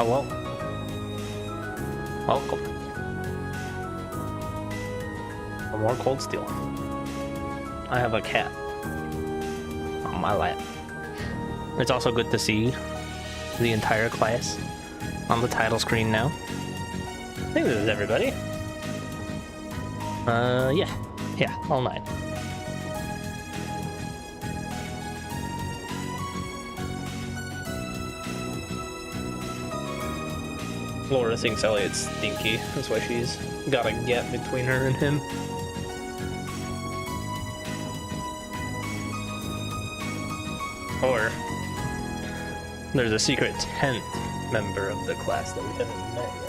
well. Welcome. For more cold steel. I have a cat on my lap. It's also good to see the entire class on the title screen now. I think this is everybody. Yeah, all 9. Laura thinks Elliot's stinky. That's why she's got a gap between her and him. Or there's a secret 10th member of the class that we haven't met yet.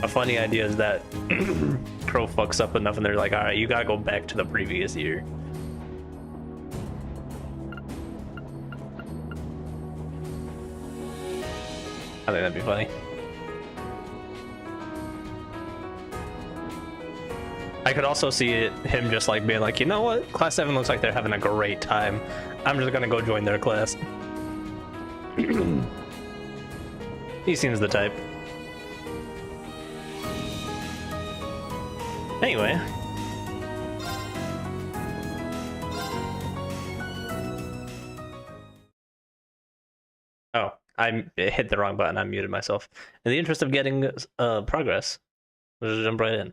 A funny idea is that Crow fucks up enough and they're like, alright, you gotta go back to the previous year. I think that'd be funny. I could also see him just like being like, you know what? Class 7 looks like they're having a great time. I'm just gonna go join their class. He seems the type. Anyway. Oh, I hit the wrong button. I muted myself. In the interest of getting progress, let's just jump right in.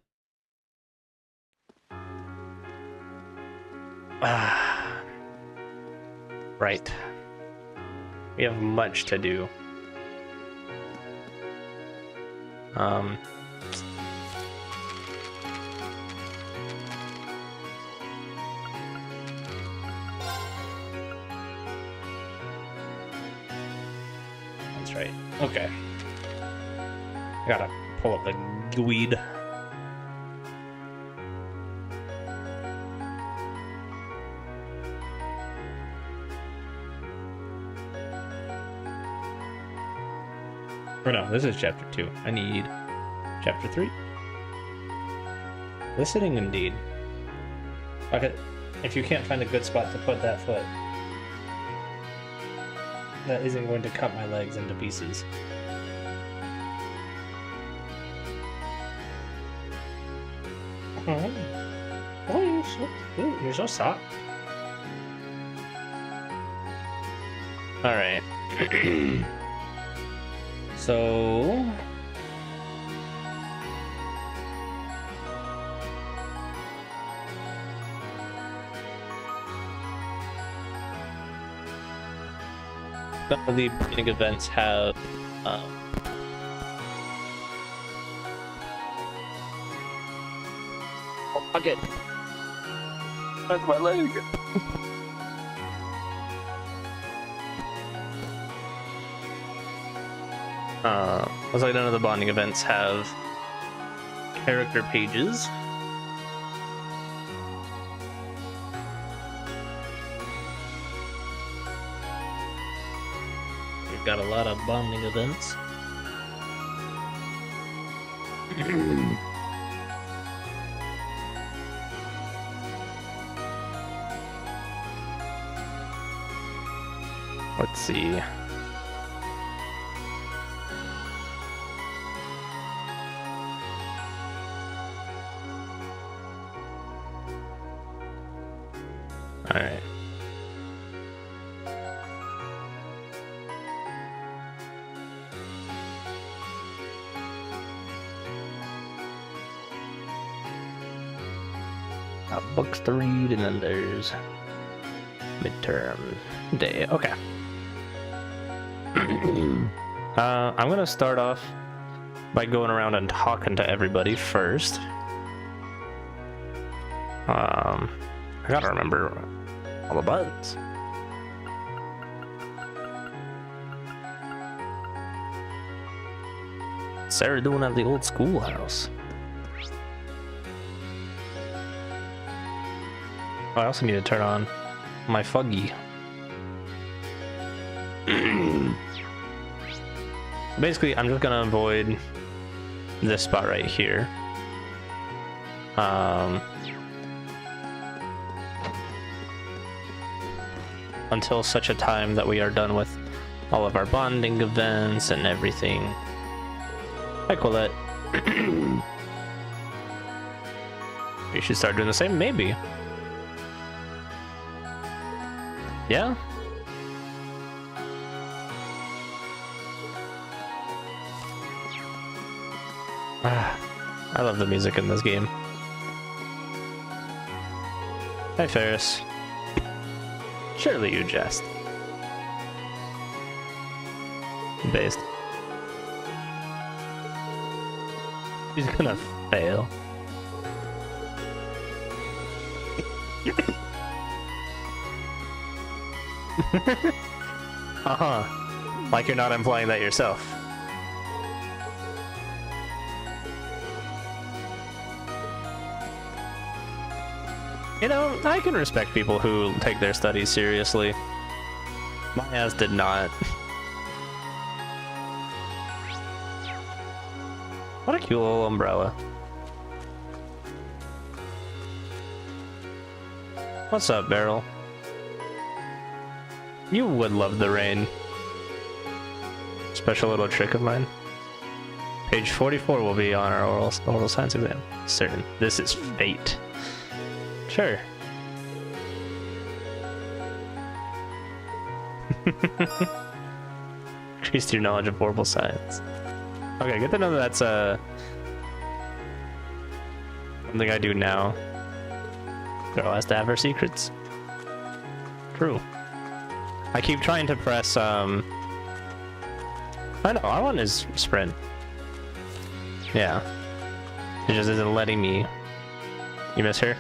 Right. We have much to do. That's right. Okay. I gotta pull up the GUID. Or no, this is chapter 2. I need chapter 3. Listening indeed. Okay, if you can't find a good spot to put that foot, that isn't going to cut my legs into pieces. Oh, you're so soft. Alright. So some of the beginning events have oh, fuck it. That's my leg. Looks like none of the bonding events have character pages. We've got a lot of bonding events. Let's see. All right. Got books to read, and then there's midterm day. Okay. I'm gonna start off by going around and talking to everybody first. I gotta remember all the buttons. What's Sarah doing at the old schoolhouse? Oh, I also need to turn on my Fuggy. Basically, I'm just gonna avoid this spot right here. Until such a time that we are done with all of our bonding events and everything. Hi, Colette. You should start doing the same, maybe. Yeah? I love the music in this game. Hi, Ferris. Surely you jest. Based. He's gonna fail. Uh-huh. Like you're not implying that yourself. You know, I can respect people who take their studies seriously. My ass did not. What a cute little umbrella. What's up, Beryl? You would love the rain. Special little trick of mine. Page 44 will be on our oral science exam. Certain. This is fate. Sure. Increased your knowledge of horrible science. Okay, good to know that that's something I do now. Girl has to have her secrets. True. I keep trying to press I know, I want his sprint. Yeah. It just isn't letting me. You miss her?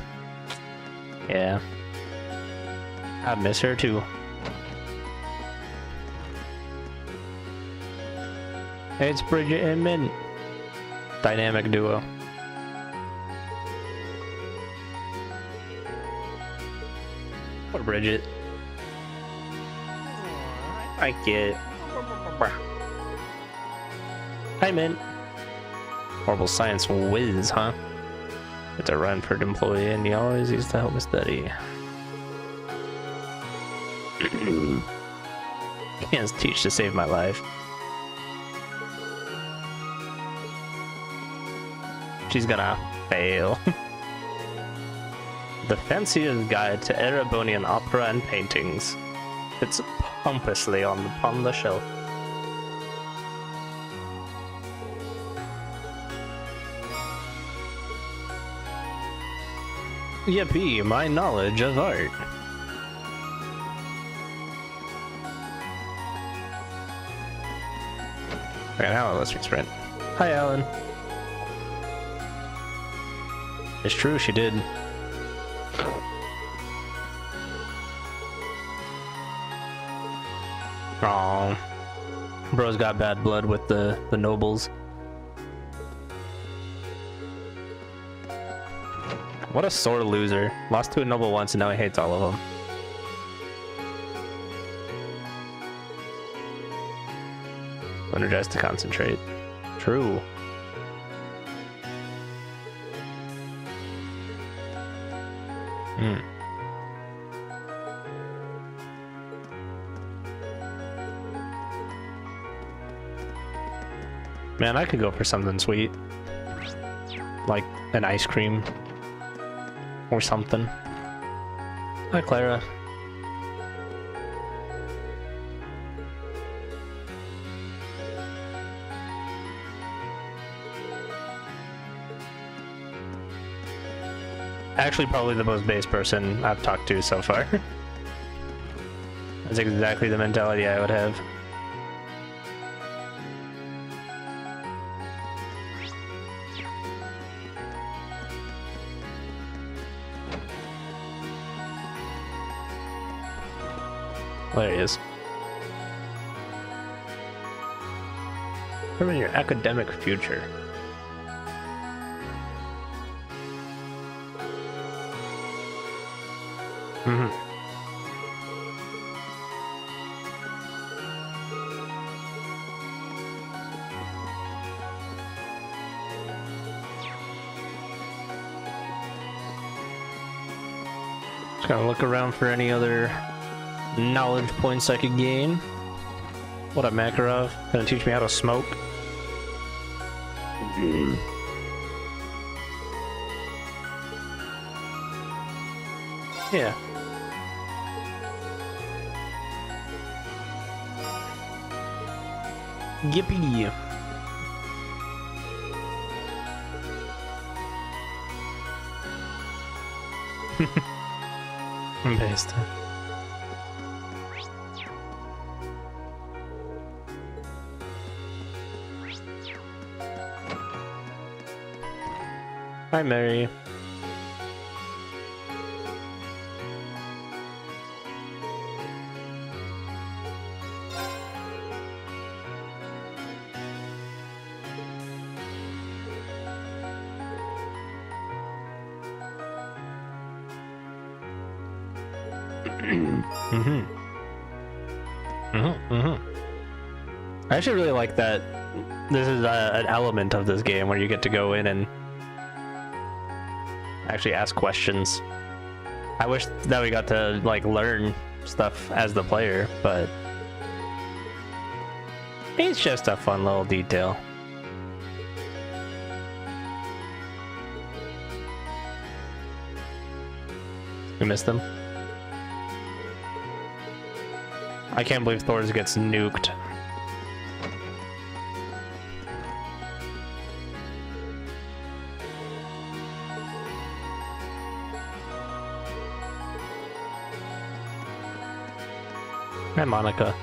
Yeah. I miss her too. Hey, it's Bridget and Min. Dynamic duo. Poor Bridget. I get. Hi, Min. Horrible science whiz, huh? It's a Ranford employee, and he always used to help me study. Can't teach to save my life. She's gonna fail. The fanciest guide to Erebonian opera and paintings. It's pompously upon the shelf. Yippee, my knowledge of art. Okay, now let's sprint. Hi, Alan. It's true, she did. Aww. Bro's got bad blood with the nobles. What a sore loser. Lost to a noble once and now he hates all of them. Energized to concentrate. True. Man, I could go for something sweet. Like an ice cream. Or something. Hi, Clara. Actually, probably the most base person I've talked to so far. That's exactly the mentality I would have. There he is. Determine your academic future. Just gotta look around for any other knowledge points I could gain. What up, Makarov? Gonna teach me how to smoke? Yeah. Yippee! Based. Hi, Mary. I actually really like that this is an element of this game where you get to go in and actually ask questions. I wish that we got to like learn stuff as the player, but it's just a fun little detail. You missed them? I can't believe Thor's gets nuked. Hi, Monica.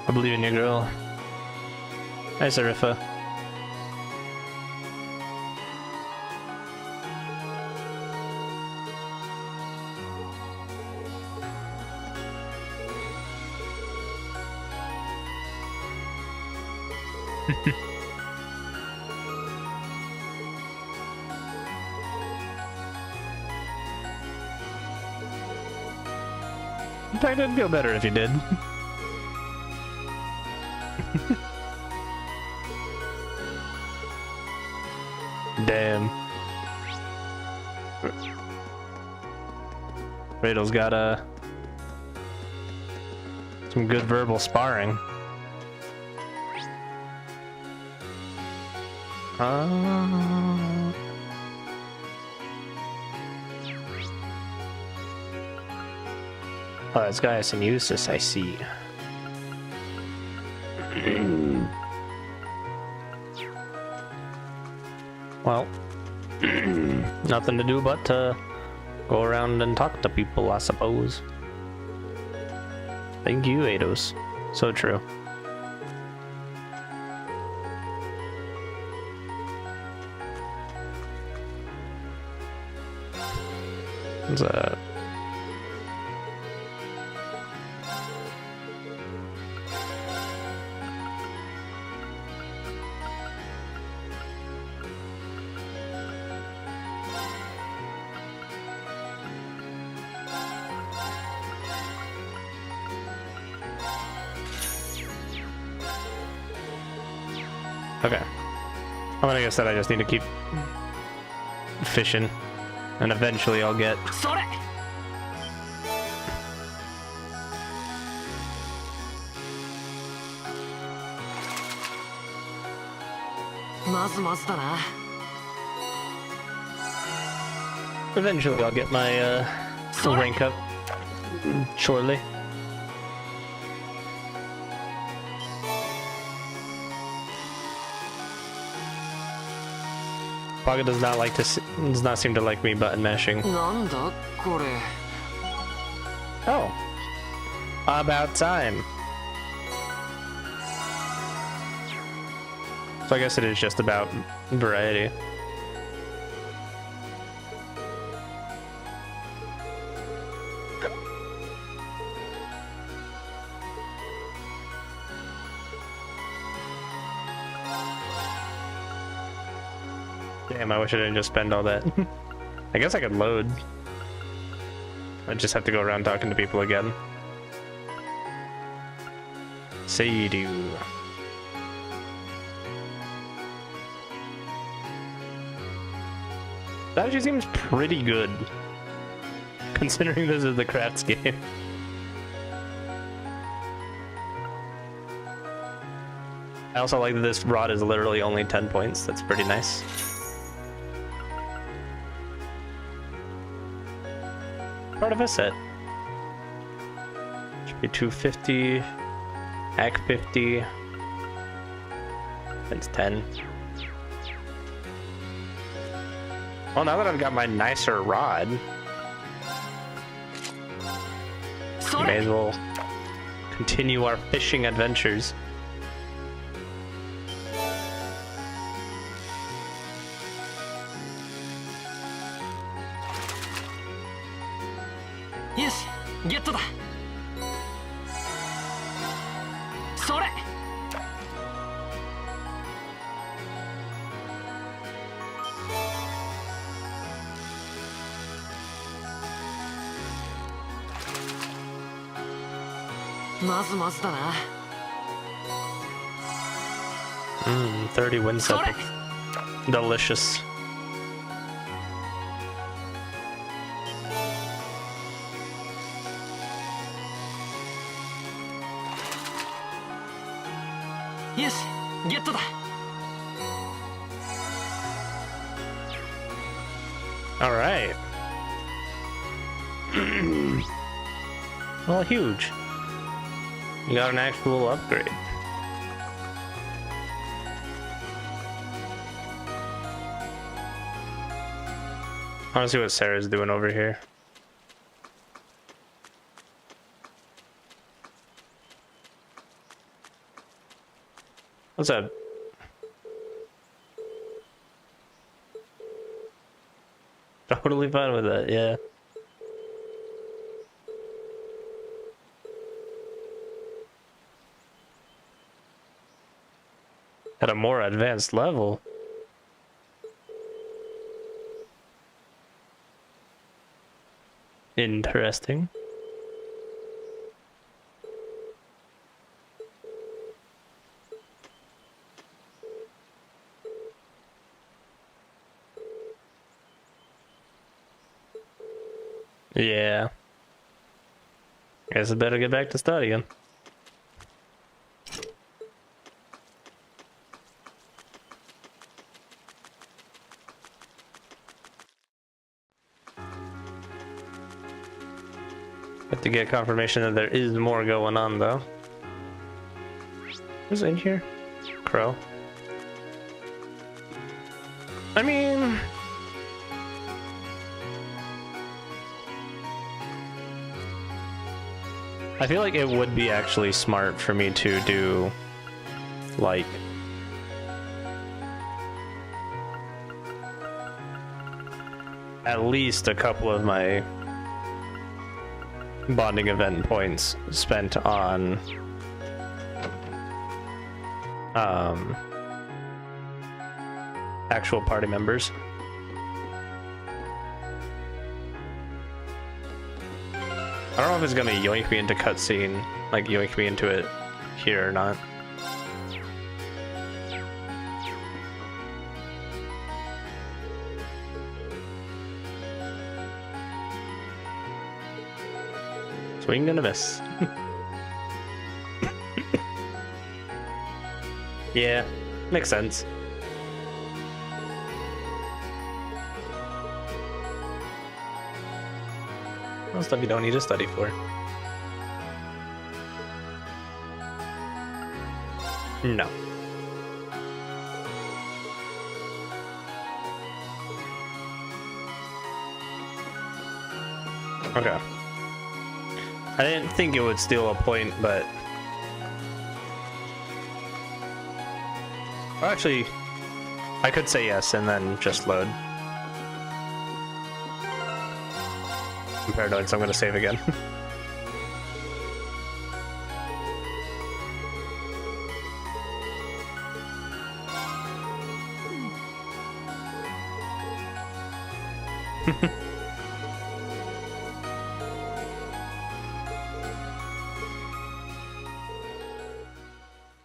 I believe in you, girl. Hi, Serifa. I didn't feel better if you did. Damn. Radel's got some good verbal sparring. Oh, it's Gaius and Eustace, I see. Well, nothing to do but to go around and talk to people, I suppose. Thank you, Eidos. So true. What's that? Okay. I'm gonna guess that I just need to keep fishing, and eventually I'll get. Eventually I'll get my rank up shortly. Paga does not seem to like me button mashing. Oh. About time. So I guess it is just about variety. Damn, I wish I didn't just spend all that. I guess I could load. I just have to go around talking to people again. Say you do. That actually seems pretty good, considering this is the crafts game. I also like that this rod is literally only 10 points. That's pretty nice. Part of a set. Should be 250. Hack 50. That's 10. Well, now that I've got my nicer rod, may as well continue our fishing adventures. Yes, get to that. Sore. まずまずだな。30 wins up. Delicious. Yes, get to that. All right. Well, huge. You got an actual upgrade. I want to see what Sarah's doing over here. What's up? Totally fine with that, yeah. At a more advanced level. Interesting. Yeah. Guess I better get back to studying. Have to get confirmation that there is more going on, though. Who's in here? Crow. I mean... I feel like it would be actually smart for me to do, like... at least a couple of my bonding event points spent on actual party members. I don't know if it's gonna yoink me into cutscene, like yoink me into it here or not. Swing and a miss. Yeah, makes sense. Well, stuff you don't need to study for. No. Okay. I didn't think it would steal a point, but... Well, actually, I could say yes and then just load. I'm paranoid, so I'm gonna save again.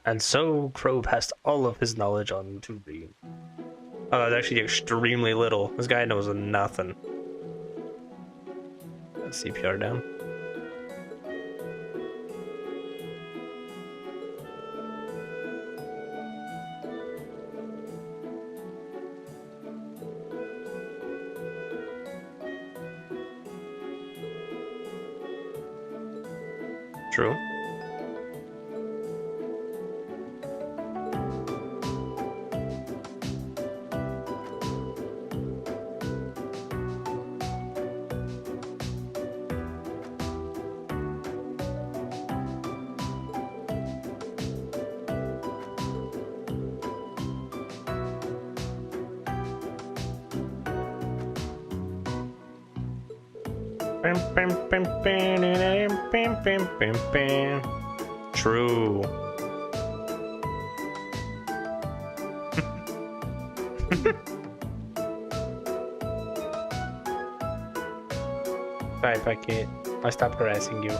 And so Crow passed all of his knowledge on to Tsumi. Oh, that's actually extremely little. This guy knows nothing. CPR down. True. True. Bye, Bucket. I'll stop harassing you.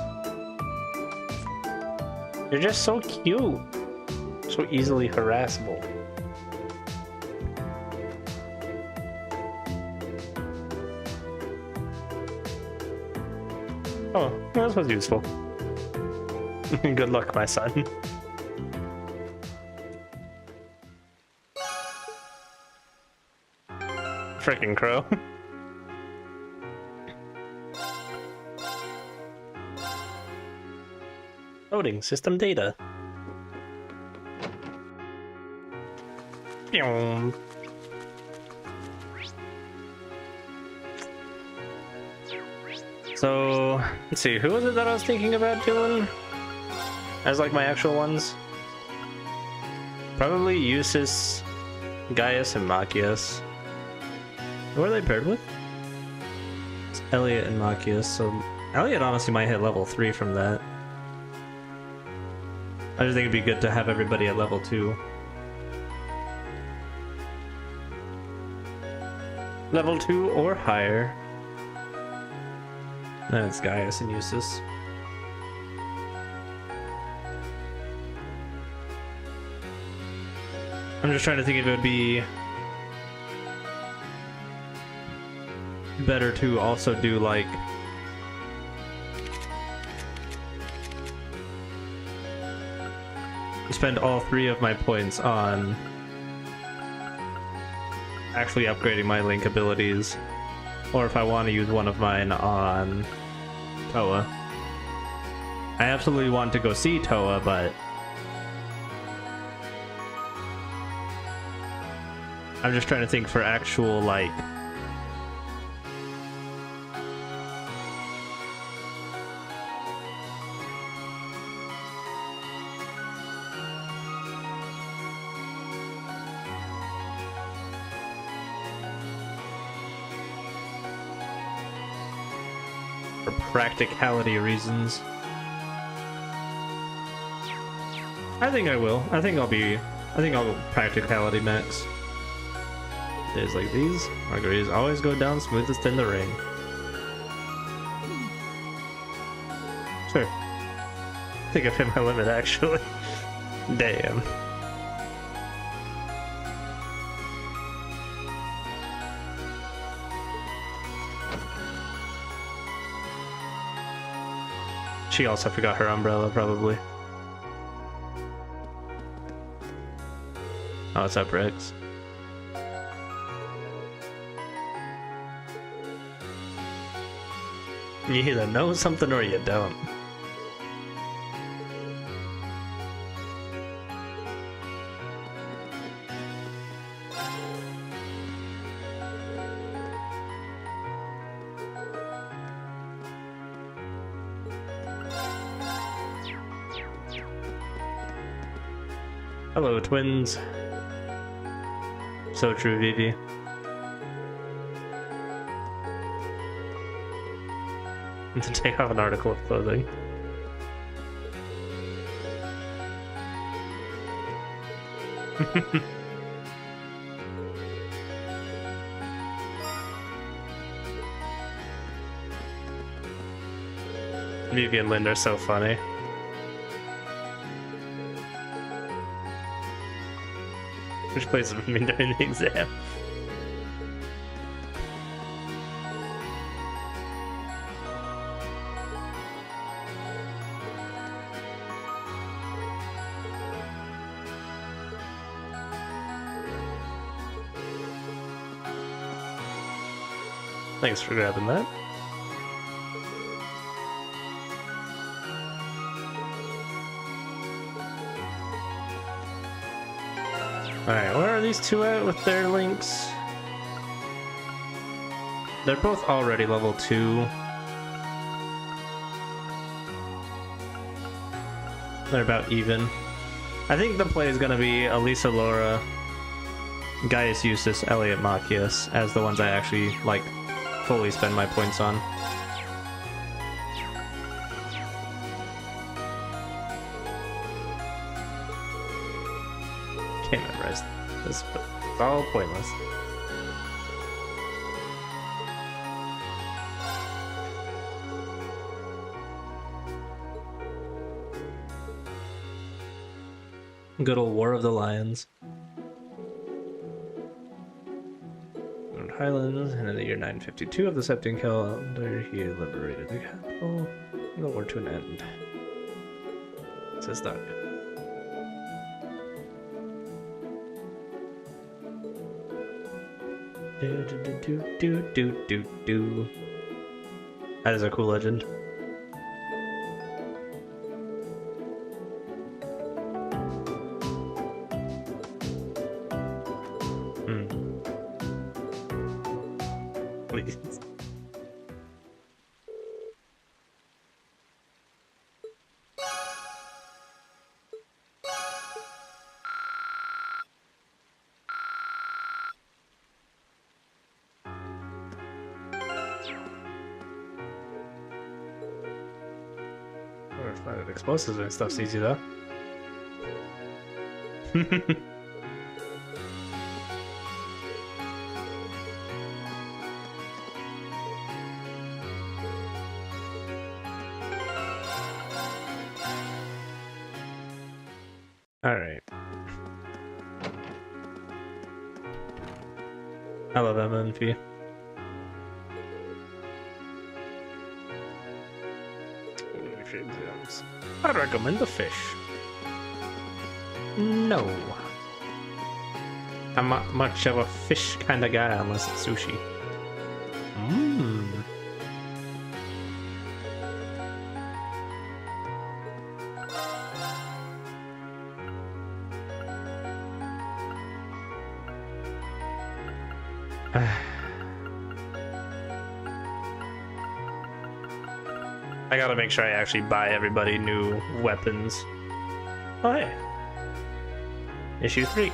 You're just so cute. So easily harassable. Oh, that was useful. Good luck, my son. Frickin' Crow. Loading system data. Pew. So, let's see, who was it that I was thinking about doing as like my actual ones? Probably Eustace, Gaius, and Machias. Who are they paired with? It's Elliot and Machias, so Elliot honestly might hit level 3 from that. I just think it'd be good to have everybody at level 2. Level 2 or higher. Then it's Gaius and Eustace. I'm just trying to think if it would be better to also do like spend all 3 of my points on actually upgrading my Link abilities, or if I want to use one of mine on Toa. I absolutely want to go see Toa, but I'm just trying to think for actual, like, for practicality reasons. I think I will. I think I'll practicality max. Days like these, margaritas always go down smoothest in the rain. Sure. I think I've hit my limit actually. Damn. She also forgot her umbrella, probably. Oh, what's up, Rex? You either know something or you don't. Hello, twins. So true, Vivi. To take off an article of clothing. Vivi and Linda are so funny. Which places with me during the exam? Thanks for grabbing that. Alright, where are these two at with their links? They're both already level 2. They're about even. I think the play is going to be Elisa Laura, Gaius Eustace, Elliot Machias as the ones I actually, like, fully spend my points on. Can't memorize this, but it's all pointless. Good old War of the Lions. Highlands, and in the year 952 of the Septine calendar, he liberated the capital. The war to an end. Says Doug. That is a cool legend. Please. Finding explosives and stuff's easy though. All right. I love MNP. I recommend the fish. No. I'm not much of a fish kind of guy unless it's sushi. Mmm. I gotta make sure I actually buy everybody new weapons. Oh hey. Issue 3.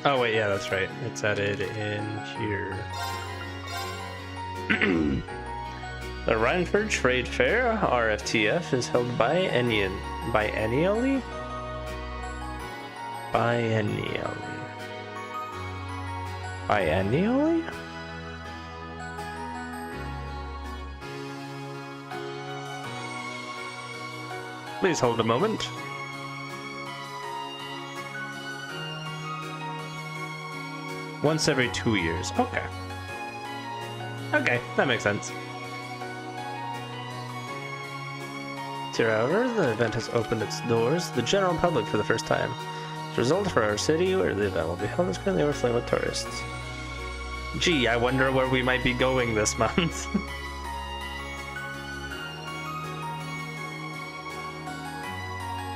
Oh wait, yeah, that's right. It's added in here. The Rhineford Trade Fair, RFTF, is held biennially? Biennially? Please hold a moment. Once every 2 years. Okay. Okay, that makes sense. However, the event has opened its doors to the general public for the first time. As a result, for our city, where the event will be held, is currently overflowing with tourists. Gee, I wonder where we might be going this month.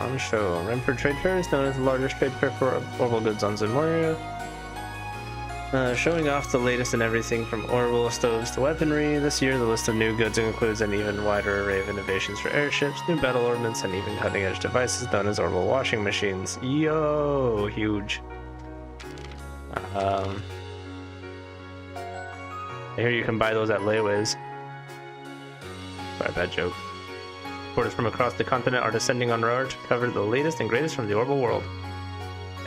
On show, Renford Trade Fair is known as the largest trade fair for Orville goods on Zemoria. Showing off the latest in everything from Orville stoves to weaponry. This year, the list of new goods includes an even wider array of innovations for airships, new battle ordnance, and even cutting-edge devices known as Orville washing machines. Yo, huge. I hear you can buy those at layaways. Sorry, bad joke. Reporters from across the continent are descending on Roar to cover the latest and greatest from the Orville world.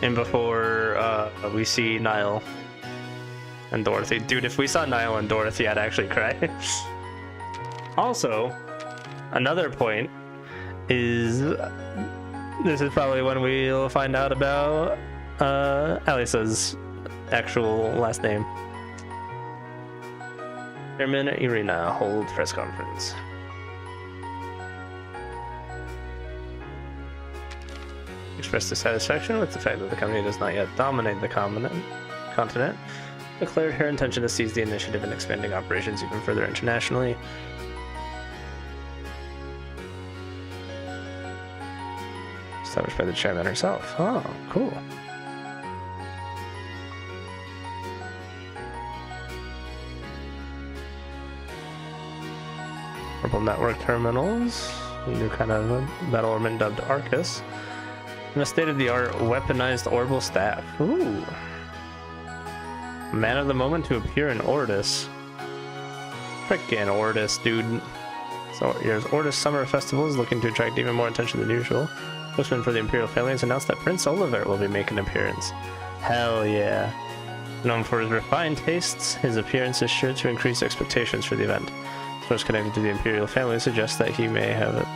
and before we see Niall and Dorothy. Dude, if we saw Niall and Dorothy, I'd actually cry. Also, another point is this is probably when we'll find out about Alisa's actual last name. Chairman Irina holds press conference. Expressed dissatisfaction with the fact that the company does not yet dominate the continent, declared her intention to seize the initiative in expanding operations even further internationally. Established by the chairman herself. Oh, cool. Purple network terminals, a new kind of battle ornament dubbed Arcus, and a state-of-the-art weaponized orbital staff. Ooh. Man of the moment to appear in Ordis. Frickin' Ordis, dude. So here's Ordis Summer Festival is looking to attract even more attention than usual. Spokesman for the Imperial family has announced that Prince Oliver will be making an appearance. Hell yeah. Known for his refined tastes, his appearance is sure to increase expectations for the event. Source connected to the Imperial family suggests that he may have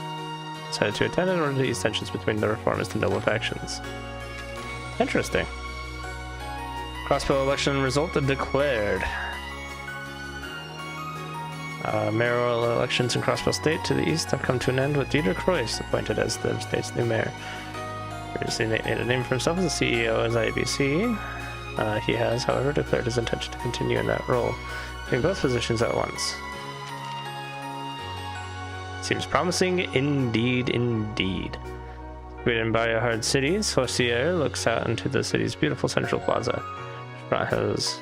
decided to attend in order to ease tensions between the reformist and noble factions. Interesting. Crossbow election result declared. Mayoral elections in Crossbow State to the east have come to an end with Dieter Royce appointed as the state's new mayor. Previously made a name for himself as the CEO as IBC. He has, however, declared his intention to continue in that role, doing both positions at once. Seems promising indeed, indeed. Situated by a hard city, Saucier looks out into the city's beautiful central plaza. Restaurant has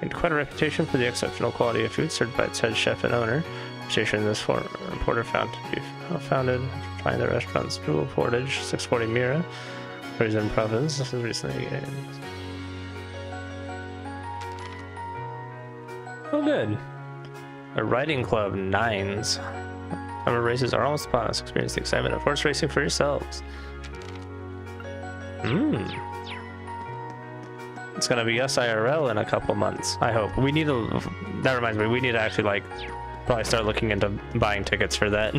gained quite a reputation for the exceptional quality of food served by its head chef and owner. Station this reporter found to be founded trying the restaurant's jewel portage, 640 Mira, Horizon Province. This is recently oh good. A riding club, Nines. Summer races are almost upon us. Experience the excitement of horse racing for yourselves. It's gonna be us IRL in a couple months, I hope. We need to, that reminds me, we need to actually like probably start looking into buying tickets for that.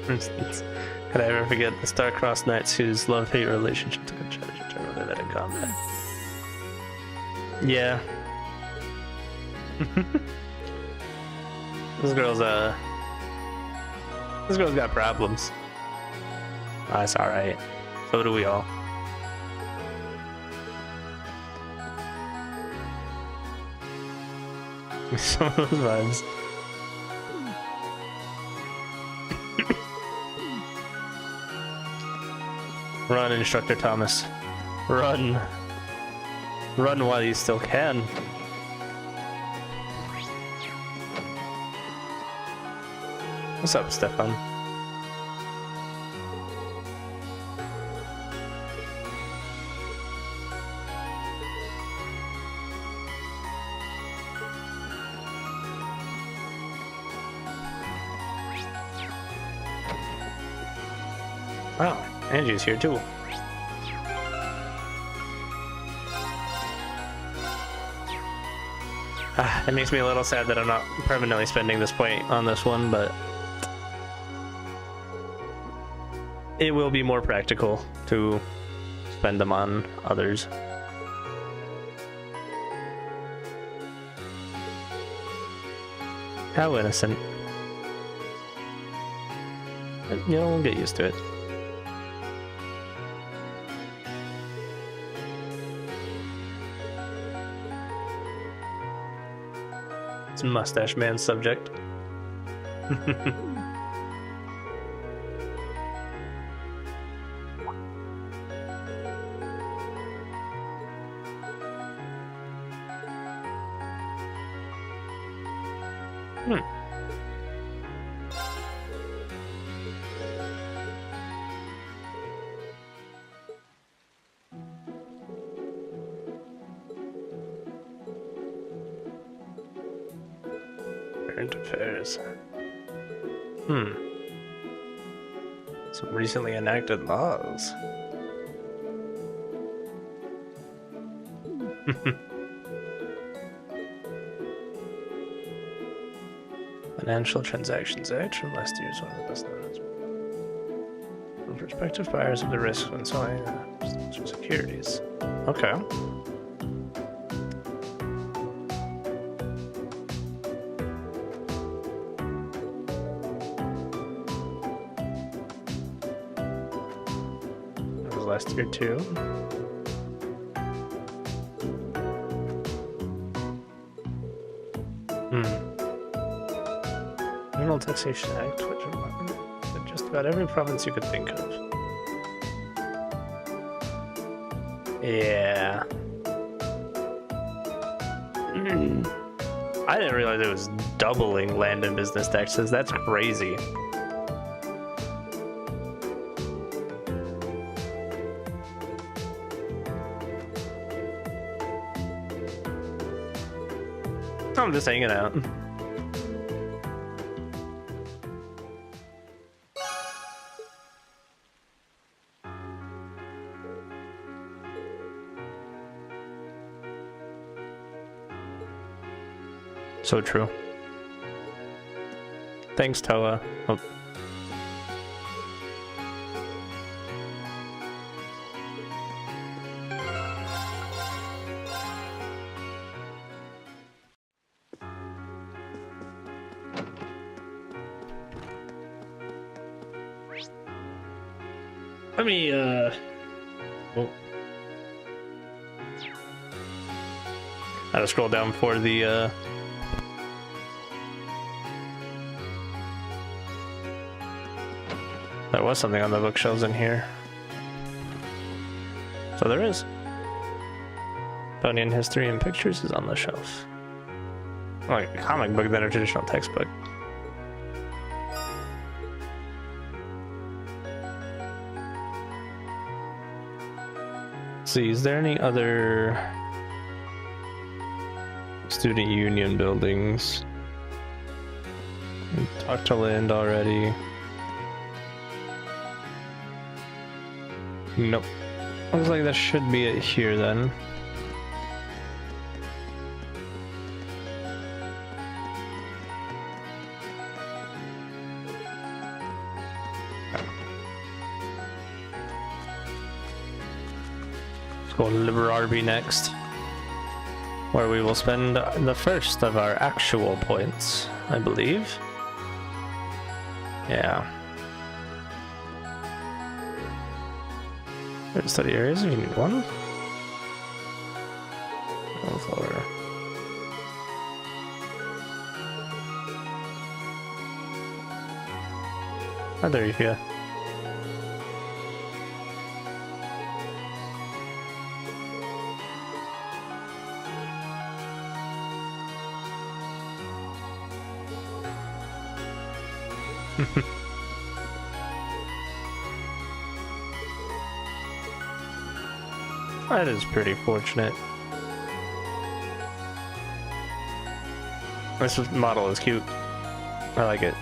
For instance, could I ever forget the star-crossed knights whose love-hate relationship took a tragic turn when they met in combat? Yeah. This girl's got problems. That's alright. So do we all. Some of those vibes. Run, Instructor Thomas. Run. Run while you still can. What's up, Stefan? Wow, Angie's here too. It makes me a little sad that I'm not permanently spending this point on this one, but it will be more practical to spend them on others. How innocent. But, you know, we'll get used to it. It's Mustache Man's subject. affairs. Some recently enacted laws. Financial Transactions Act from last year is one of the best known. From prospective buyers of the risk when selling securities. Okay. That was last year too. Criminal Taxation Act, which in just about every province you could think of. Yeah. I didn't realize it was doubling land and business taxes. That's crazy. I'm just hanging out. So true. Thanks, Toa. Oh. Let me, oh. I had to scroll down for the, There was something on the bookshelves in here. So there is. Estonian History and Pictures is on the shelf. Like a comic book than a traditional textbook. See, is there any other student union buildings? We talked to Lind already. Nope. Looks like that should be it here then. Let's go to Liberarby next, where we will spend the first of our actual points, I believe. Yeah. Study areas if you need one. Floor. Oh, there you go. That is pretty fortunate. This model is cute. I like it.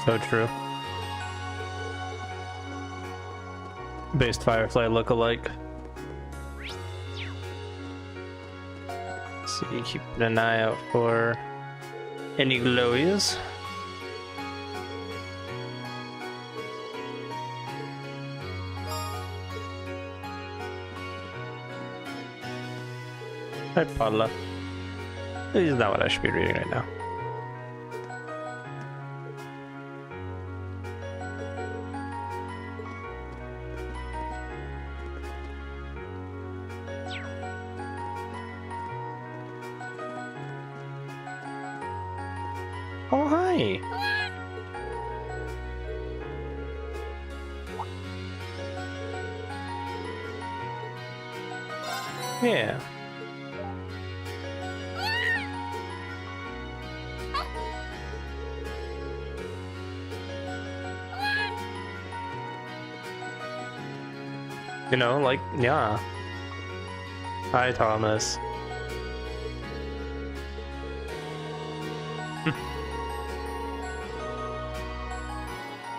So true. Based Firefly look-alike. So you keep an eye out for any glowies. Hi, Paula. This is not what I should be reading right now. Oh, hi. Yeah. You know, like, yeah. Hi, Thomas.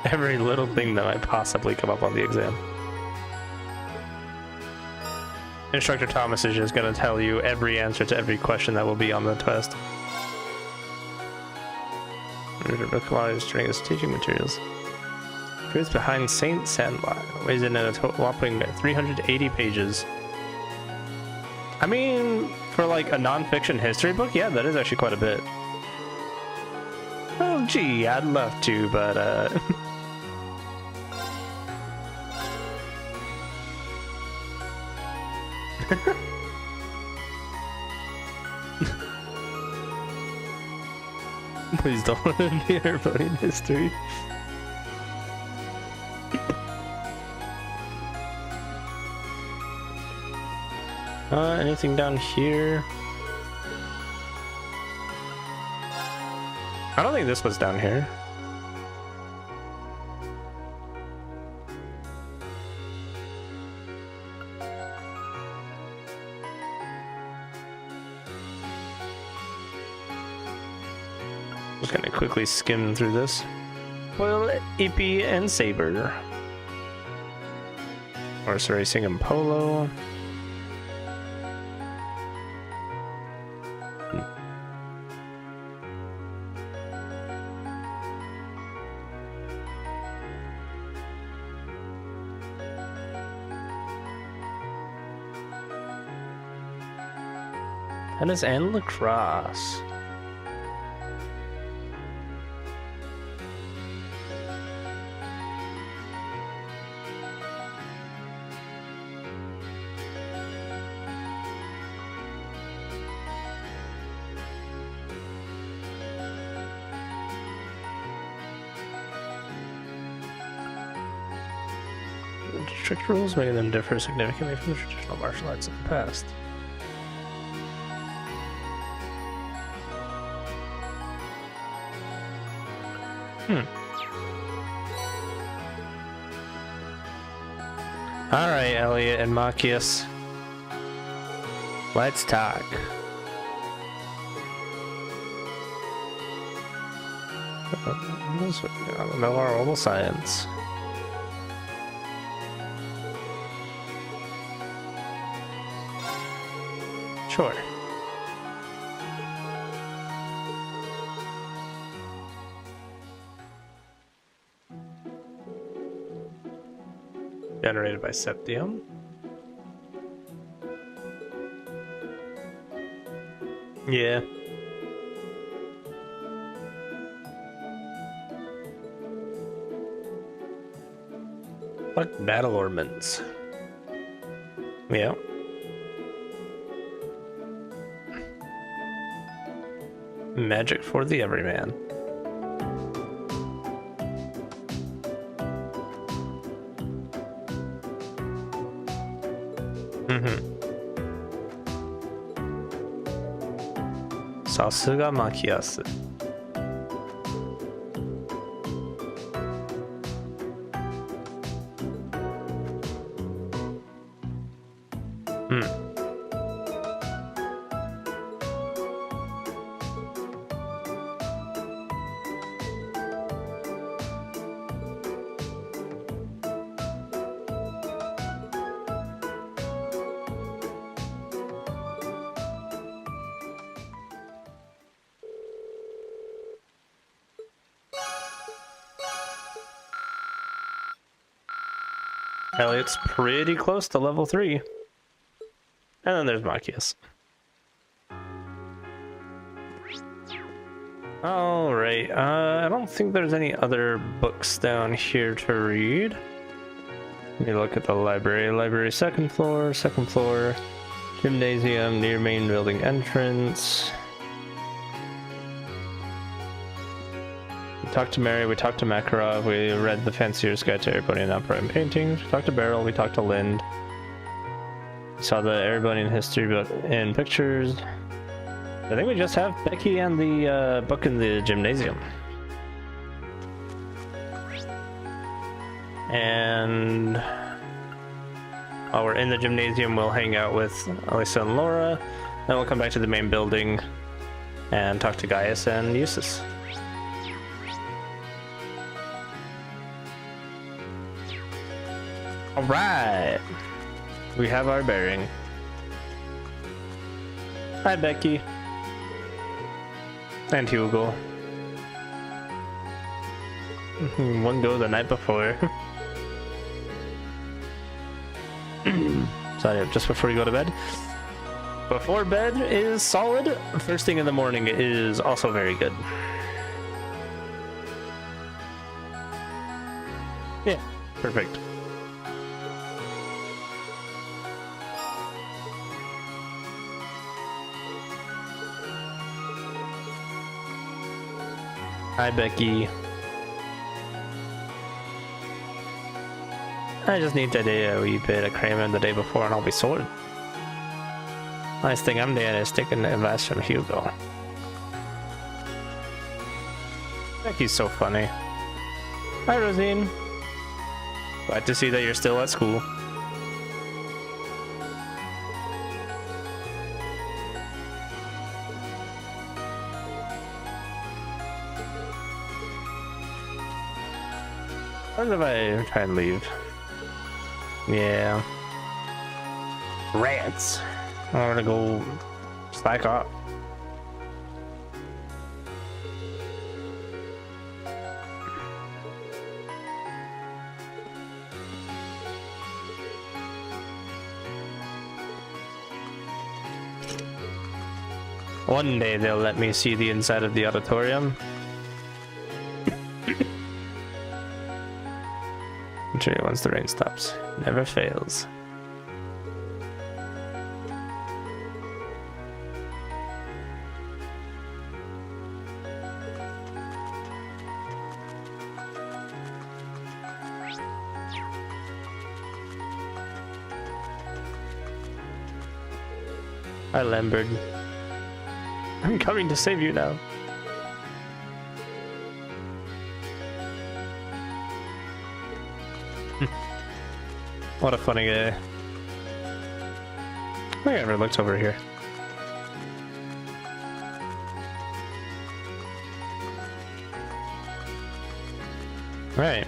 Every little thing that might possibly come up on the exam. Instructor Thomas is just going to tell you every answer to every question that will be on the test. Localized during his teaching materials. Truth behind Saint Sandlot weighs in at a whopping 380 pages. I mean, for like a non-fiction history book, yeah, that is actually quite a bit. Well, gee, I'd love to, but please don't let it be everybody in history. Anything down here? I don't think this was down here. Just gonna quickly skim through this. Well, Ippy and Saber. Horse racing and polo. Tennis and lacrosse. Strict rules, making them differ significantly from the traditional martial arts of the past. Alright, Elliot and Machias. Let's talk. Know our oral science. Sure. Generated by Septium. Yeah. Like battle ornaments. Yeah. Magic for the everyman. Sasuga Machias. Elliot's pretty close to level 3. And then there's Machias. Alright, I don't think there's any other books down here to read. Let me look at the library. Library second floor, gymnasium near main building entrance. We talked to Mary, we talked to Makarov, we read the Fancier's Guide to Erebonian Opera and Paintings, we talked to Beryl, we talked to Lind. We saw the Erebonian history book in pictures. I think we just have Becky and the book in the gymnasium. And While we're in the gymnasium, we'll hang out with Alyssa and Laura. Then we'll come back to the main building and talk to Gaius and Eustace. Alright! We have our bearing. Hi, Becky. And Hugo. One go the night before. Sorry, just before you go to bed. Before bed is solid. First thing in the morning is also very good. Yeah, perfect. Hi, Becky. I just need to do a wee bit of cramming the day before and I'll be sorted. Nice thing I'm doing is taking advice from Hugo. Becky's so funny. Hi, Rosine. Glad to see that you're still at school. What if I try and leave? Yeah. Rants. I'm gonna go slack off. One day they'll let me see the inside of the auditorium. I'm sure once the rain stops. Never fails. Hi, Lambert. I'm coming to save you now. What a funny guy. I think I never looked over here. Right.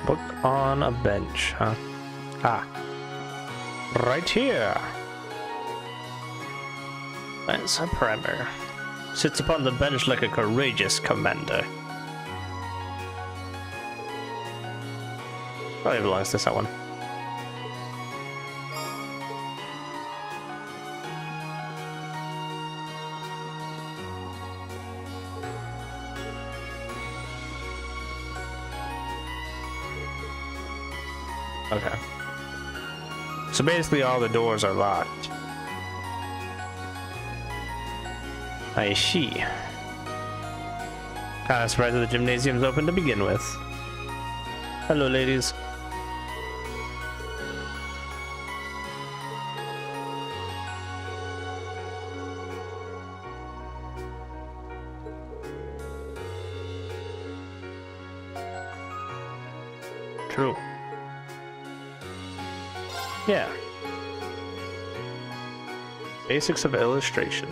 Book on a bench, huh? Ah. Right here. That's a primer. Sits upon the bench like a courageous commander. Probably belongs to someone. Okay. So basically all the doors are locked. I see. Kinda surprised that the gymnasium's open to begin with. Hello, ladies. True. Yeah. Basics of illustration.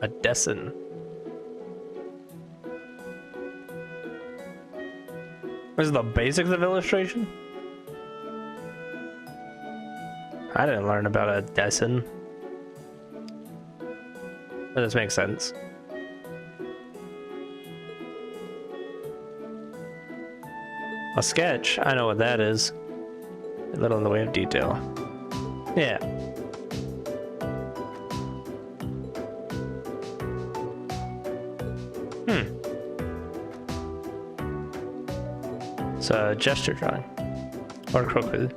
A Dessin. This is the basics of illustration? I didn't learn about a Dessin. But this makes sense. A sketch, I know what that is. A little in the way of detail. Yeah. It's a gesture drawing. Or croquis.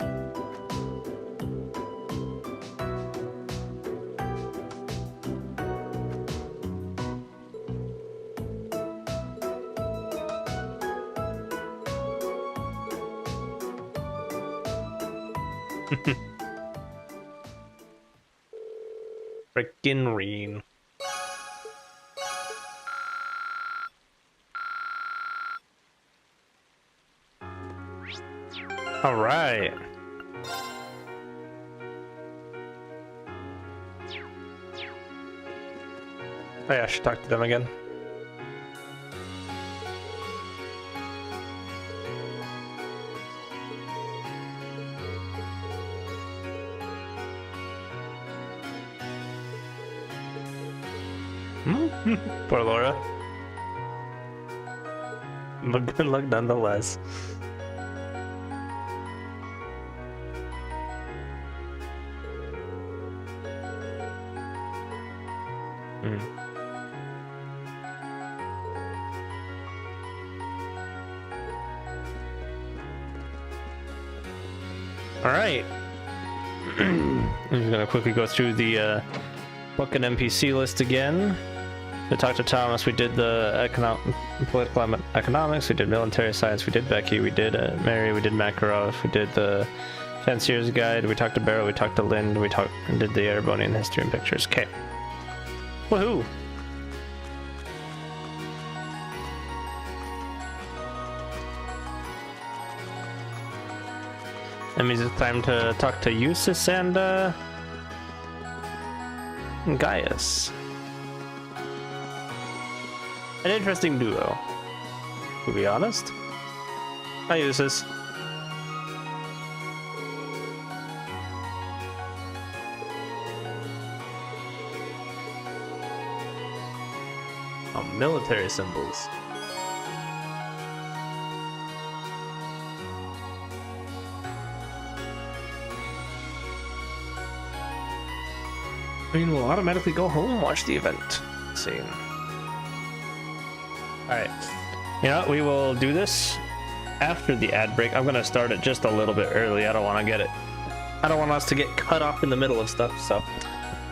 Frickin' Reen. All right. Oh yeah, I should talk to them again. Poor Laura. But good luck nonetheless. All right. I'm just gonna quickly go through the book and NPC list again. We talked to Thomas. We did the political economics. We did military science. We did Becky. We did Mary. We did Makarov. We did the Fancier's Guide. We talked to Barrow. We talked to Lind. We did the Erebonian history and pictures. Okay. Woohoo! That means it's time to talk to Eustace and Gaius. An interesting duo, to be honest. Hi, Eustace. Oh, military symbols. I mean, we'll automatically go home and watch the event. Let's see. Alright. You know what? We will do this after the ad break. I'm gonna start it just a little bit early. I don't want us to get cut off in the middle of stuff, so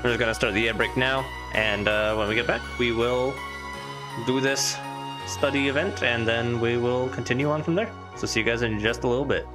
we're just gonna start the ad break now, and when we get back, we will do this study event, and then we will continue on from there. So see you guys in just a little bit.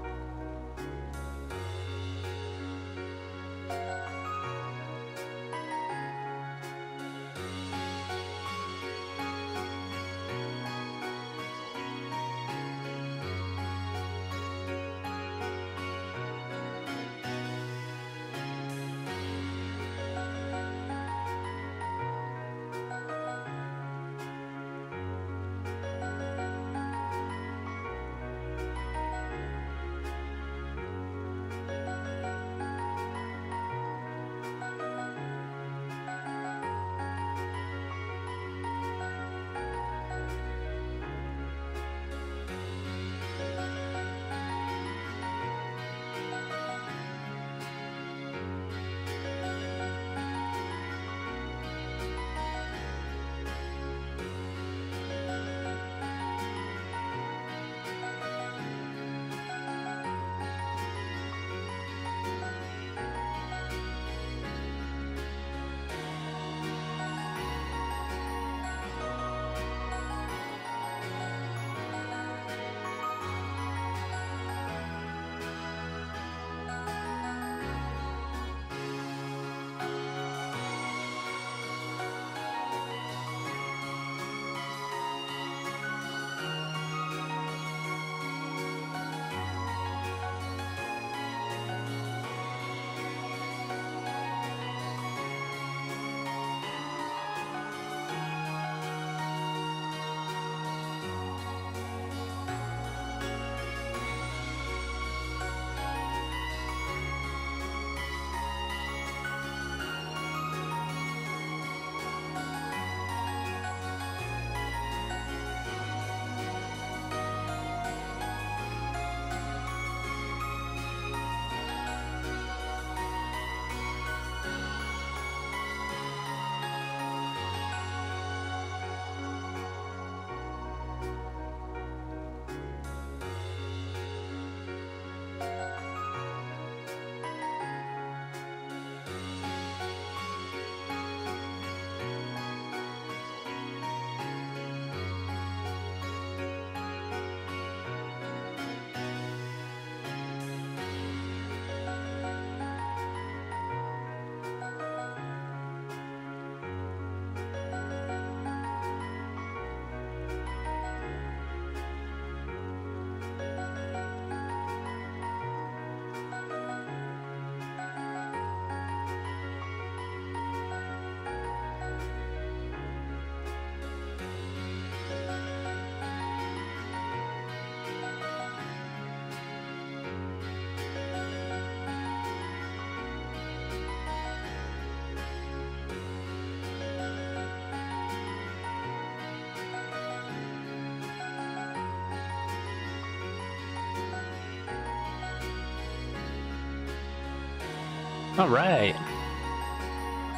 All right.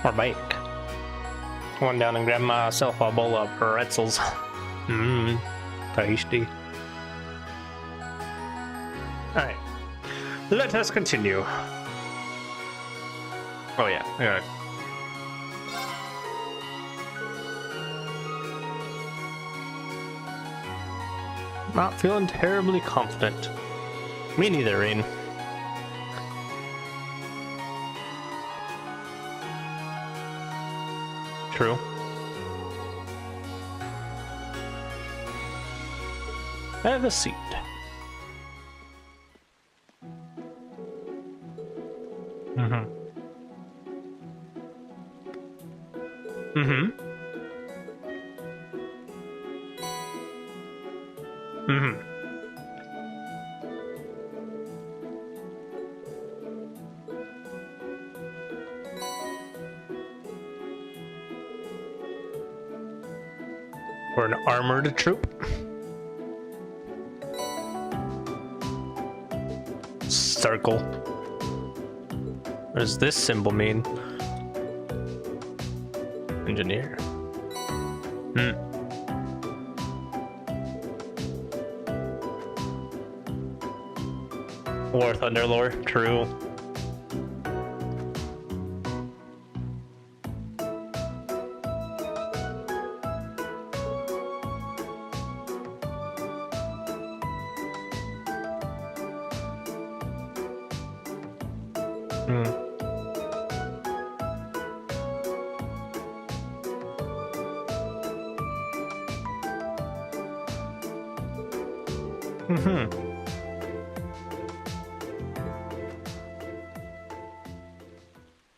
We're back. Went down and grabbed myself a bowl of pretzels. Mmm, tasty. All right. Let us continue. Oh yeah. All right. Not feeling terribly confident. Me neither, Rain. True. Have a seat. Mm-hmm. Mm-hmm. Mm-hmm. We're an armored troop. Circle. What does this symbol mean? Engineer. War Thunderlord, true.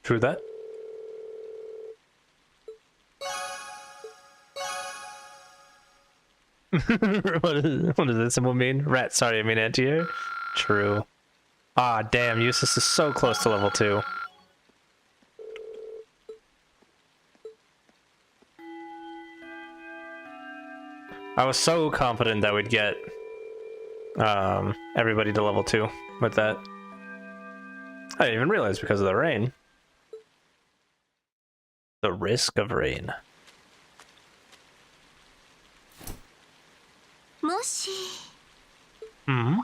True that. What does this symbol mean? Rat, sorry, I mean anti-air. True. Ah, damn, Eustace is so close to level 2. I was so confident that we'd get everybody to level 2 with that. I didn't even realize because of the rain. The risk of rain. もし Hmm?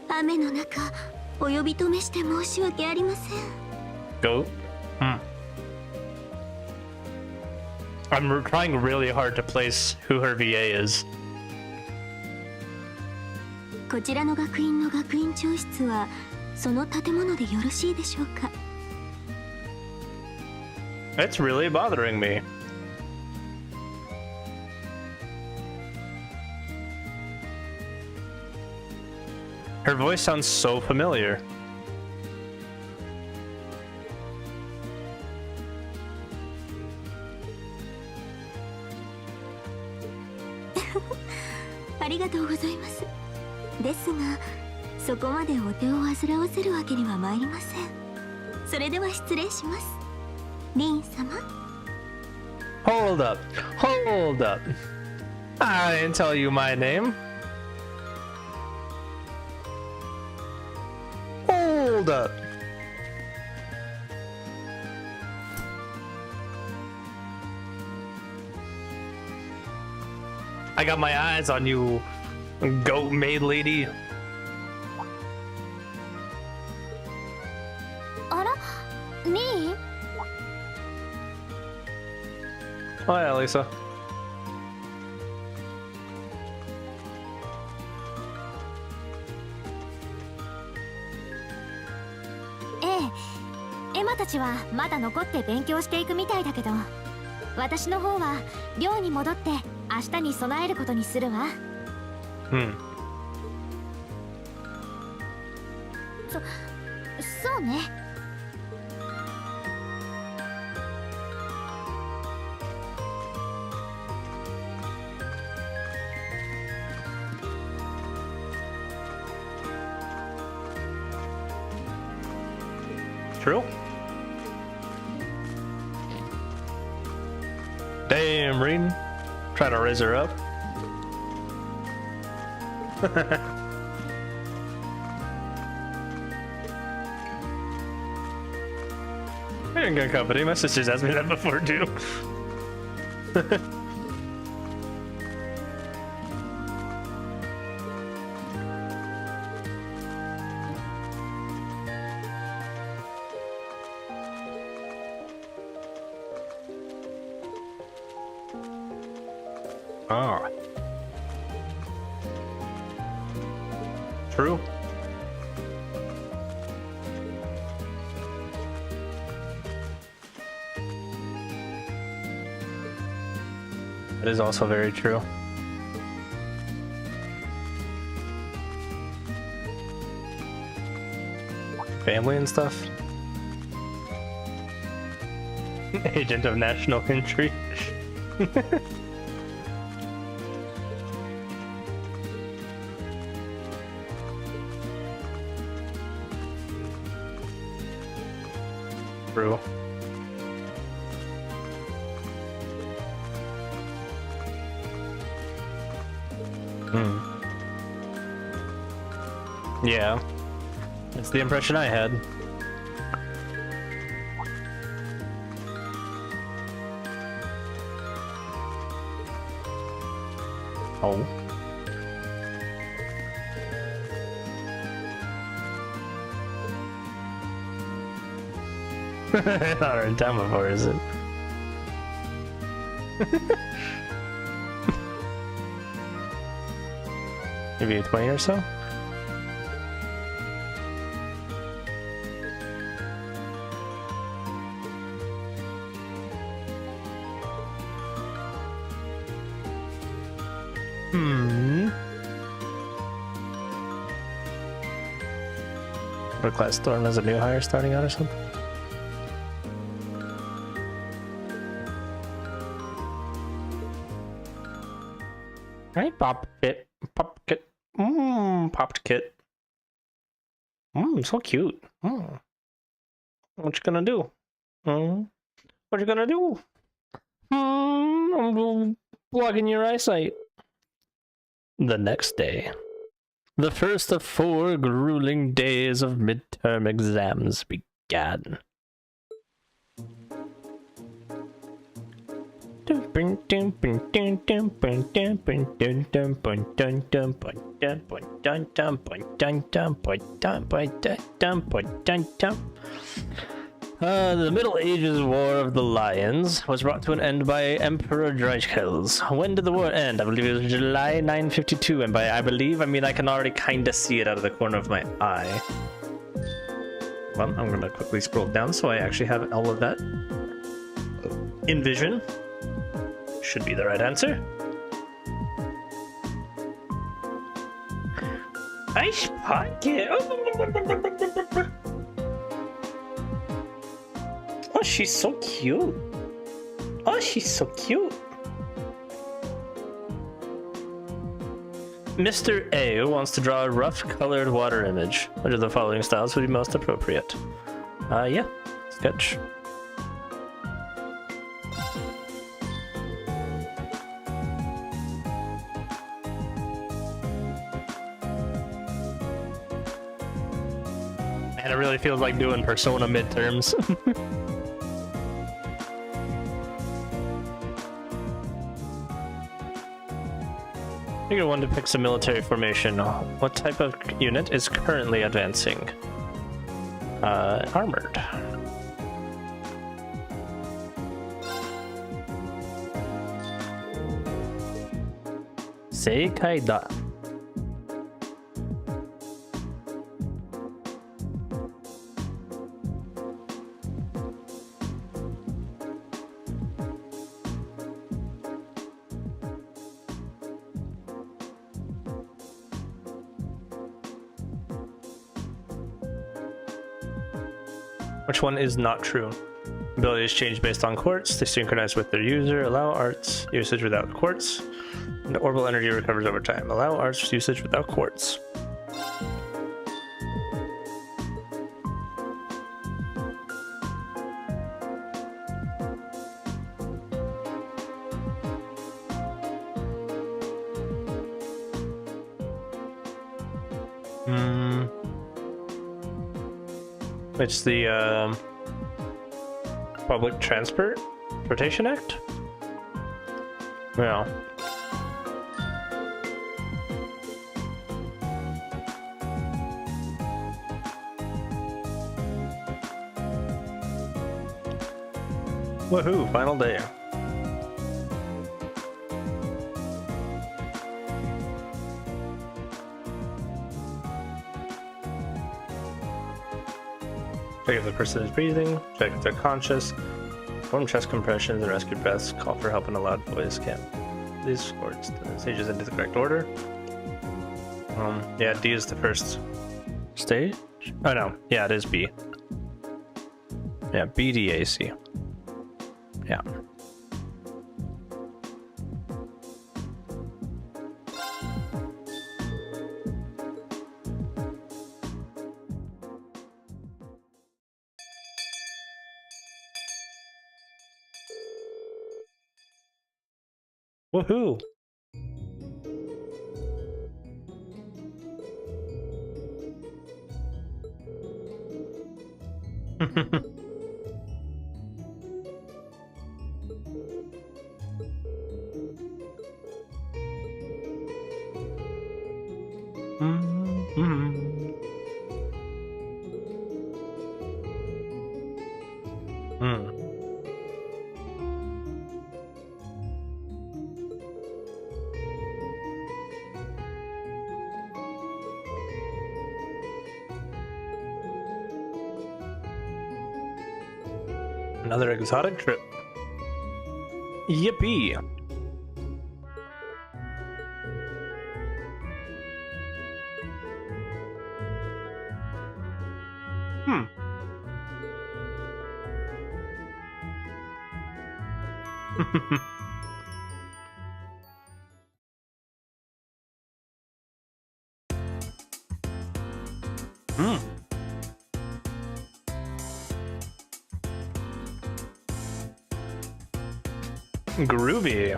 雨の中お呼び止めして申し訳ありません Go? Hmm. I'm trying really hard to place who her VA is. こちらの学院の学院長室はその建物でよろしいでしょうか It's really bothering me. Her voice sounds so familiar.「ありがとうございます」ですがそこまでお手を煩わせるわけには参りませんそれでは失礼しますリン様 Hold up. Hold up. I didn't tell you my name. Hold up. I got my eyes on you, goat maid lady. あらリン Oh yeah, Lisa. エマたちはまだ残って勉強していくみたいだけど私の方は寮に戻って明日に備えることにするわ そうね True. Damn, Reed. Try to raise her up. You're in good company. My sister's asked me that before too. Ah. True. That is also very true. Family and stuff. Agent of national intrigue. True. Yeah, that's the impression I had. Oh. Not in town before, is it? Maybe 20 or so? What class Thorn as a new hire starting out or something? Right, Pop Kit. Pop Kit. Popped Kit. So cute. What you gonna do? What you gonna do? I'm blocking your eyesight. The next day. The first of 4 grueling days of midterm exams began. The Middle Ages War of the Lions was brought to an end by Emperor Dreichels. When did the war end? I believe it was July 952, and by I believe, I mean I can already kinda see it out of the corner of my eye. Well, I'm gonna quickly scroll down so I actually have all of that in vision. Should be the right answer. Ice pocket. Oh, she's so cute. Oh, she's so cute. Mr. A wants to draw a rough colored water image. Which of the following styles would be most appropriate? Yeah. Sketch. And it really feels like doing Persona midterms. Figure 1 depicts a military formation. What type of unit is currently advancing? Armored. Seikai da. Which one is not true? Abilities change based on quartz. They synchronize with their user. Allow arts usage without quartz. And orbital energy recovers over time. Allow arts usage without quartz. Hmm. It's the Public Transportation Act? Yeah. Woohoo, final day. Check if the person is breathing, check if they're conscious, perform chest compressions and rescue breaths, call for help in a loud voice, count these words, the stages into the correct order. Yeah, D is the first stage? Oh no, yeah, it is B. Yeah, B, D, A, C. Yeah. Woohoo! Another exotic trip. Yippee! Groovy.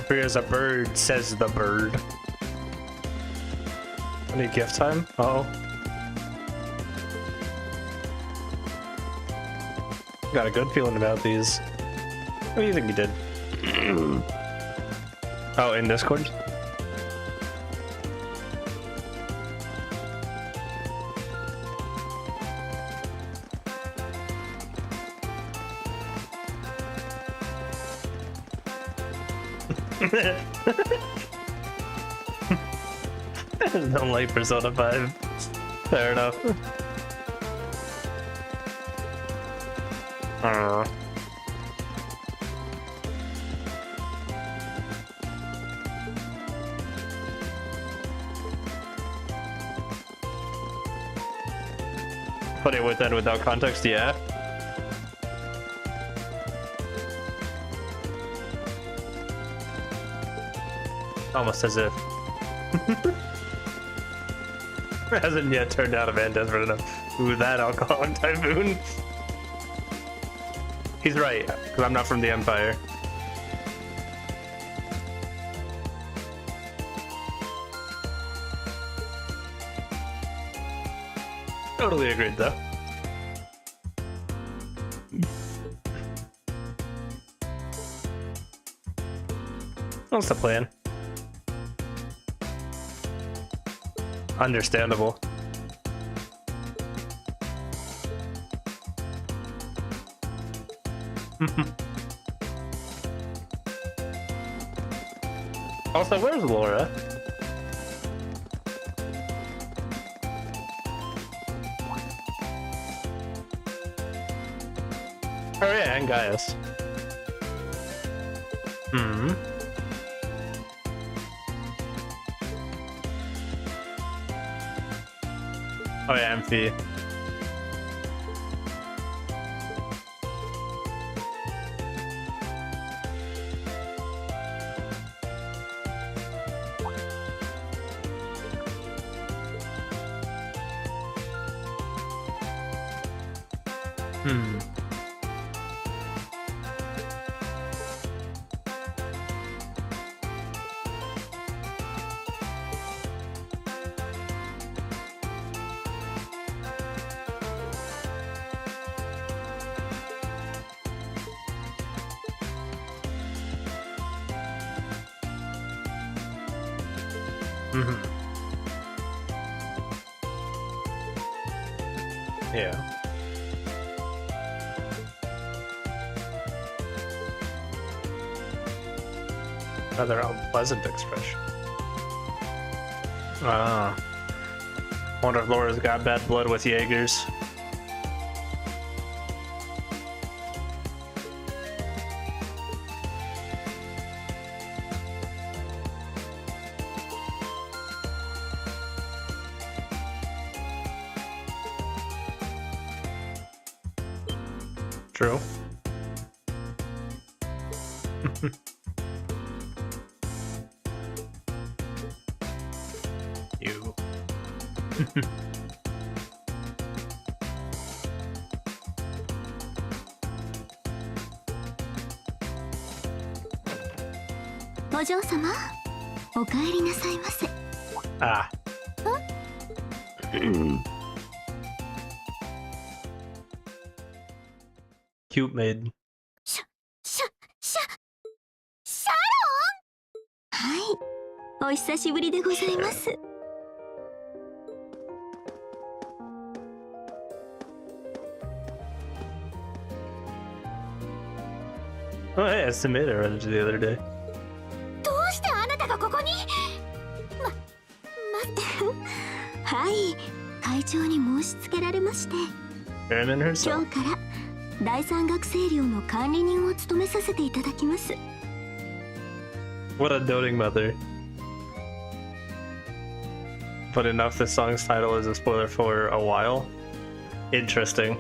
Free as a bird, says the bird. Any gift time? Uh-oh. Got a good feeling about these. What do you think you did? Oh, in Discord? Don't like Persona 5. Fair enough. I don't know. Put it with and without context, yeah. Almost as if. Hasn't yet turned out a man desperate enough. Ooh, that alcoholic typhoon. He's right, because I'm not from the Empire. Totally agreed, though. What's the plan? Understandable. Also, where's Laura? Oh yeah, and Gaius. Hmm. Oh yeah, Amphi. Hmm. Mm-hmm. Yeah. Rather unpleasant expression. Ah. Wonder if Laura's got bad blood with Jaegers. True. You. お嬢様、お帰りなさいませ。 Ah. Cute maid. シャロン。はい、お久しぶりでございます。 Oh, hey, I submitted her the other day. どうしてあなたがここに？はい、会長に申し付けられまして、 Sharon 今 herself. 日から第三学生寮の管理人を務めさせていただきます。 What a doting mother. But enough, this song's title is a spoiler for a while. Interesting.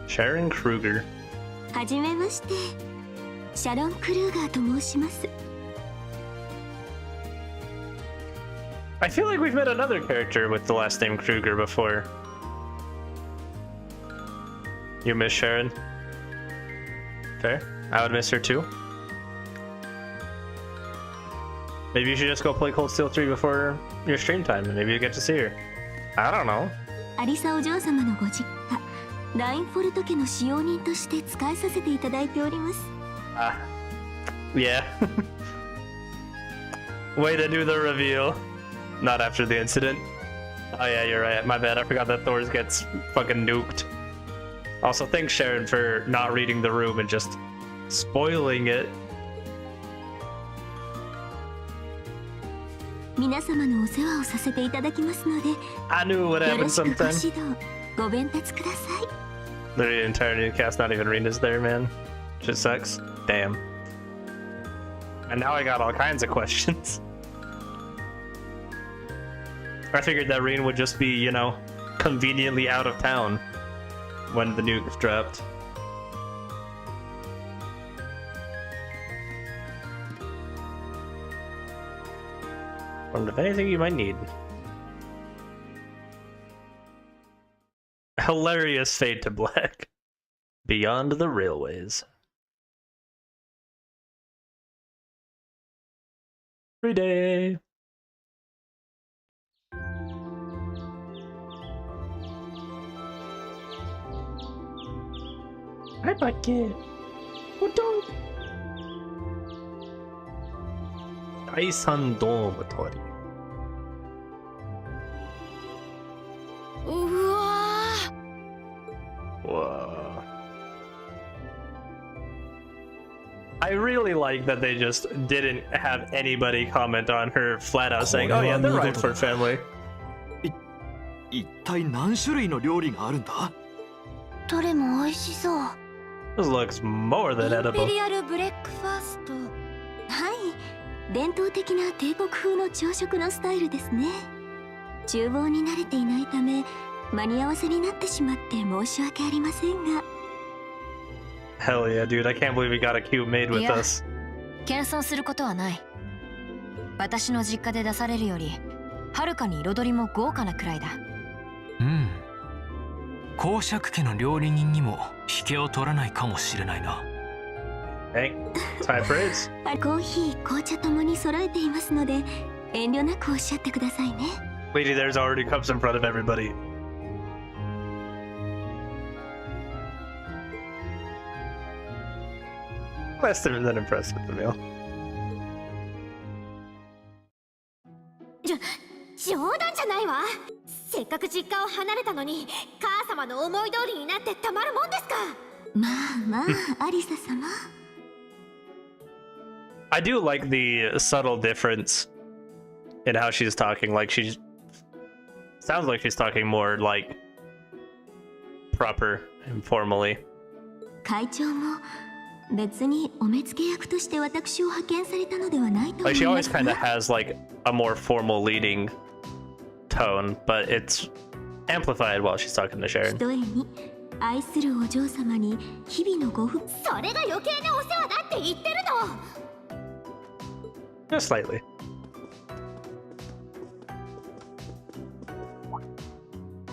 Sharon Kruger. はじめまして、シャロン・クルーガーと申します。 I feel like we've met another character with the last name Kruger before. You miss Sharon? Fair. I would miss her too. Maybe you should just go play Cold Steel 3 before your stream time and maybe you get to see her. I don't know. アリサお嬢様のご実家、ラインフォルト家の使用人として使いさせていただいております。 Ah. Yeah. Way to do the reveal. Not after the incident. Oh yeah, you're right. My bad. I forgot that Thor's gets fucking nuked. Also, thanks Sharon for not reading the room and just spoiling it. 皆様のお世話をさせていただきますので、 I knew it would よろ happen しくご sometime. 指導、ご鞭撻ください。 Literally, the entire new cast, not even Rena's there, man. Just sucks. Damn. And now I got all kinds of questions. I figured that Reen would just be, you know, conveniently out of town when the nuke dropped. Wonder if anything you might need. Hilarious fade to black. Beyond the railways. Free day. Hi, Bucket. What dog? Daisan Dormitory. うわ Whoa. I really like that they just didn't have anybody comment on her flat out saying, oh yeah, they're right for family. 一体何種類の料理があるんだ？どれも美味しそう。 This looks more than イン edible. ペリアルブレックファースト。はい、伝統的な帝国風の朝食のスタイルですね。厨房に慣れていないため、間に合わせになってしまって申し訳ありませんが。 Hell yeah, dude. I can't believe we got a cute maid with Yeah. us. 謙遜することはない。私の実家で出されるよりはるかに彩りも豪華なくらいだ。うん。公爵家の料理人にも引けを取らないかもしれないな。Hey, it's high praise. コーヒー紅茶ともに揃えていますので遠慮なくおっしゃってくださいね。 Lady, there's already cups in front of everybody. Less than impressed with the meal. 冗談じゃないわ。せっかく実家を離れたのに母様の思い通りになってたまるもんですか。まあまあアリサ様。I do like the subtle difference in how she's talking. Like, she sounds like she's talking more like proper, informally. 会長も別にお目付け役として私を派遣されたのではないと思 Like, い she ま always す kind of が。 has like a more formal leading tone, but it's amplified while she's talking to ひ Sharon. とえに愛するお嬢様に日々のご不それが余計なお世話だって言ってる Just slightly.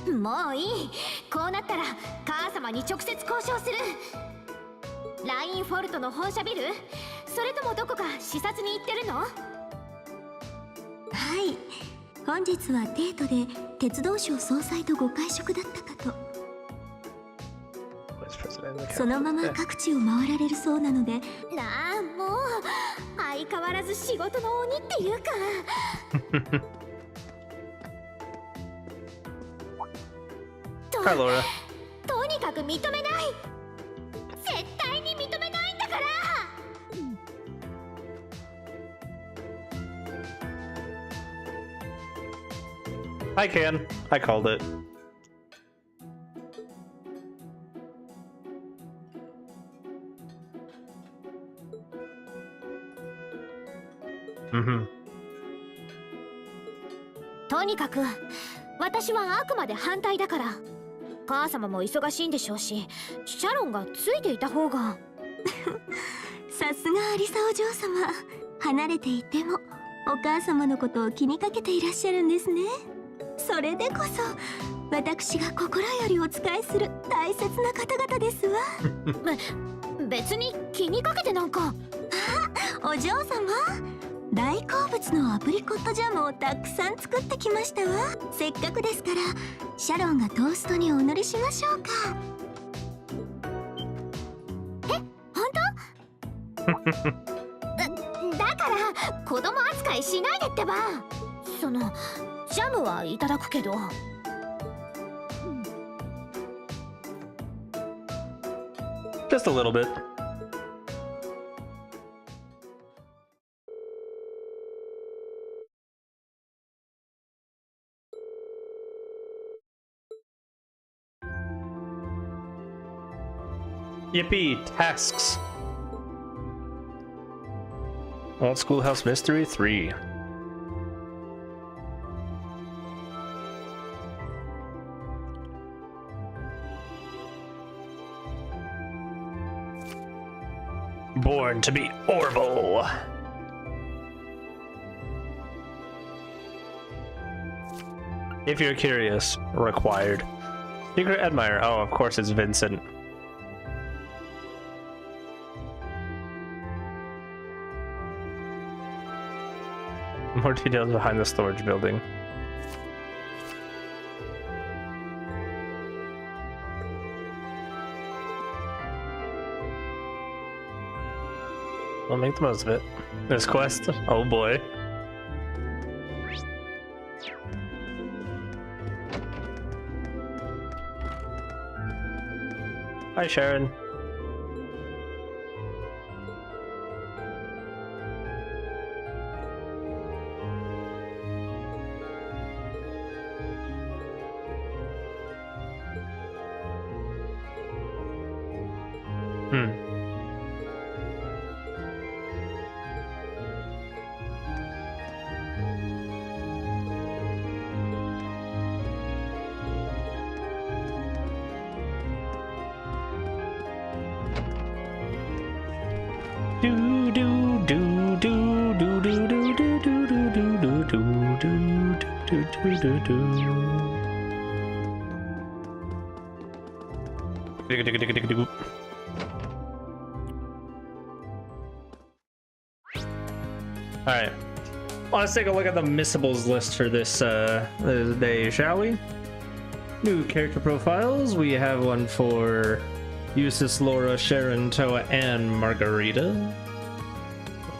の。もういい。こうなったら母様に直接交渉する。ラインフォルトの本社ビル、それともどこか視察に行ってるの？はい、本日はデートで鉄道省総裁とご会食だったかと。 Vice President of the そのまま Council. 各地を回られるそうなので、なあ、もう相変わらず仕事の鬼っていうか。Hi, Laura. とにかく認めない。絶対に認めないんだから。 I can. I called it. Mm-hmm. とにかく私はあくまで反対だから。母様も忙しいんでしょうし、シャロンがついていた方が。さすがアリサお嬢様。離れていてもお母様のことを気にかけていらっしゃるんですね。それでこそ私が心よりお仕えする大切な方々ですわ。別に気にかけてなんか。お嬢様、大好物のアプリコットジャムをたくさん作ってきましたわ。せっかくですからシャロンがトーストにお乗りしましょうか。だから子供扱いしないでってば。そのジャムはいただくけど。 Just a little bit. Yippee! Tasks. Old Schoolhouse Mystery 3. Born to be Orville. If you're curious, required. Secret admirer. Oh, of course it's Vincent. More details behind the storage building. I'll make the most of it. This quest. Oh boy. Hi, Sharon. Do do do do do do do do do do do do do do do. Alright. Let's take a look at the missables list for this day, shall we? New character profiles. We have one for Eustace, Laura, Sharon, Toa, and Margarita.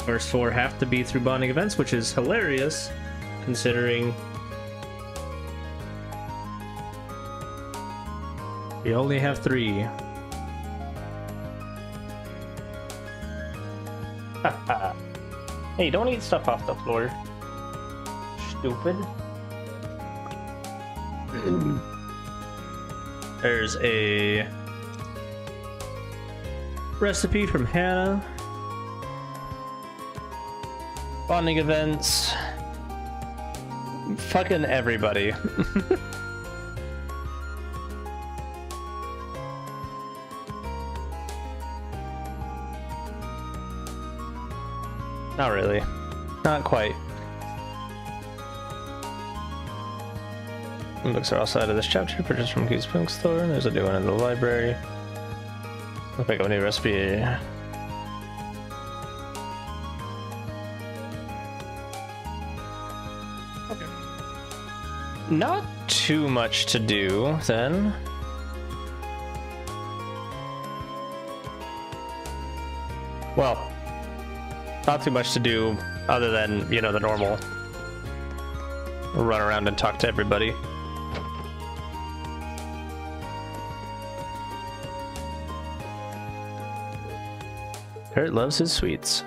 First four have to be through bonding events, which is hilarious, considering we only have 3. Hey, don't eat stuff off the floor. Stupid. There's a recipe from Hannah. Bonding events. Fucking everybody. Not really. Not quite. Books are outside of this chapter, purchased from Keith's bookstore. There's a new one in the library. I'll pick up a new recipe. Not too much to do, then. Well, not too much to do other than, you know, the normal. Run around and talk to everybody. Kurt loves his sweets.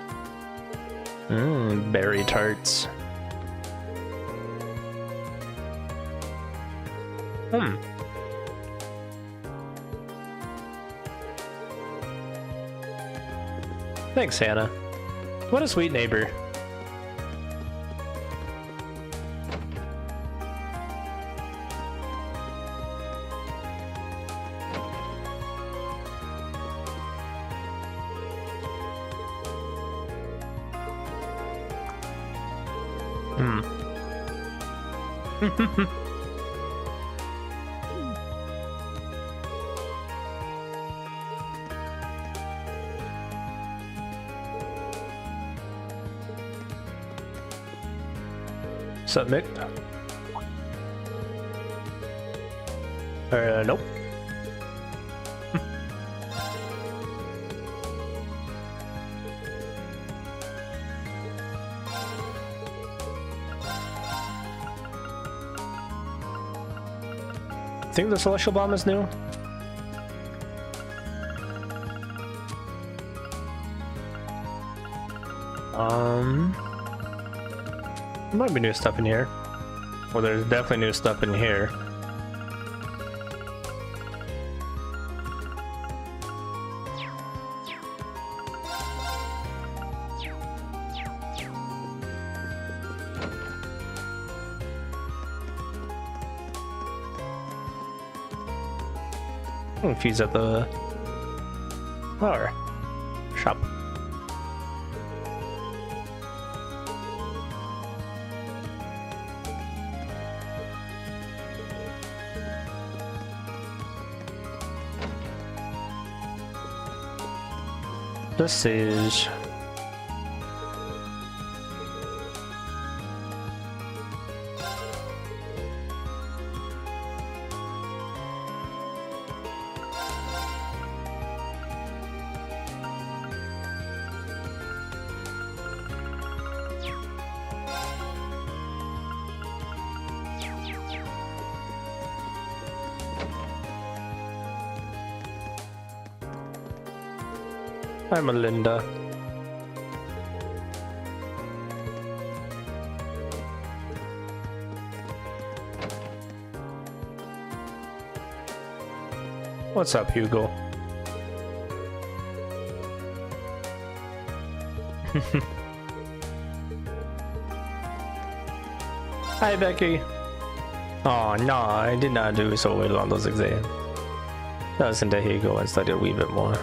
Berry tarts. Thanks, Hannah. What a sweet neighbor. What's up, Mick? Nope. I think the Celestial Bomb is new. There might be new stuff in here. Well, there's definitely new stuff in here. If he's at the flower shop. This is Hi, Melinda. What's up, Hugo? Hi, Becky. Oh, no, I did not do so well on those exams. Listen to Hugo and study a wee bit more.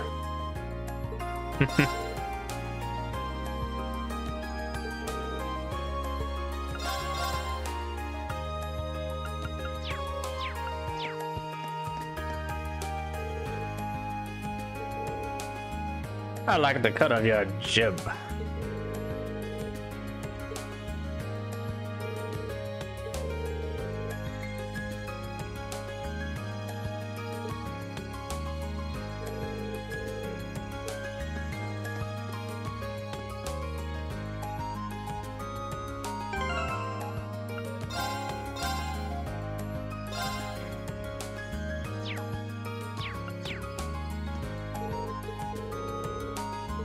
I like the cut of your jib.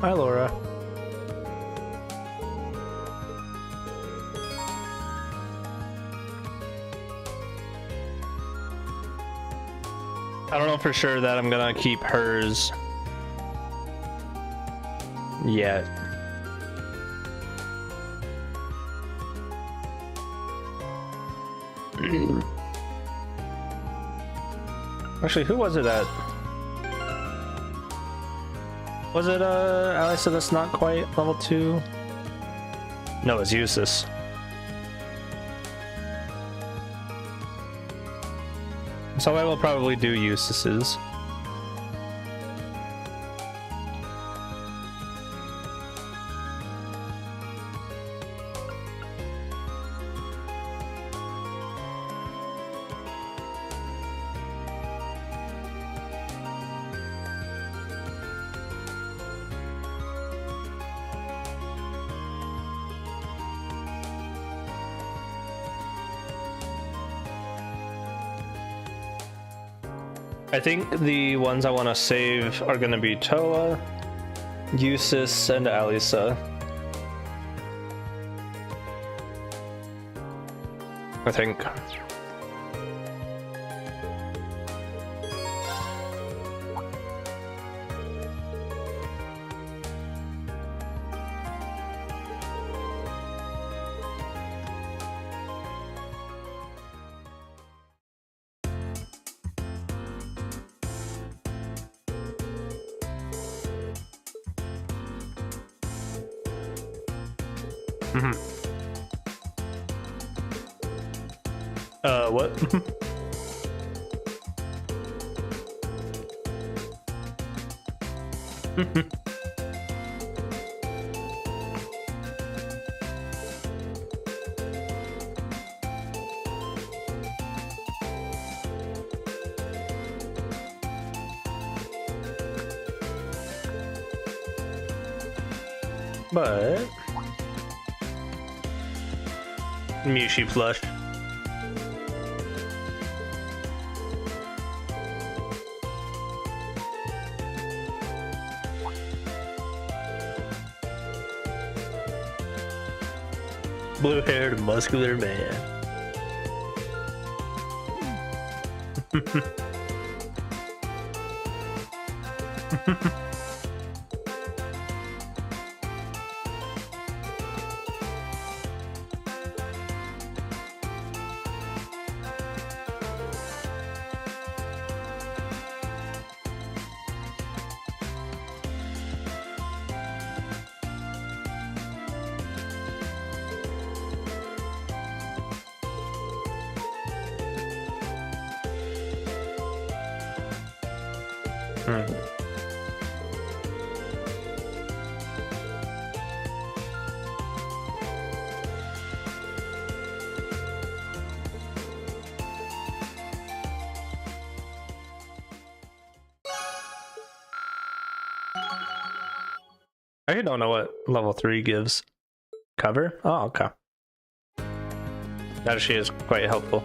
Hi, Laura. I don't know for sure that I'm gonna keep hers yet. Actually, who was it at? Was it Alisa that's not quite level 2? No, it's Eustace. So I will probably do Eustace's. I think the ones I want to save are going to be Toa, Eustace, and Alisa. I think. What? But Mushi plush. Blue-haired, muscular man. I actually don't know what level 3 gives. Cover? Oh, okay. That actually is quite helpful.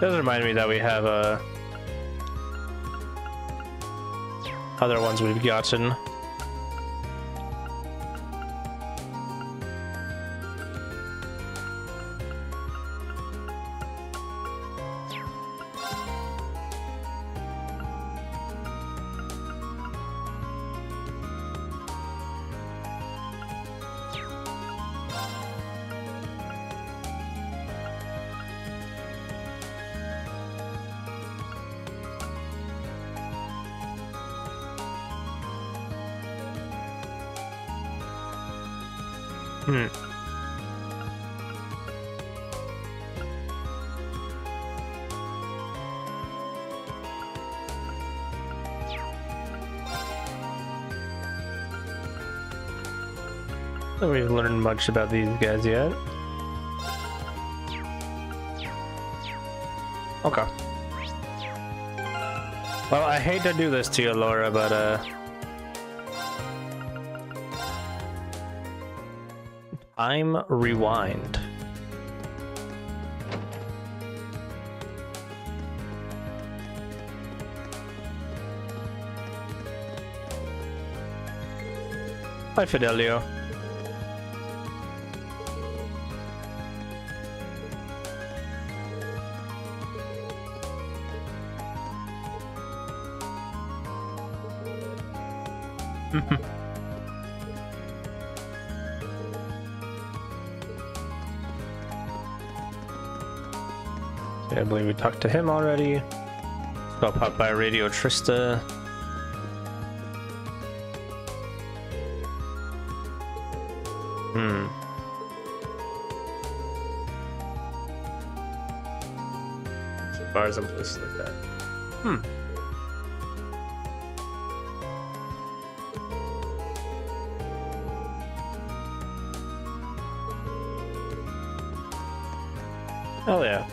Does remind me that we have other ones we've gotten. Hmm. I don't think we've learned much about these guys yet. Okay. Well, I hate to do this to you, Laura, but time rewind. Hi, Fidelio. I believe we talked to him already. Got popped by Radio Trista. Bars and places like that. Oh yeah.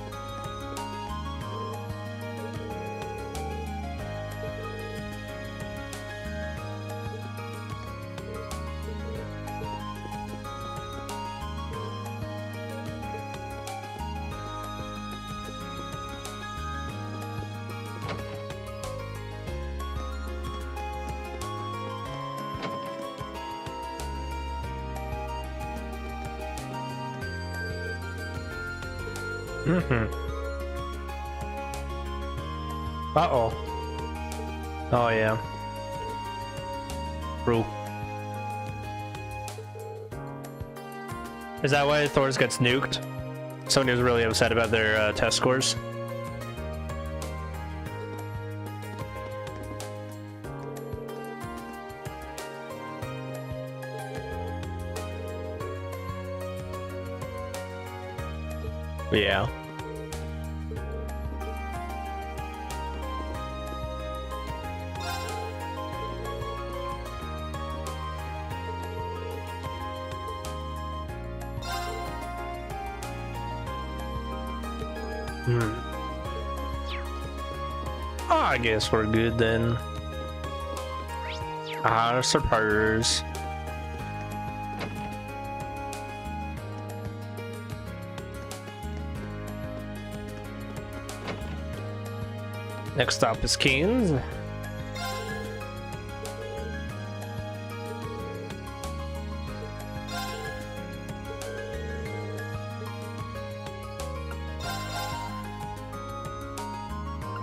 Uh-oh. Oh, yeah. True. Is that why Thor's gets nuked? Somebody was really upset about their test scores. Yeah. I guess we're good then. Surprise. Next stop is Keynes.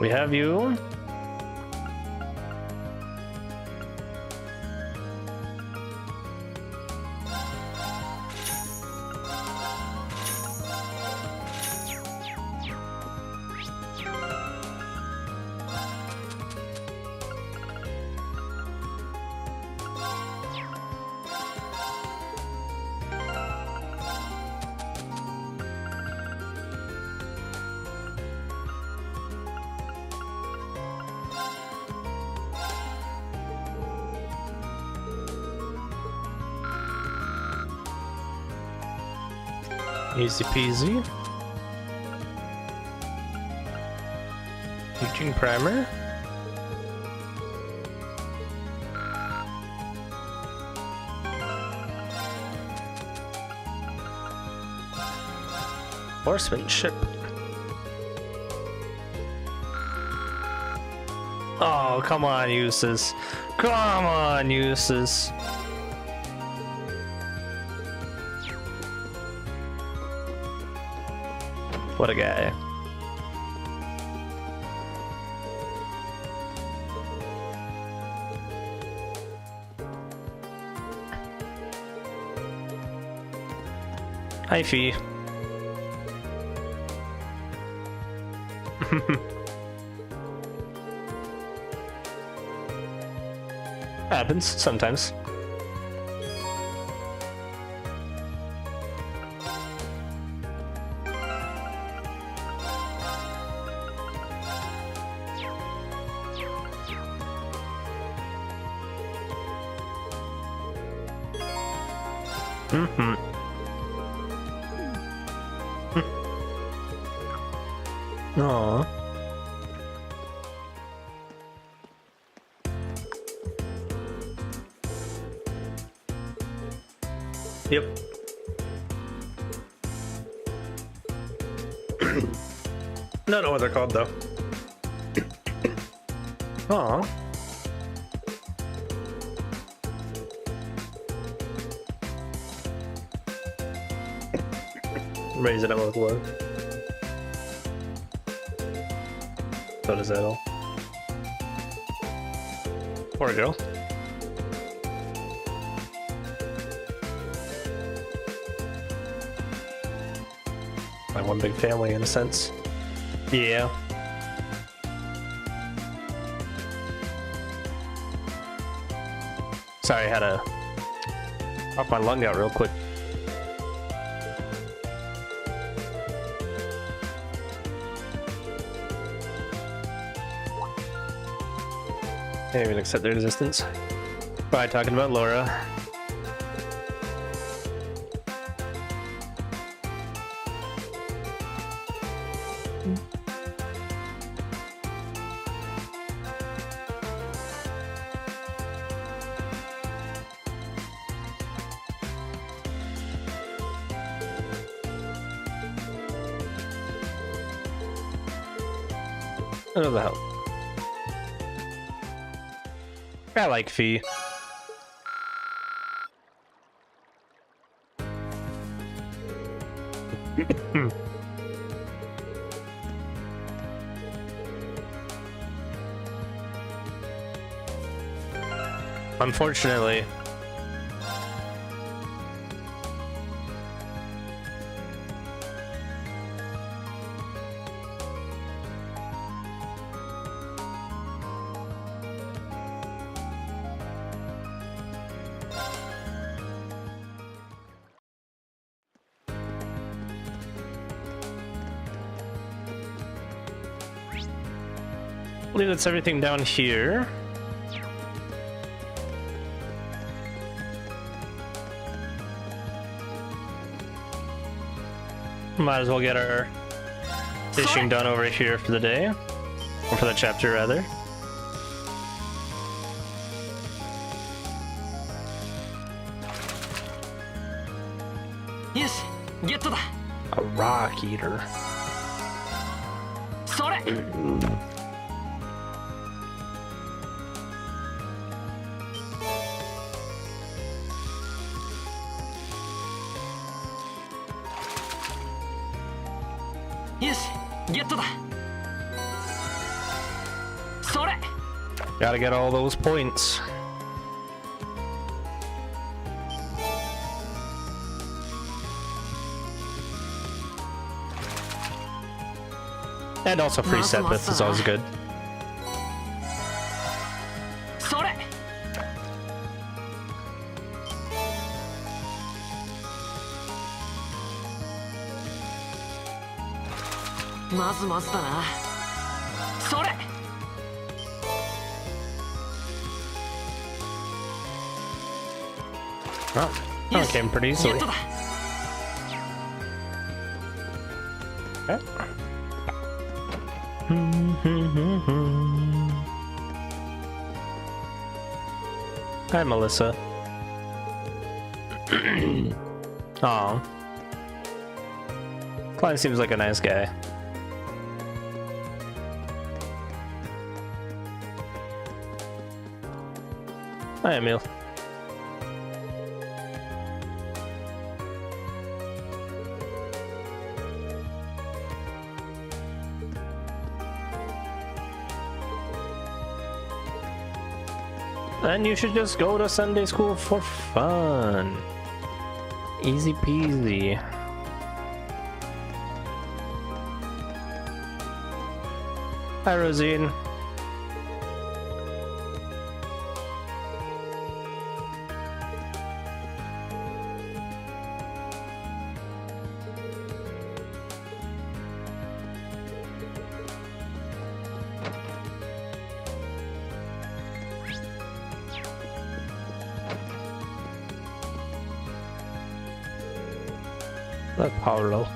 We have you. Easy peasy. Teaching primer. Horsemanship. Oh, come on, Eustace. Come on, Eustace. What a guy. Hi, Fee. Happens sometimes. Mm-hmm. Aww. Yep. Don't know what they're called though. Aww. Raise it up with love. So does that all. Poor girl. Like one big family in a sense. Yeah. Sorry, I had to pop my lung out real quick. Can't even accept their existence. Probably talking about Laura. Another help. I like Fee. Unfortunately, I believe that's everything down here. Might as well get our fishing done over here for the day. Or for the chapter, rather. Yes, get to that. A rock eater. それ よし、ゲットだ。それ Gotta get all those points. And also free Sepith is always good. それまずまずだな。それ Oh, that one came pretty ゲ easily. ットだ。 Okay. Hi, Melissa. Aw. Klein seems like a nice guy. Hi, Emil. And you should just go to Sunday school for fun. Easy peasy. Hi, Rosine. That's Paulo.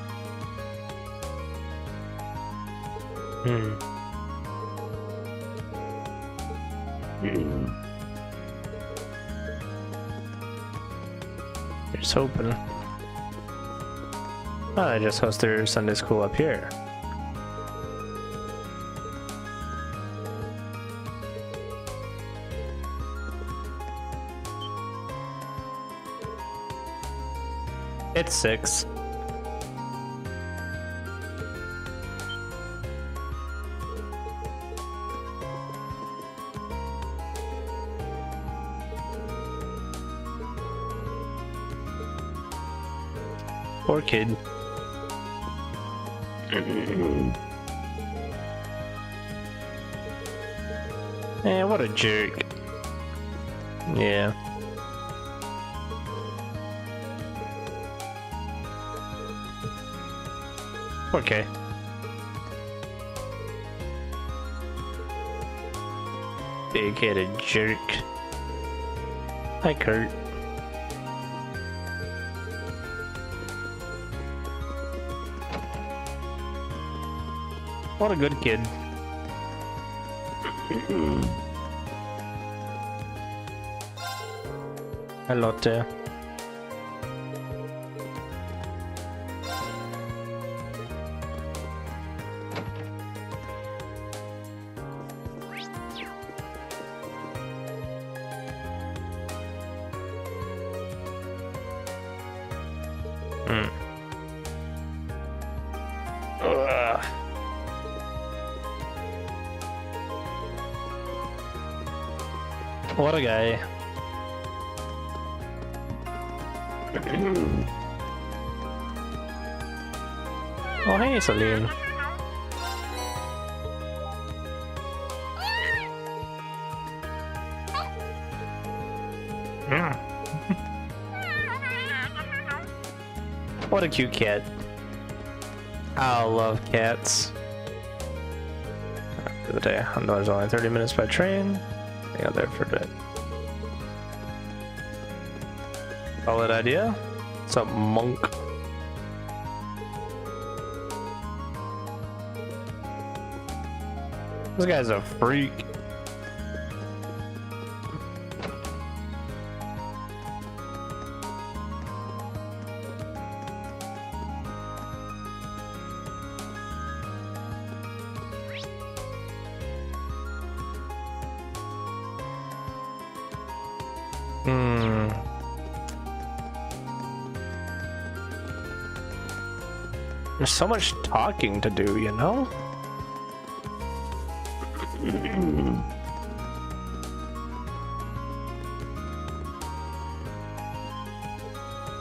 Just hoping. Oh, I just host their Sunday school up here. It's 6. Poor kid. Man, what a jerk. Yeah. Okay. Big-headed jerk. Hi, Kurt. What a good kid. Hello there. What a guy. Oh, hey, Celine. What a cute cat. I love cats. For the day. I know there's only 30 minutes by train. I got there for a bit. Solid idea. What's up, monk? This guy's a freak. There's so much talking to do, you know?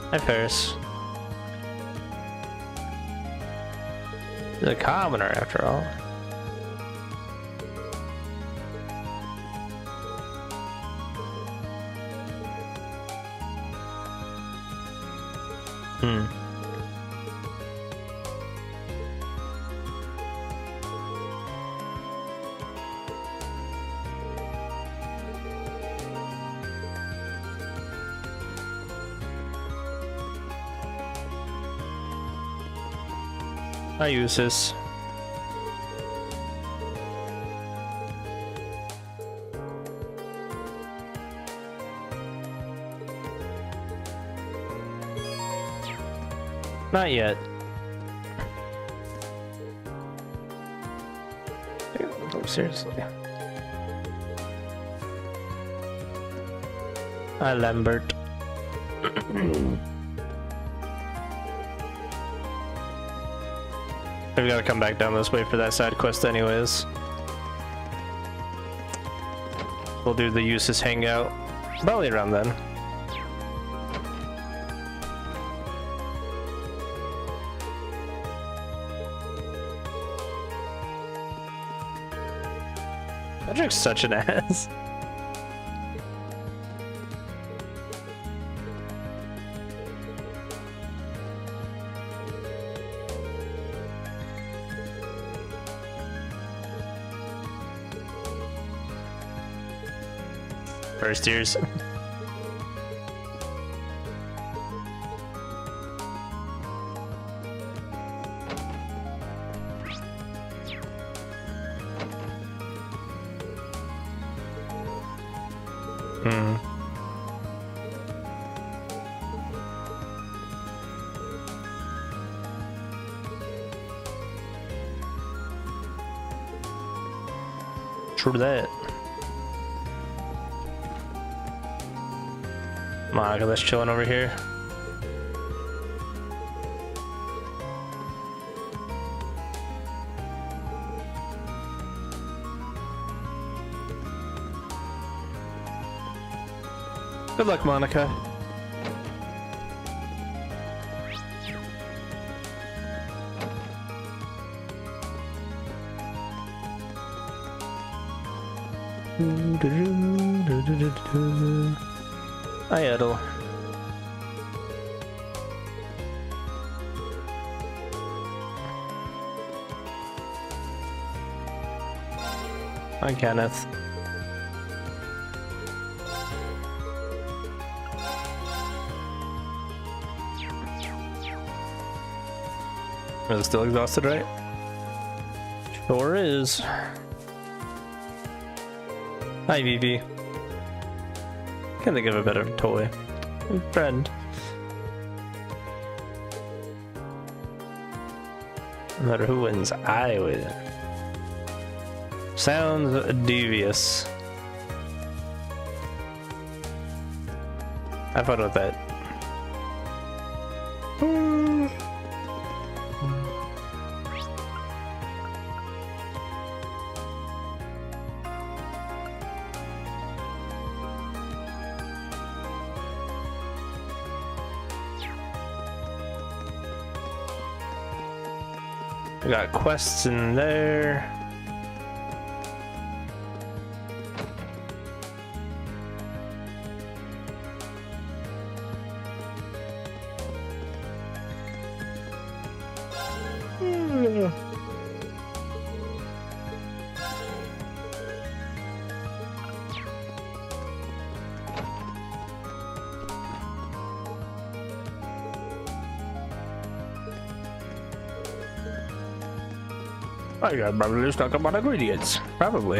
Hi, Ferris. He's a commoner, after all. I use this. Not yet. Oh, seriously. Hi, Lambert. We've got to come back down this way for that side quest anyways. We'll do the Usus hangout probably around then. Patrick's such an ass. First years. Hmm. True that. Monica, that's chilling over here. Good luck, Monica. Hi, Edel. Hi, Kenneth. Is it still exhausted, right? Sure is. Hi, Vivi. Can't think of a better toy. Friend. No matter who wins, I win. Sounds devious. Have fun with that. We got quests in there. I got probably just talk about ingredients. Probably.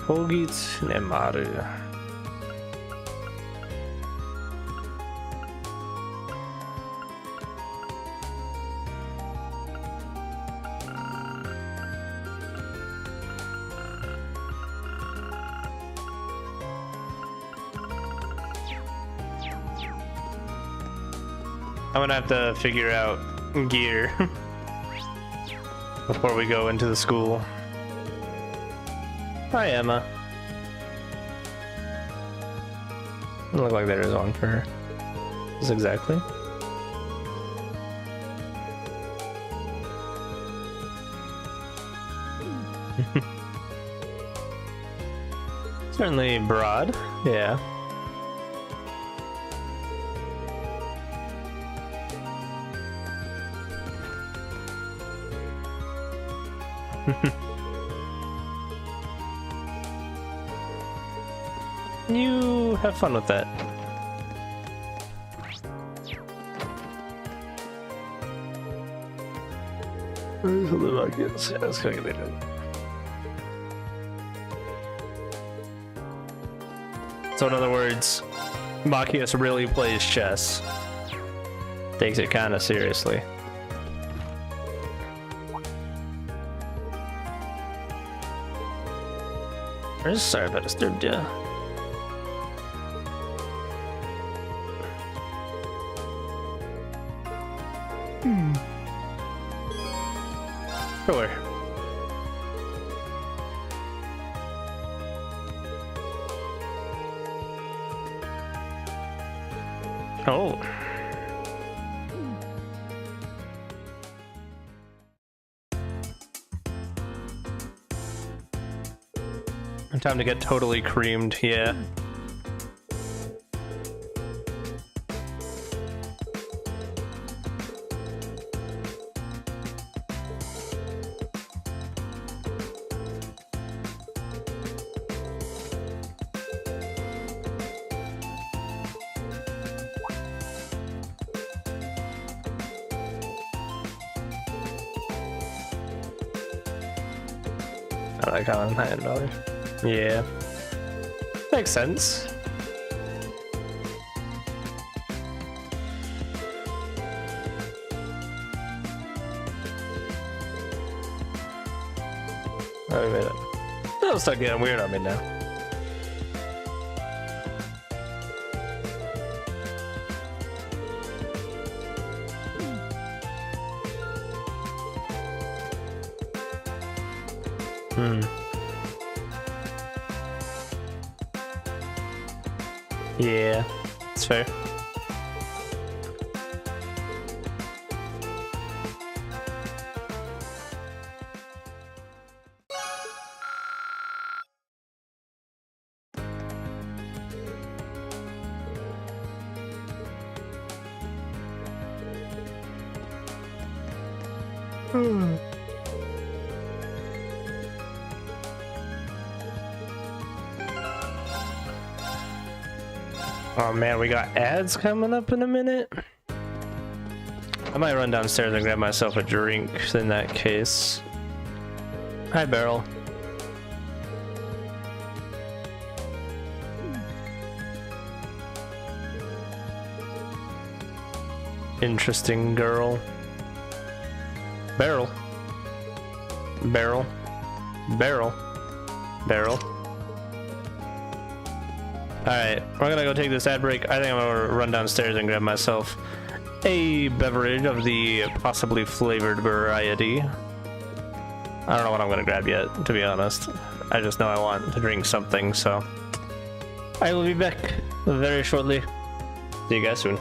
Kogits Nemaru. I'm gonna have to figure out gear before we go into the school. Hi, Emma. Doesn't look like there is one for her. This exactly. Certainly broad, yeah. You have fun with that. Something like this. Yeah, it's calculated. So in other words, Machias really plays chess. Takes it kind of seriously. I'm sorry if I disturbed you. Sure. Oh. Time to get totally creamed, yeah. I like how I'm $100. Yeah. Makes sense. Wait a minute. That'll start getting weird on me now. Yeah, it's fair. Oh man, we got ads coming up in a minute. I might run downstairs and grab myself a drink in that case. Hi, Beryl. Interesting girl. Beryl. Beryl. Beryl. Beryl. Alright, we're gonna go take this ad break. I think I'm gonna run downstairs and grab myself a beverage of the possibly flavored variety. I don't know what I'm gonna grab yet, to be honest. I just know I want to drink something, so I will be back very shortly. See you guys soon.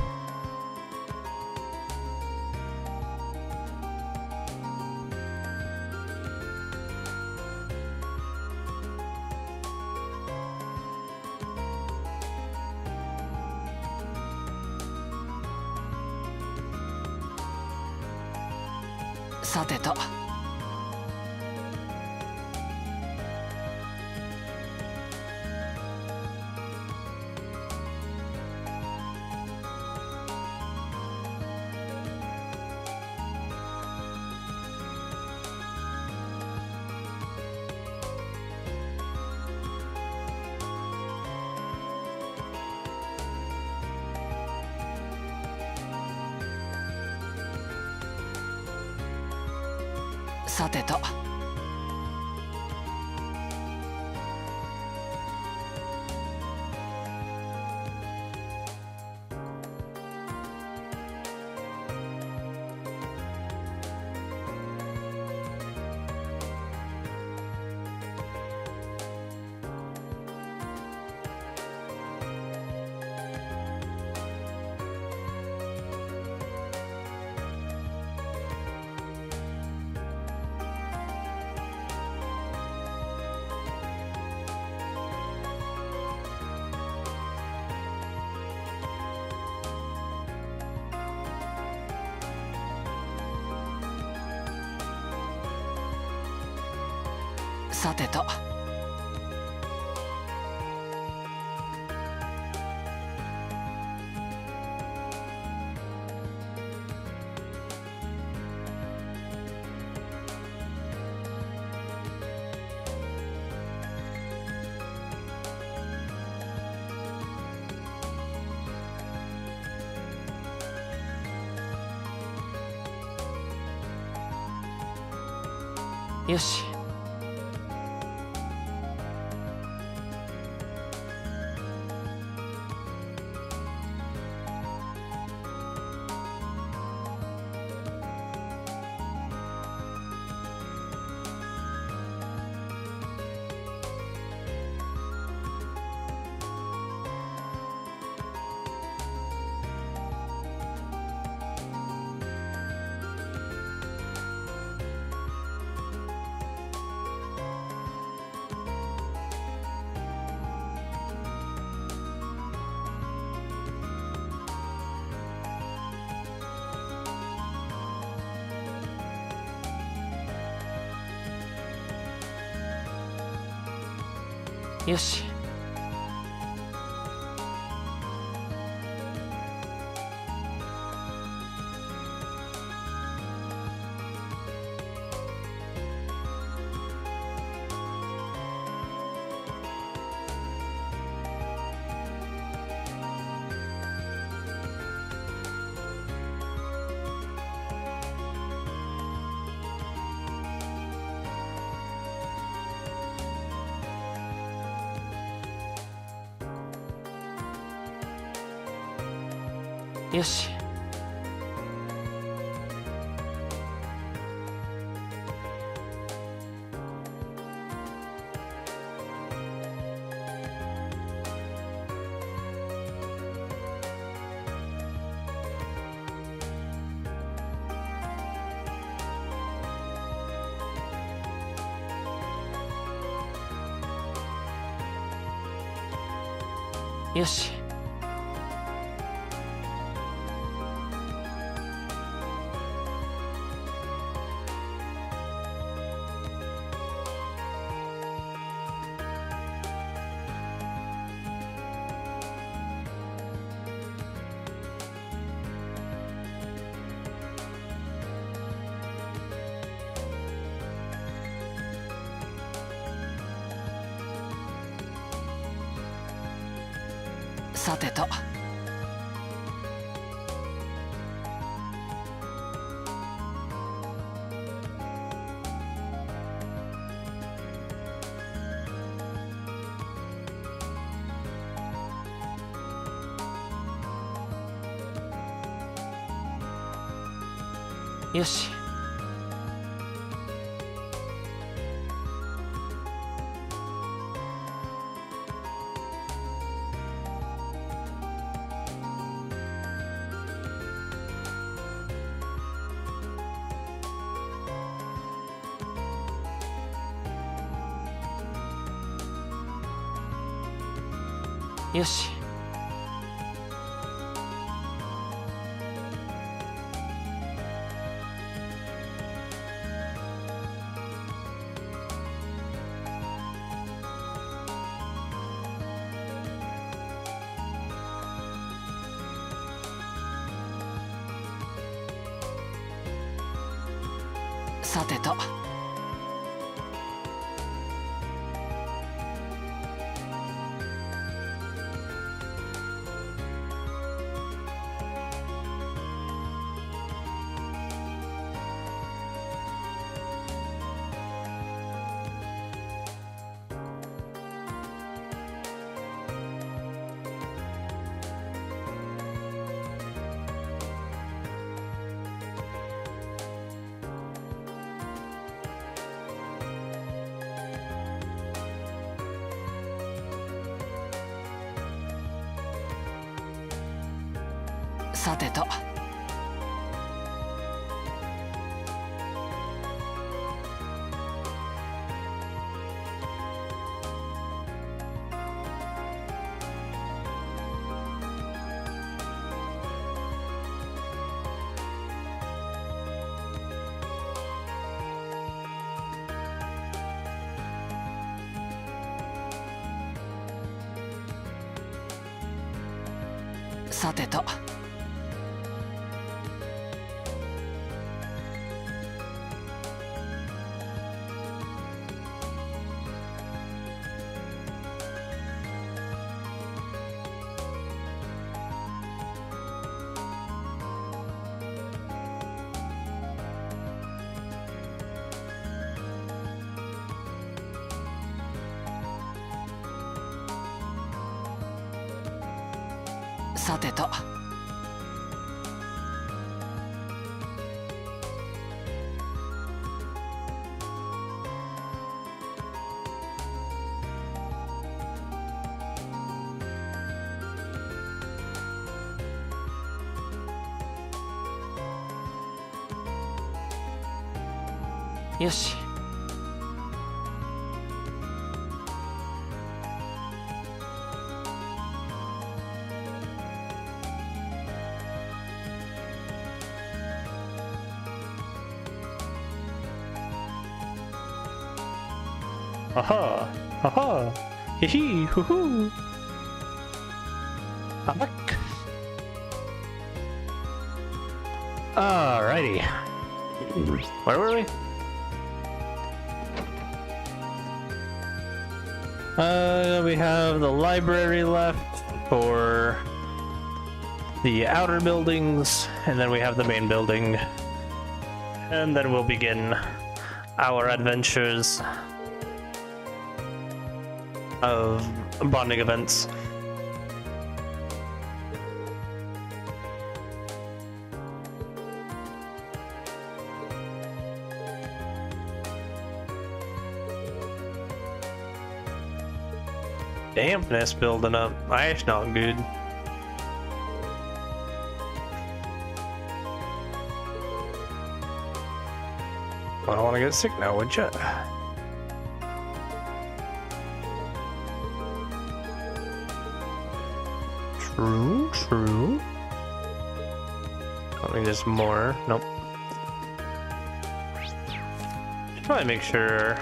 さてと。さてと。よし。よし。よし。よし。さてと。よし。よし。さてと。さてと。さてと。さてと。よし。Aha! Aha! Hee hee! Hoo hoo! I'm back! Alrighty. Where were we? We have the library left for the outer buildings, and then we have the main building. And then we'll begin our adventures of bonding events. Dampness building up. That's not good. I don't want to get sick now, would ya? True, true. I think there's more. Nope. Should probably make sure.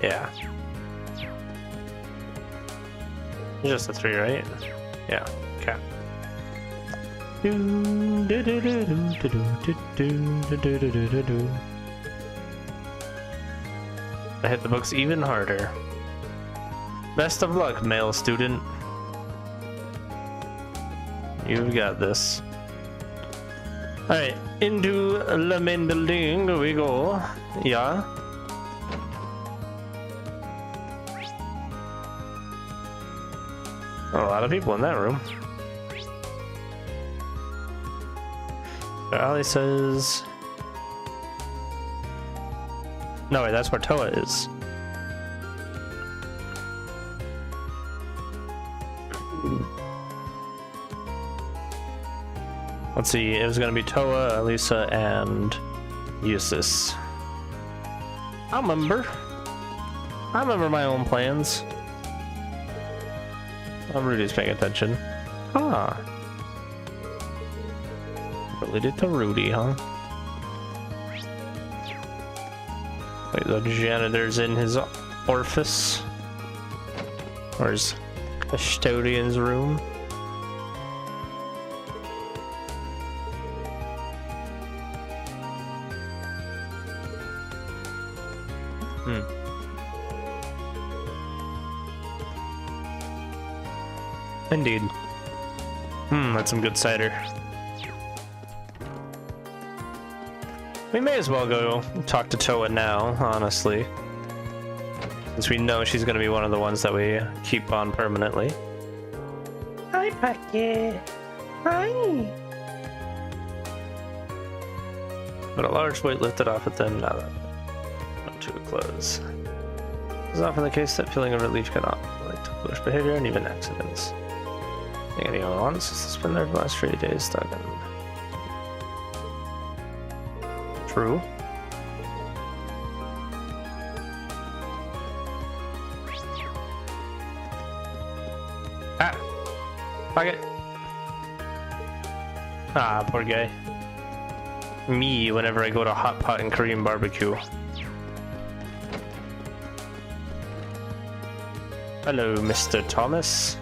Yeah. Just the 3, right? Yeah. Okay. I hit the books even harder. Best of luck, male student. You've got this. Alright, into the main building we go. Yeah. A lot of people in that room. Ali says... No, wait, that's where Toa is. Let's see, it was gonna be Toa, Elisa, and Eustace. I remember my own plans. Oh, Rudy's paying attention. Ah. Related to Rudy, huh? Wait, the janitor's in his orifice. Or his custodian's room. Indeed. That's some good cider. We may as well go talk to Toa now, honestly. Since we know she's gonna be one of the ones that we keep on permanently. Hi, Pocket. Hi. But a large weight lifted off at them, not too close. It's often the case that feeling of relief can like to foolish behavior and even accidents. I think anyone wants to spend their last 3 days stuck in. True. Ah! Pocket! Ah, poor guy. Me, whenever I go to Hot Pot and Korean barbecue. Hello, Mr. Thomas.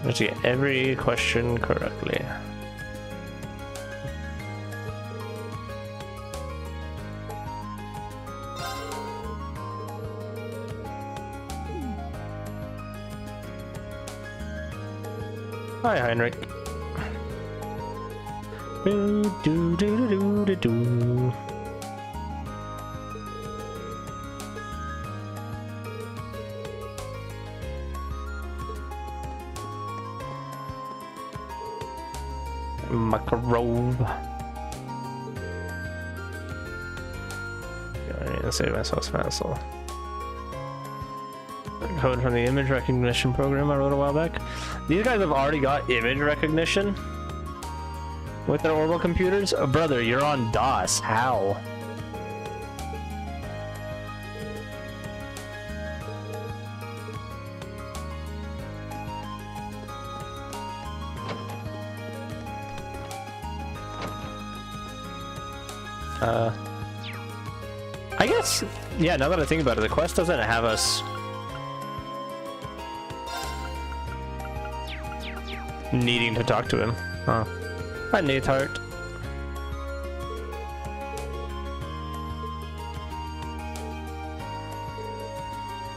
Let's get every question correctly. Hi, Heinrich. Do do do do do do. Makarov. I need to save myself hassle. Code from the image recognition program I wrote a while back. These guys have already got image recognition with their orbital computers. Oh, brother, you're on DOS. How? I guess, yeah, now that I think about it, the quest doesn't have us needing to talk to him. Huh. Hi, Neathart.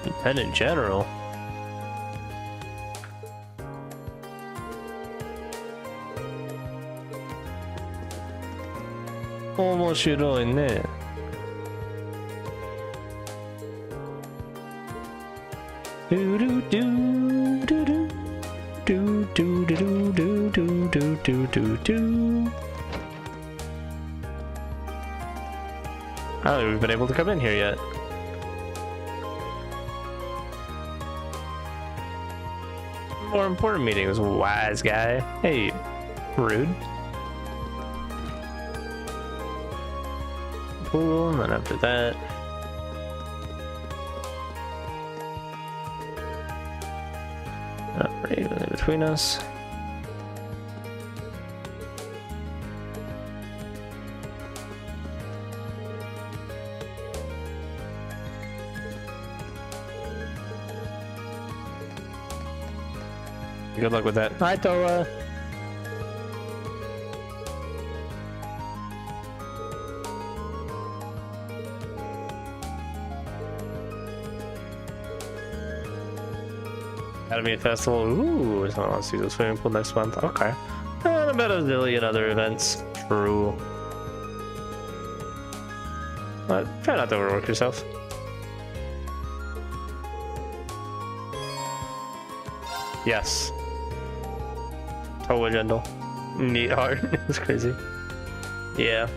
Lieutenant General. Omoshiroi ne. Do do do do do. Do do do do do do do do do. I don't think we've been able to come in here yet. more important meetings, wise guy. Hey, rude. Cool, and then after that. Right evenly between us. Good luck with that. Hi, Toa. Academy Festival. Ooh, someone wants to use a swimming pool next month. Okay. And about a zillion other events. True. But try not to overwork yourself. Yes. Toa gentle. Neat heart. It's crazy. Yeah.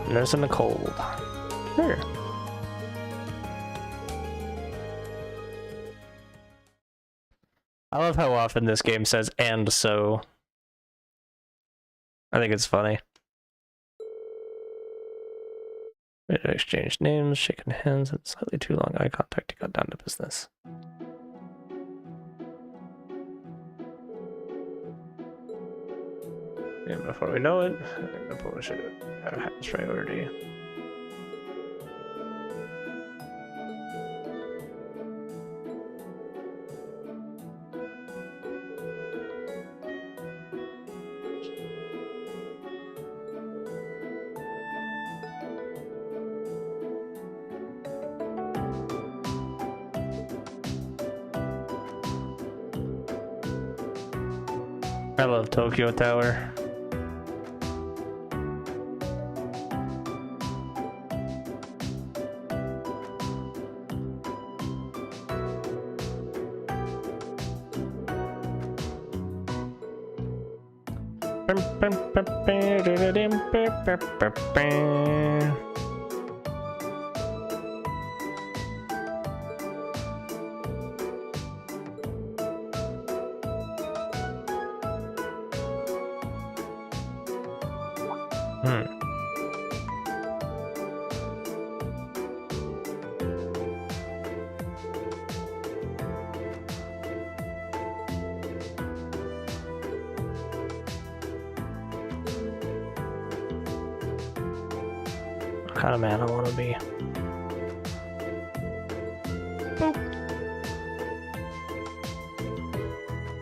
Nurse in the cold. Sure. I love how often this game says "and so." I think it's funny. We exchanged names, shaken hands, and slightly too long eye contact to got down to business. And before we know it, I think the Polish should have highest priority. I love Tokyo Tower. What kind of man I want to be. Boop.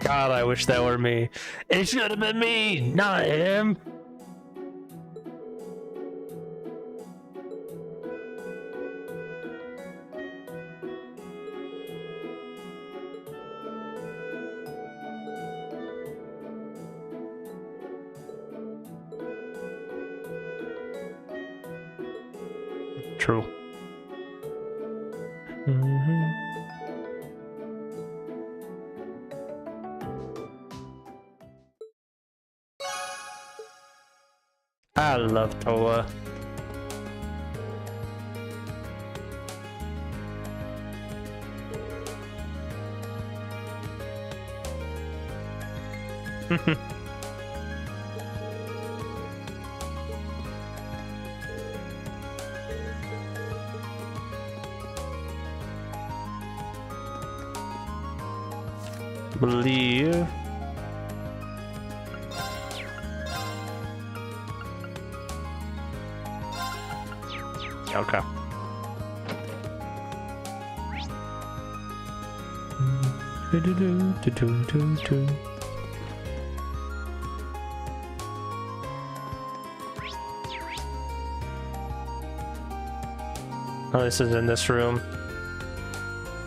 God, I wish that were me. It should have been me, not him. True. I love Toa. Believe. Okay. Oh, this is in this room.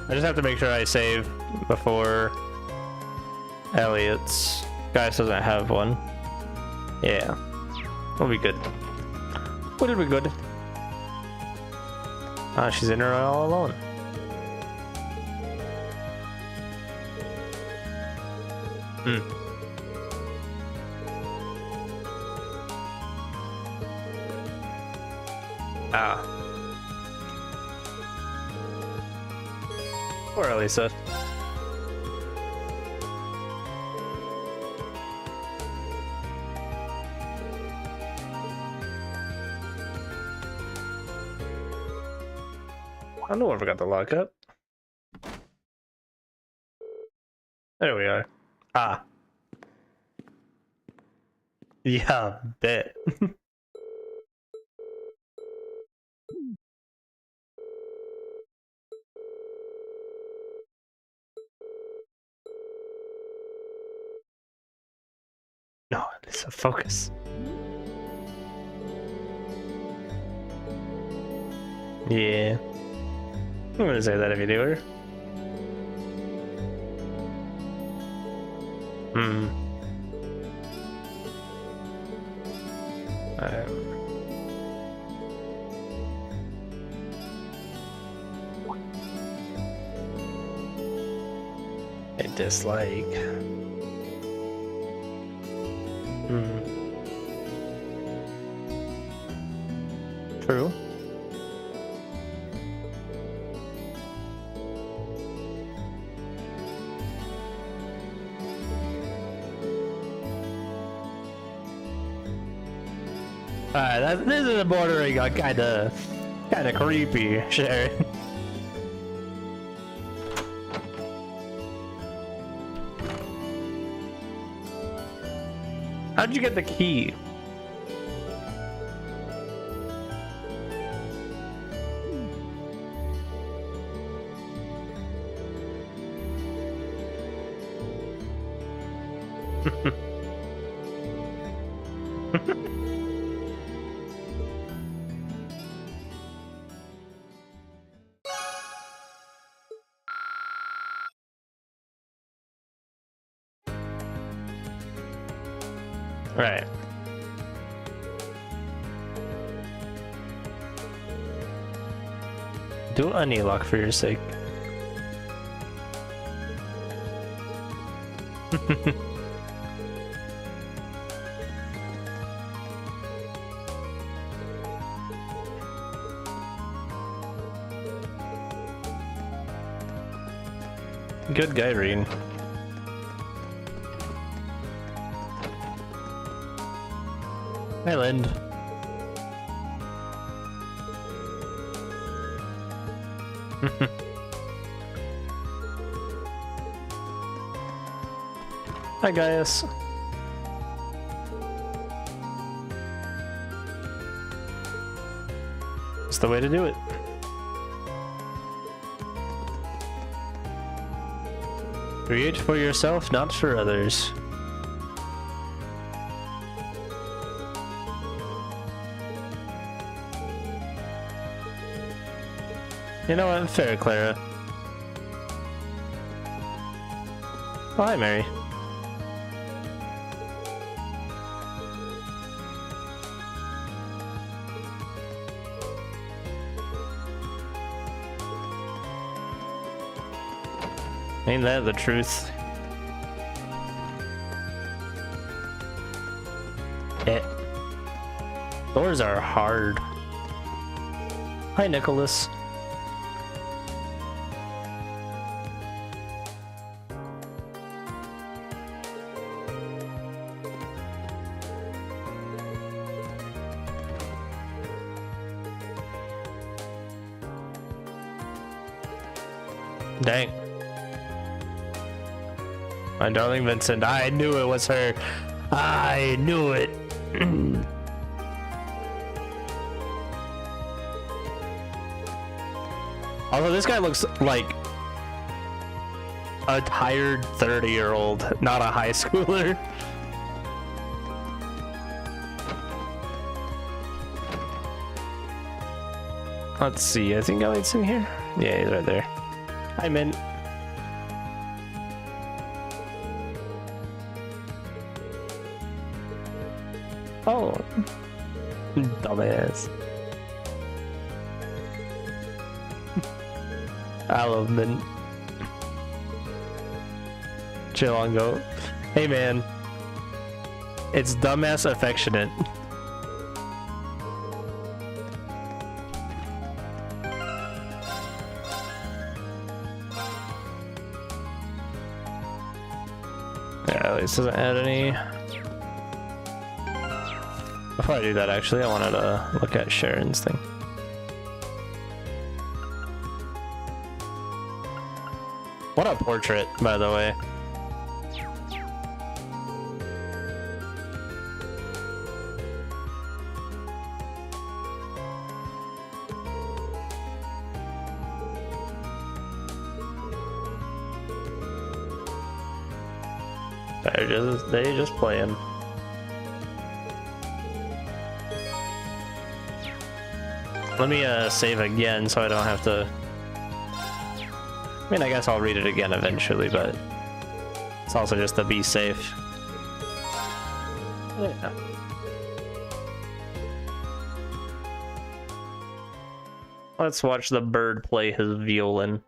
I just have to make sure I save before Elliot's. Guys doesn't have one. Yeah. We'll be good. We'll be good. Ah, she's in her all alone. Ah. Poor Elisa. I don't know if I got the lockup. There we are. Ah. Yeah, bet. No, it's a focus. Yeah. I'm gonna say that if you do her. Hmm. I dislike. Hmm. True. Alright, this is bordering on kinda creepy, Sharon. How'd you get the key? Right. Do a knee lock for your sake. Good guy, Reen. Hi, Lind. Hi, Gaius. It's the way to do it. Create for yourself, not for others. You know what? Fair, Clara. Oh, hi, Mary. Ain't that the truth? Doors are hard. Hi, Nicholas. Dang. My darling Vincent, I knew it was her. I knew it. Although this guy looks like a tired 30-year-old, not a high schooler. Let's see, I think Elliott's in here. Yeah, he's right there. Hi, Mint. Oh, dumbass. I love Mint. Chill on go. Hey, man. It's dumbass affectionate. Yeah, at least doesn't add any. Before I do that, actually, I wanted to look at Sharon's thing. What a portrait, by the way. They just play him. Let me save again so I don't have to. I mean, I guess I'll read it again eventually, but it's also just to be safe. Yeah. Let's watch the bird play his violin.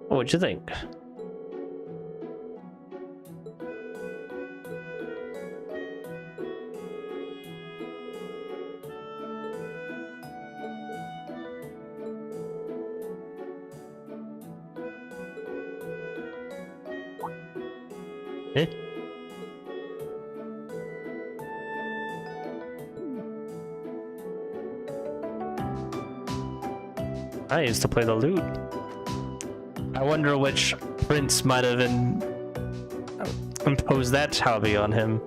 What'd you think? Eh? I used to play the lute. I wonder which prince might have imposed that hobby on him.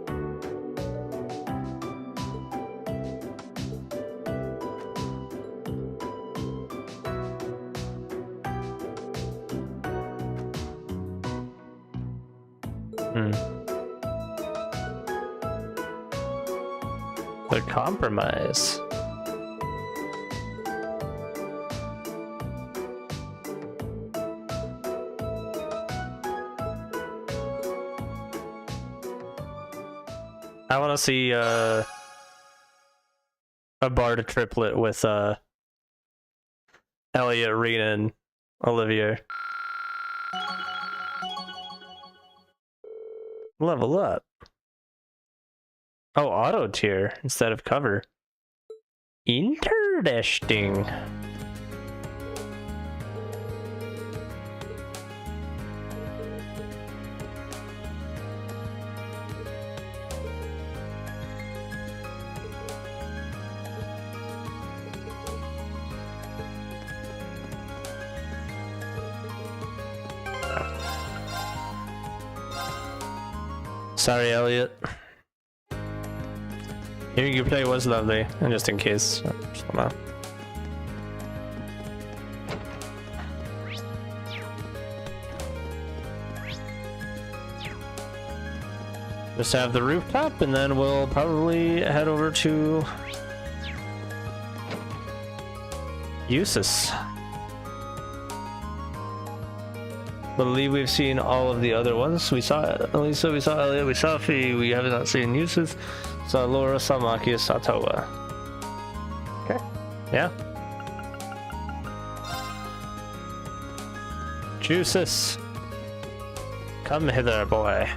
The compromise. I want to see a bard triplet with Elliot, Rena, and Olivia. Level up. Oh, auto tier instead of cover. Interesting. Sorry, Elliot. Hearing you play was lovely, and just in case, just wanna... just have the rooftop, and then we'll probably head over to Usus. Believe we've seen all of the other ones. We saw Elisa, we saw Elliot, we saw Fee, we have not seen Usus. Saw Laura, saw Makia, saw Toa. Okay. Yeah. Juices. Come hither, boy.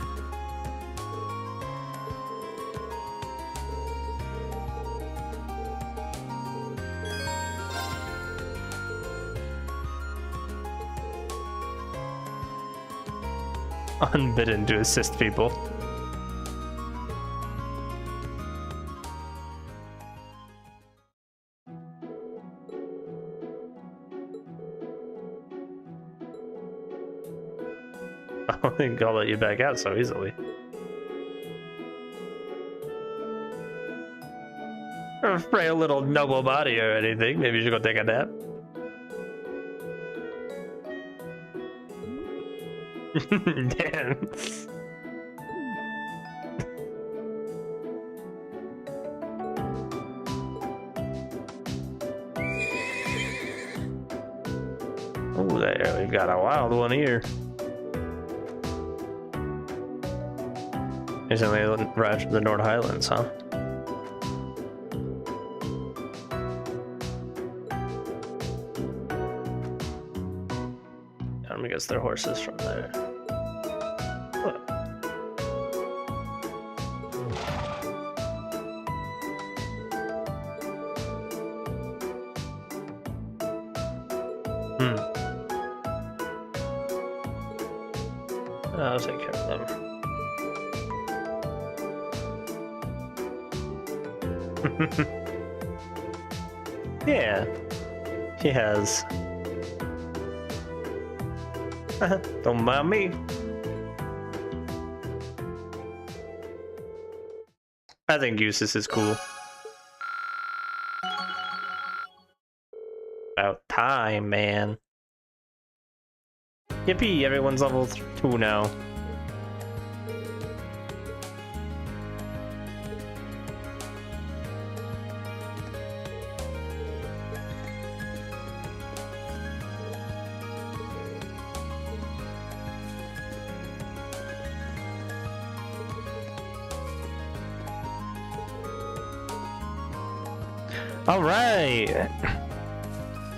Unbidden to assist people. I don't think I'll let you back out so easily. Or spray a little noble body or anything. Maybe you should go take a nap. Damn. Oh, there, we've got a wild one here. Recently arrived from the North Highlands, huh? farm gets their horses from there. What? I'll take care of them. Yeah, he has. Don't mind me. I think Eustace is cool. About time, man. Yippee, everyone's level 2 now. All right.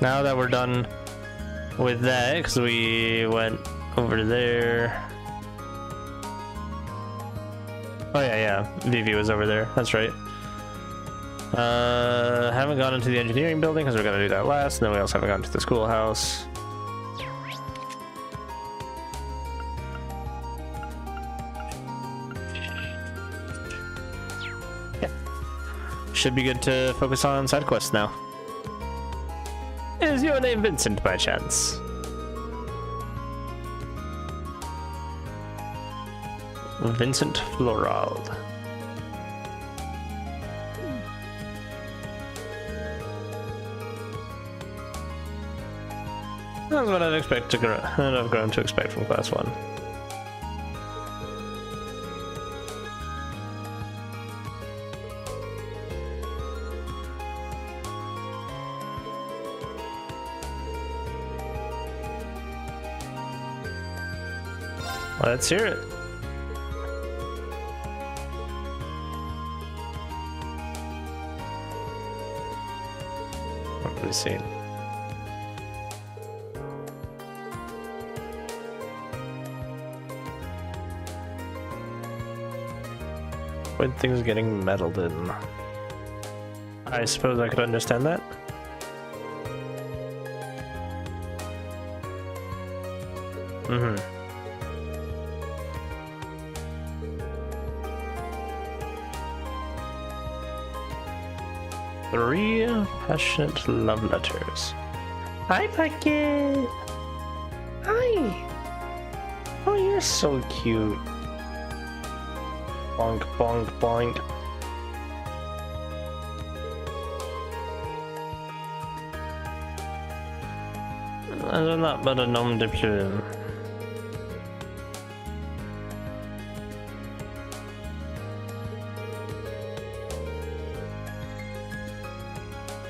Now that we're done with that, because we went over there. Oh yeah, Vivi was over there. That's right. Haven't gone into the engineering building because we're gonna do that last. And then we also haven't gone to the schoolhouse. Should be good to focus on side quests now. Is your name Vincent by chance? Vincent Florald. That's what I'd expect to grow. I've grown to expect from class 1. Let's hear it. What have we seen? When things getting meddled in. I suppose I could understand that. Mm-hmm. Three passionate love letters. Hi, Bucket! Hi! Oh, you're so cute. Bonk, bonk, bonk. I'm not but a nom de plume.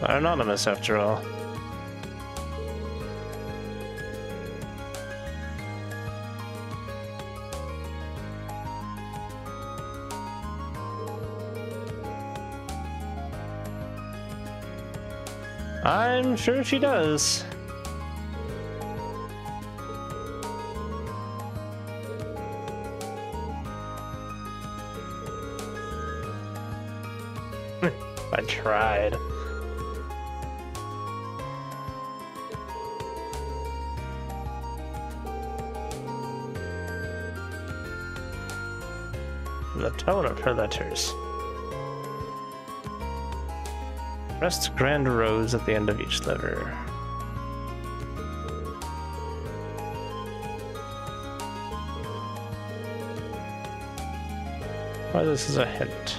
Anonymous, after all. I'm sure she does. I tried. The tone of her letters. Rest grand rose at the end of each letter. Why, this is a hint.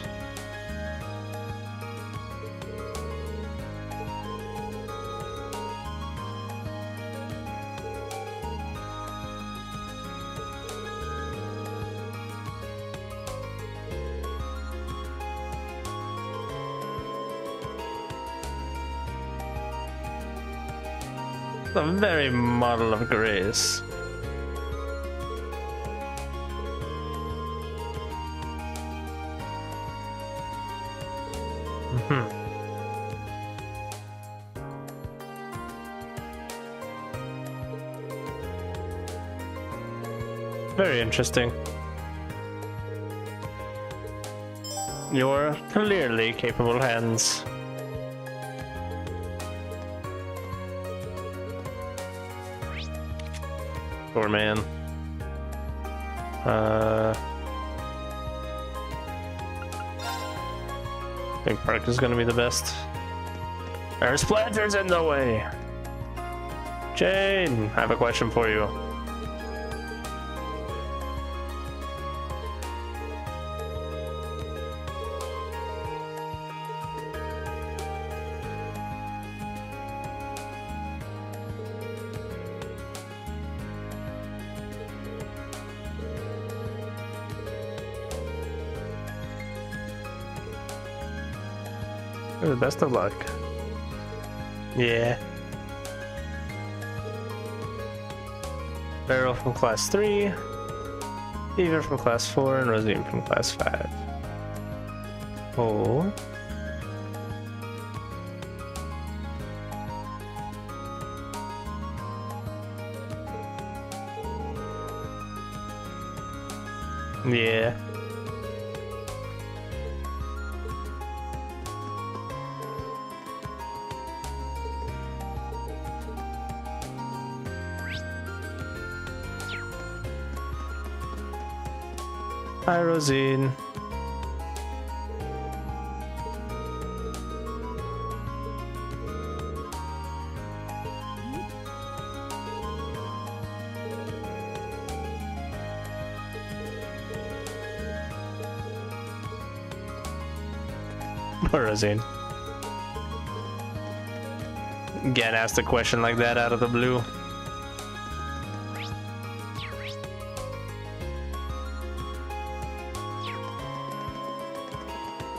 The very model of grace. Very interesting. You're clearly capable hands. Poor man. I think Park is gonna be the best. There's planters in the way. Jane, I have a question for you. Best of luck. Yeah. Barrel from class 3, Fever from class 4, and Rosine from class 5. Oh. Yeah. Hi, Rosine. Poor Rosine. Again, asked a question like that out of the blue.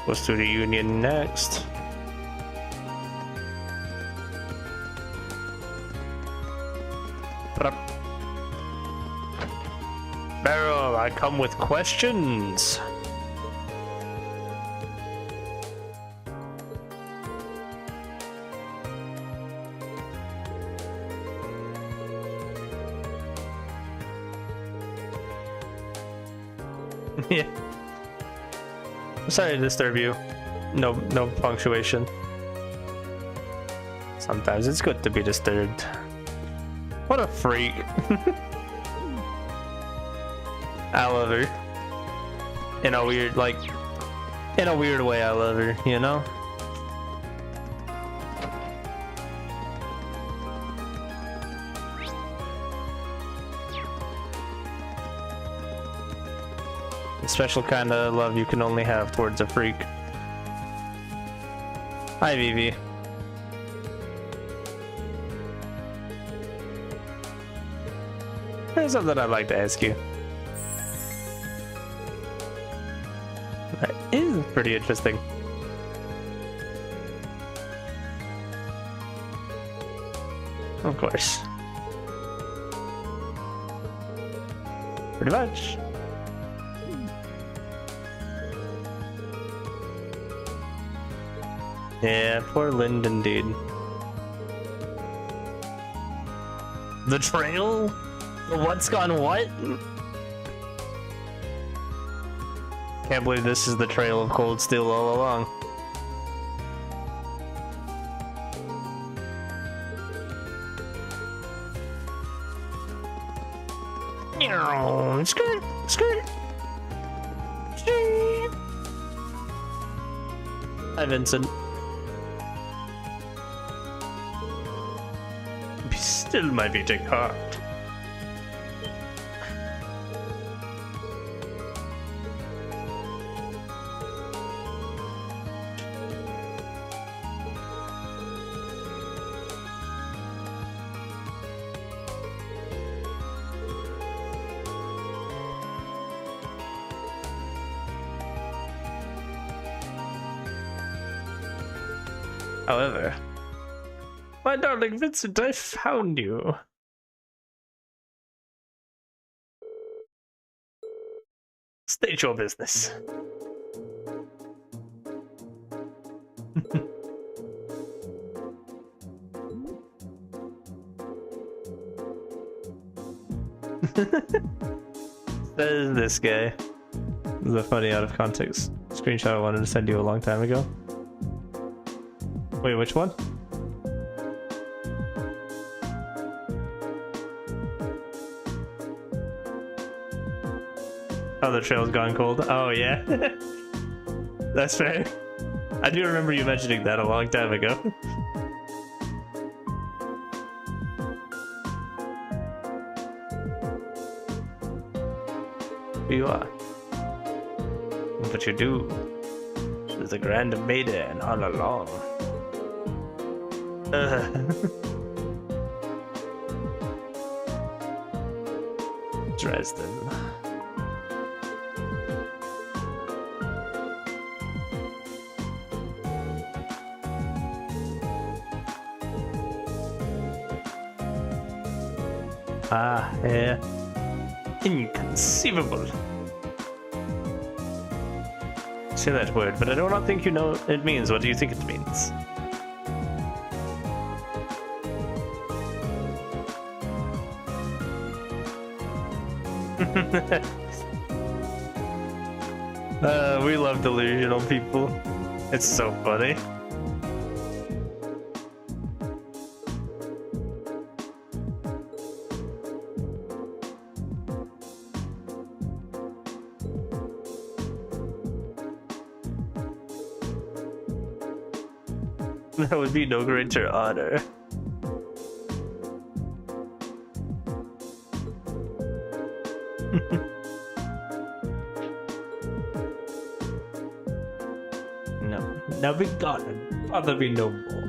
Goes to the Union next. Barrel, I come with questions. Yeah. I'm sorry to disturb you. No punctuation. Sometimes it's good to be disturbed. What a freak. I love her. In a weird, like, in a weird way I love her, you know? Special kind of love you can only have towards a freak. Hi, Vivi. There's something I'd like to ask you. That is pretty interesting. Of course. Pretty much. Yeah, poor Lind indeed. The trail? The what's gone what? Can't believe this is the trail of cold steel all along. Skirt, skirt. Hi, Vincent. Still might be tick hard. However, my darling Vincent, I found you. State your business. Says this guy. This is a funny out of context screenshot I wanted to send you a long time ago. Wait, which one? Oh, the trail's gone cold. Oh, yeah. That's fair. I do remember you mentioning that a long time ago. You are. But you do. There's a grand maiden all along. Dresden. Ah, yeah. Inconceivable. Say that word, but I do not think you know it means. What do you think it means? We love delusional people. It's so funny. That would be no greater honor. No, now be gone. Bother me no more.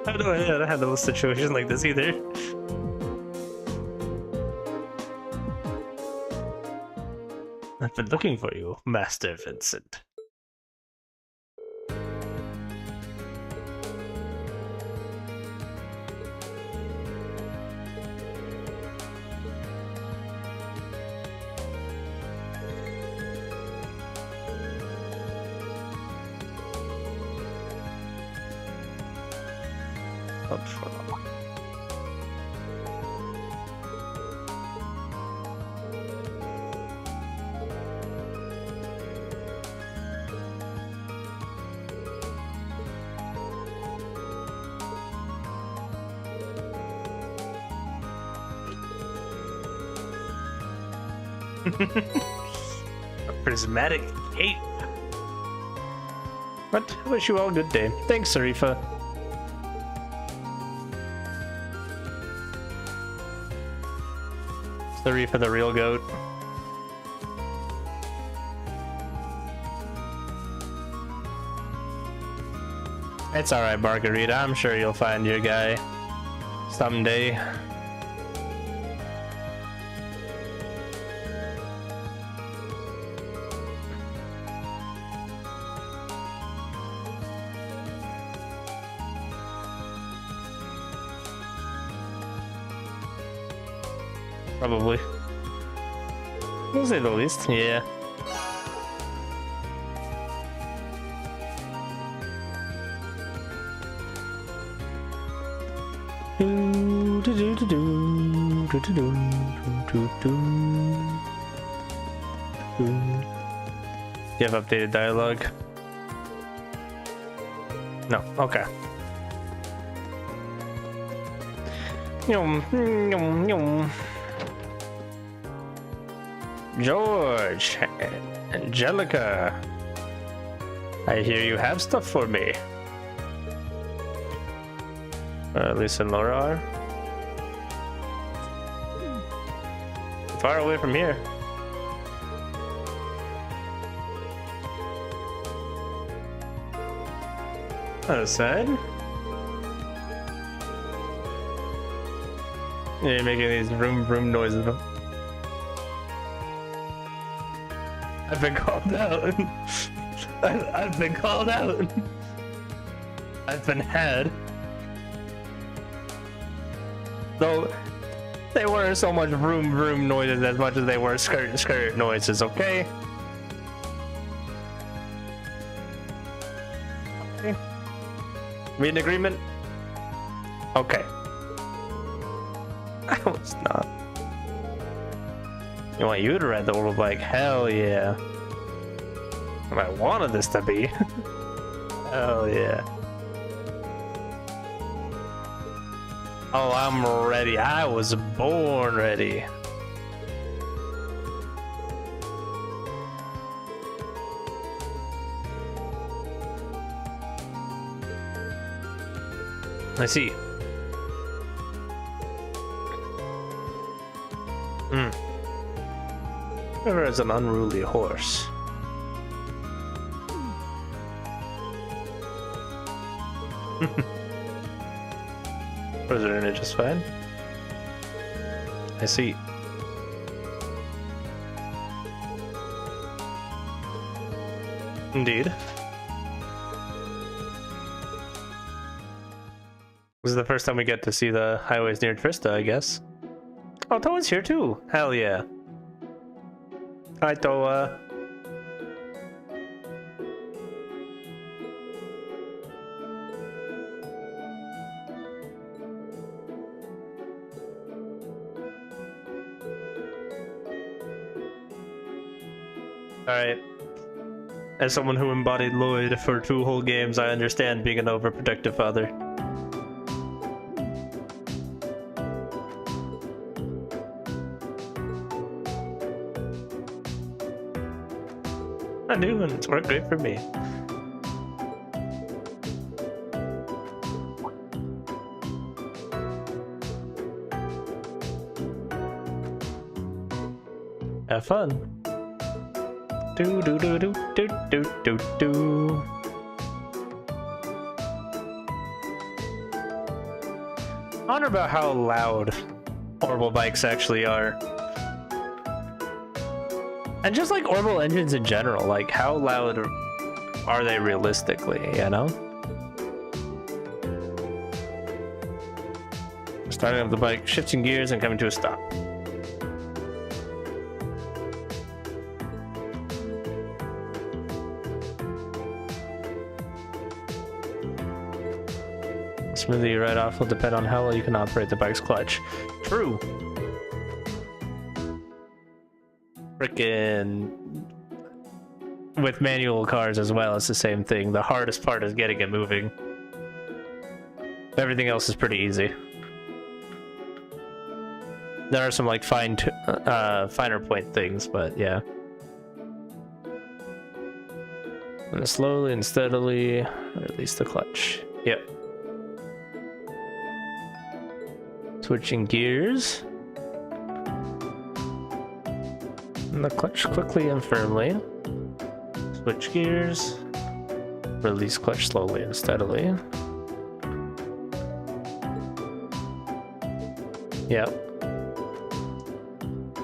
I don't handle a situation like this either. I've been looking for you, Master Vincent. Not for now. A prismatic cape. But I wish you all good day. Thanks, Sarifa. Sarifa the real goat. It's alright, Margarita. I'm sure you'll find your guy someday. Probably. To say the least, yeah. Do you have updated dialogue? No, okay. George, Angelica, I hear you have stuff for me. Lisa and Laura are far away from here. That's sad. Yeah, you're making these vroom noises. I've been called out. I've been called out. I've been had. So, They weren't so much vroom vroom noises as much as they were skirt skirt noises, okay? Okay. We in agreement? Okay. I was not. You want you to ride the orbital bike? Hell yeah. What I wanted this to be. Hell yeah. Oh, I'm ready. I was born ready. I see. River is an unruly horse. Was it in it just fine? I see. Indeed. This is the first time we get to see the highways near Trista, I guess. Oh, Toa's here too. Hell yeah. Hi, Toa. Alright. As someone who embodied Lloyd for 2 whole games, I understand being an overprotective father. I do, and it's worked great for me. Have fun. Do do do do do do do do. I wonder about how loud orbital bikes actually are. And just like orbital engines in general, like how loud are they realistically, you know? Starting up the bike, shifting gears and coming to a stop. Smoothly right off will depend on how well you can operate the bike's clutch. True. Frickin' with manual cars as well, it's the same thing. The hardest part is getting it moving. Everything else is pretty easy. There are some like finer point things, but yeah. And slowly and steadily release the clutch. Yep. Switching gears. And the clutch quickly and firmly. Switch gears. Release clutch slowly and steadily. Yep.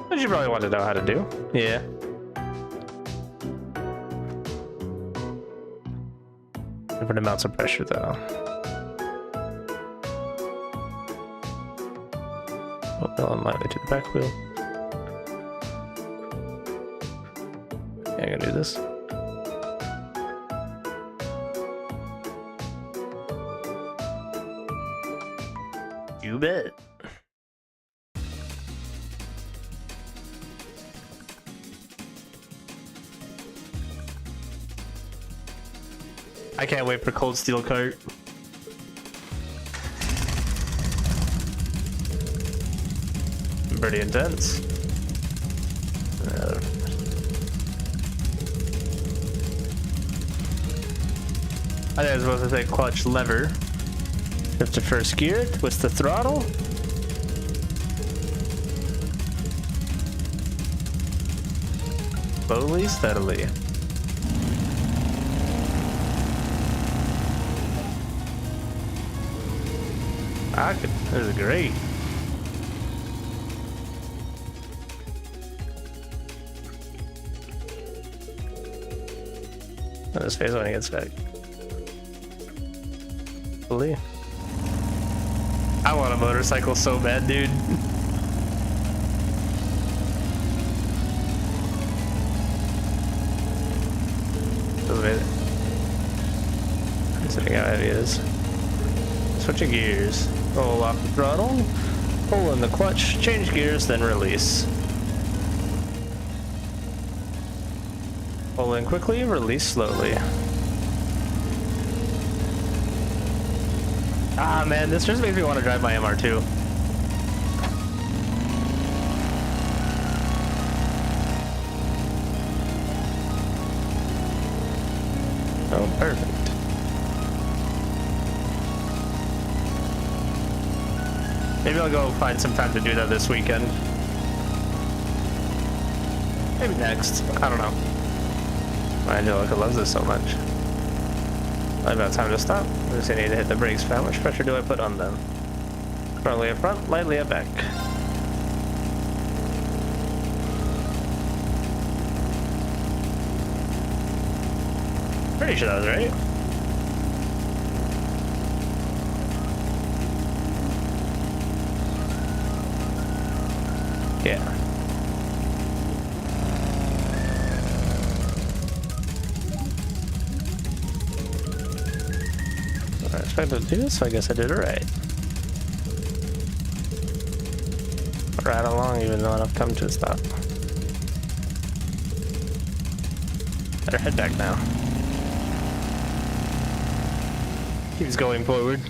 Which you probably want to know how to do. Yeah. Different amounts of pressure though. On my way to the back wheel. Yeah, I'm gonna do this. You bet. I can't wait for Cold Steel Kart. Pretty intense. I think I was supposed to say clutch lever. Shift to first gear, twist the throttle. Slowly, steadily. This is great. On his face when he gets back. I want a motorcycle so bad, dude. considering how heavy it is. Switching gears. Roll off the throttle. Pull in the clutch. Change gears, then release. Pull in quickly, release slowly. Ah man, this just makes me want to drive my MR2. Oh, perfect. Maybe I'll go find some time to do that this weekend. Maybe next. I don't know. Angelica loves this so much. About time to stop. I just need to hit the brakes. How much pressure do I put on them? Strongly up front, lightly up back. Pretty sure that was right. Yeah. I expected to do this, so I guess I did it right. Right along, even though I've come to a stop. Better head back now. Keeps going forward.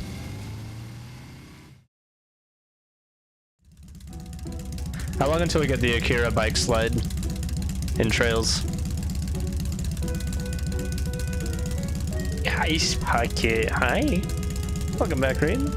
How long until we get the Akira bike slide in trails? Ice Pocket, hi. Welcome back, Raiden.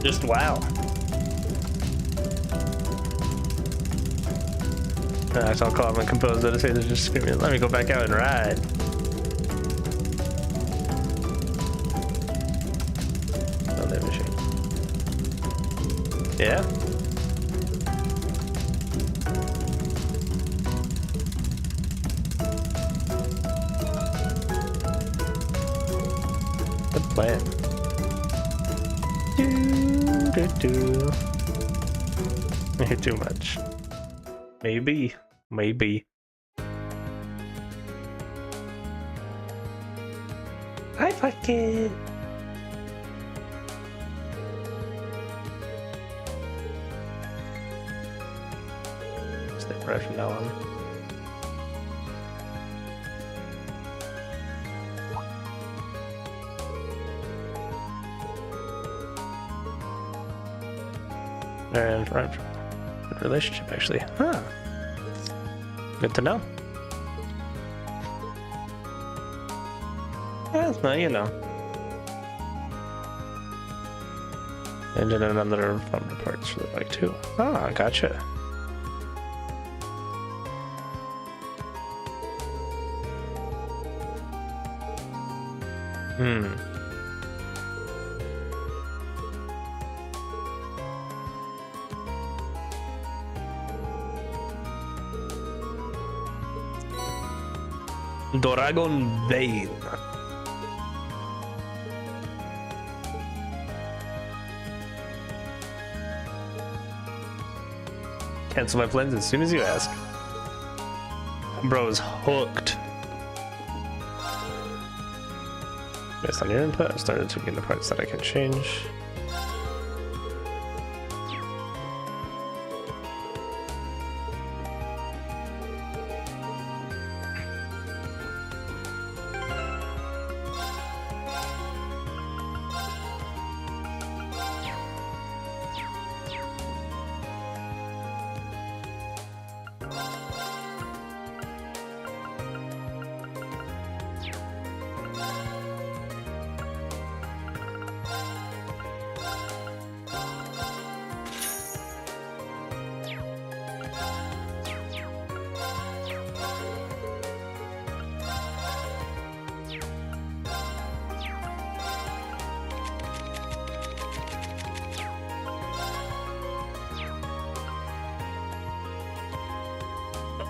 Just wow. I saw calm and composed that they're just screaming, let me go back out and ride. Oh, that machine. Yeah? Good plan. Maybe too much. Maybe. Hi, Pocket. Stay fresh from now on. And right, good relationship actually. Huh. Good to know. Yeah, well, you know. And then another bumper parts for the bike too. Ah, gotcha. Dragon Vein. Cancel my plans as soon as you ask. Bro is hooked. Based on your input, I started tweaking the parts that I can change.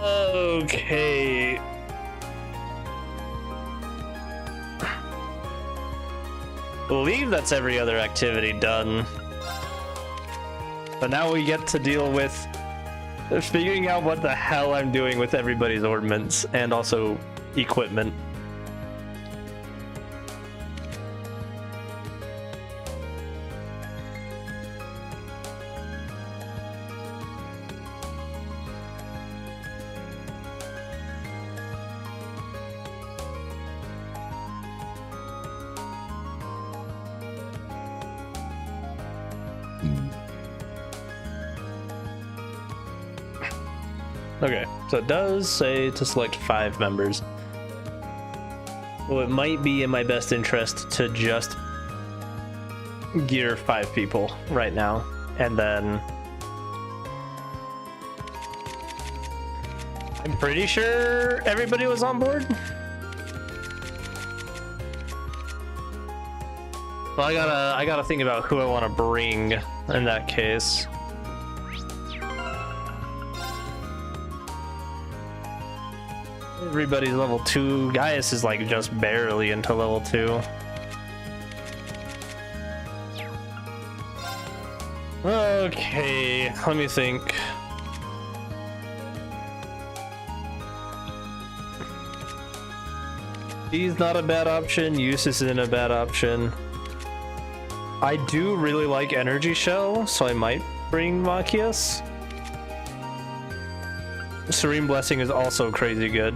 Okay. believe that's every other activity done. But now we get to deal with figuring out what the hell I'm doing with everybody's ornaments and also equipment. Okay, so it does say to select 5 members. Well, it might be in my best interest to just gear 5 people right now, and then I'm pretty sure everybody was on board. Well, I gotta think about who I want to bring in that case. Everybody's level 2. Gaius is like just barely into level 2. Okay, let me think. He's not a bad option. Eustace isn't a bad option. I do really like Energy Shell, so I might bring Machias. Serene Blessing is also crazy good.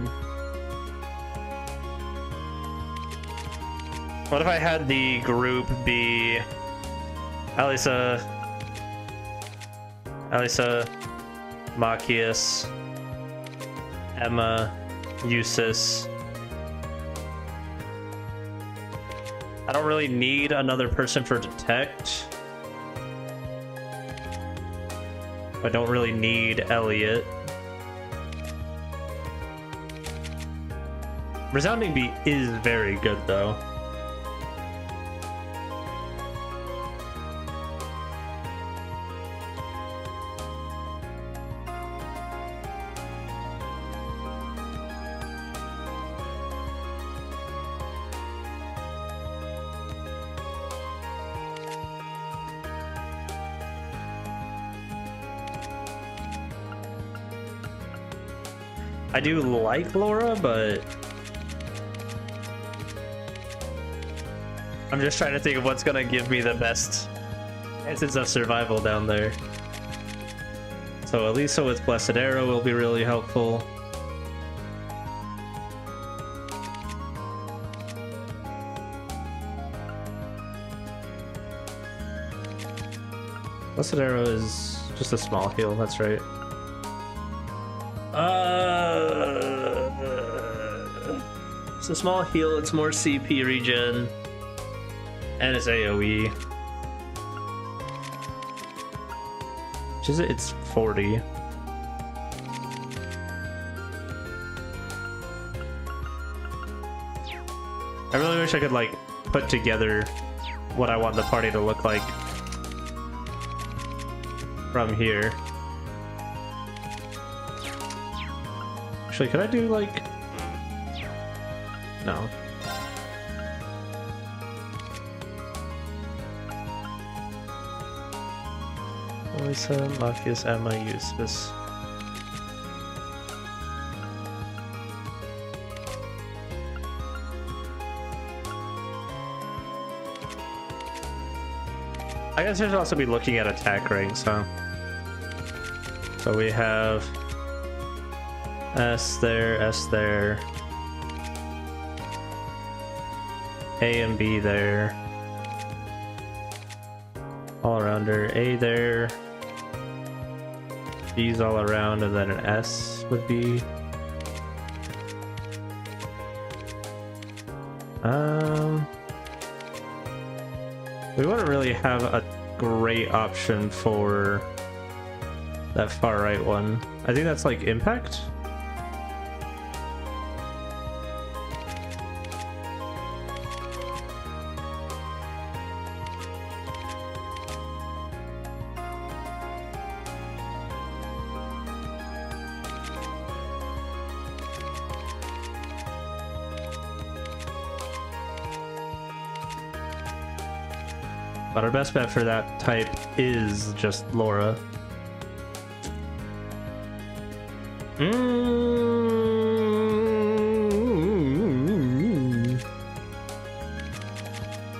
What if I had the group be Alisa, Machias, Emma, Eustace. I don't really need another person for Detect. I don't really need Elliot. Resounding Beat is very good though. I do like Laura, but I'm just trying to think of what's gonna give me the best chances of survival down there. So Elisa with Blessed Arrow will be really helpful. Blessed Arrow is just a small heal, that's right. It's a small heal, it's more CP regen, and it's AoE. Which is it? It's 40. I really wish I could like put together what I want the party to look like from here. Actually, could I do like... No. Elisa, Machias, Emma, Eustace. I guess I should also be looking at attack ranks, huh? So we have S there, A and B there, all around her, A there, B's all around, and then an S would be. We wouldn't really have a great option for that far right one. I think that's like Impact. But our best bet for that type is just Laura. I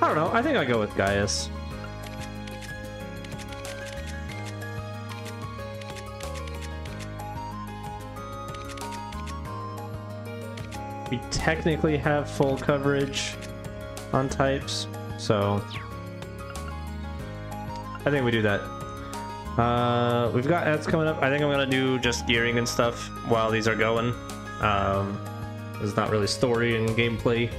don't know. I think I go with Gaius. We technically have full coverage on types, so I think we do that. We've got ads coming up. I think I'm gonna do just gearing and stuff while these are going. There's not really story and gameplay.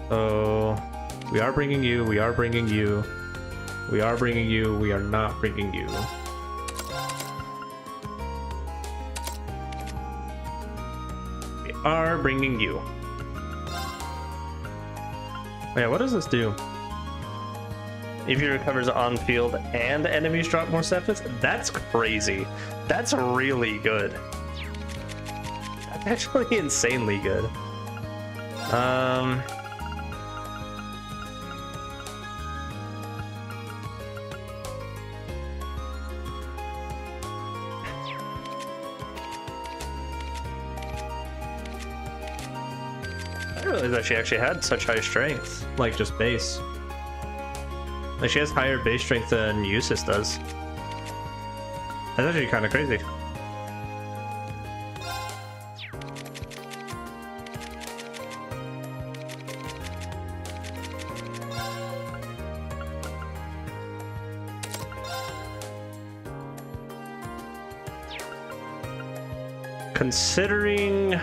So we are bringing you, we are bringing you, we are bringing you, we are not bringing you. We are bringing you. Yeah, what does this do? If he recovers on field and enemies drop more steps, that's crazy. That's really good. That's actually insanely good. I didn't realize that she actually had such high strength, like just base. Like she has higher base strength than Eustace does. That's actually kind of crazy. Considering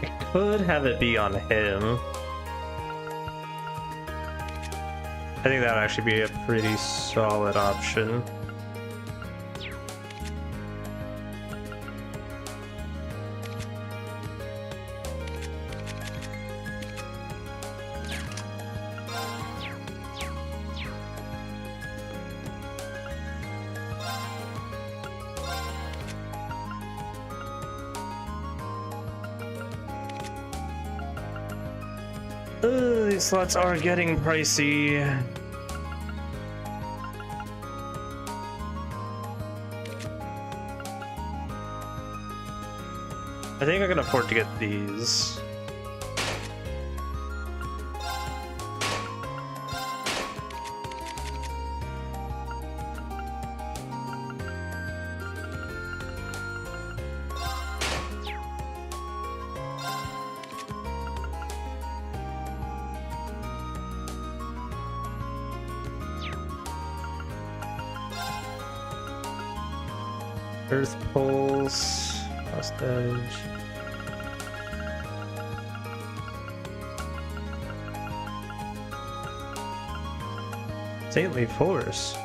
I could have it be on him. I think that would actually be a pretty solid option. These slots are getting pricey. I think I can afford to get these. Earth Pulse, Hostage. Saintly Force.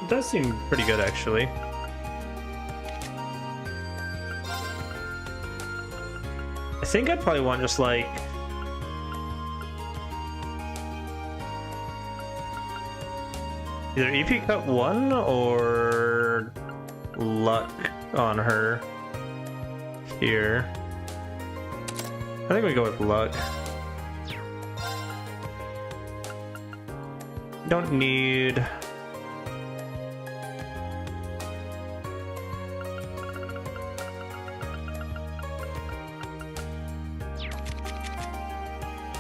It does seem pretty good, actually. I think I'd probably want just like either EP Cut 1 or Luck on her here. I think we go with Luck. Don't need...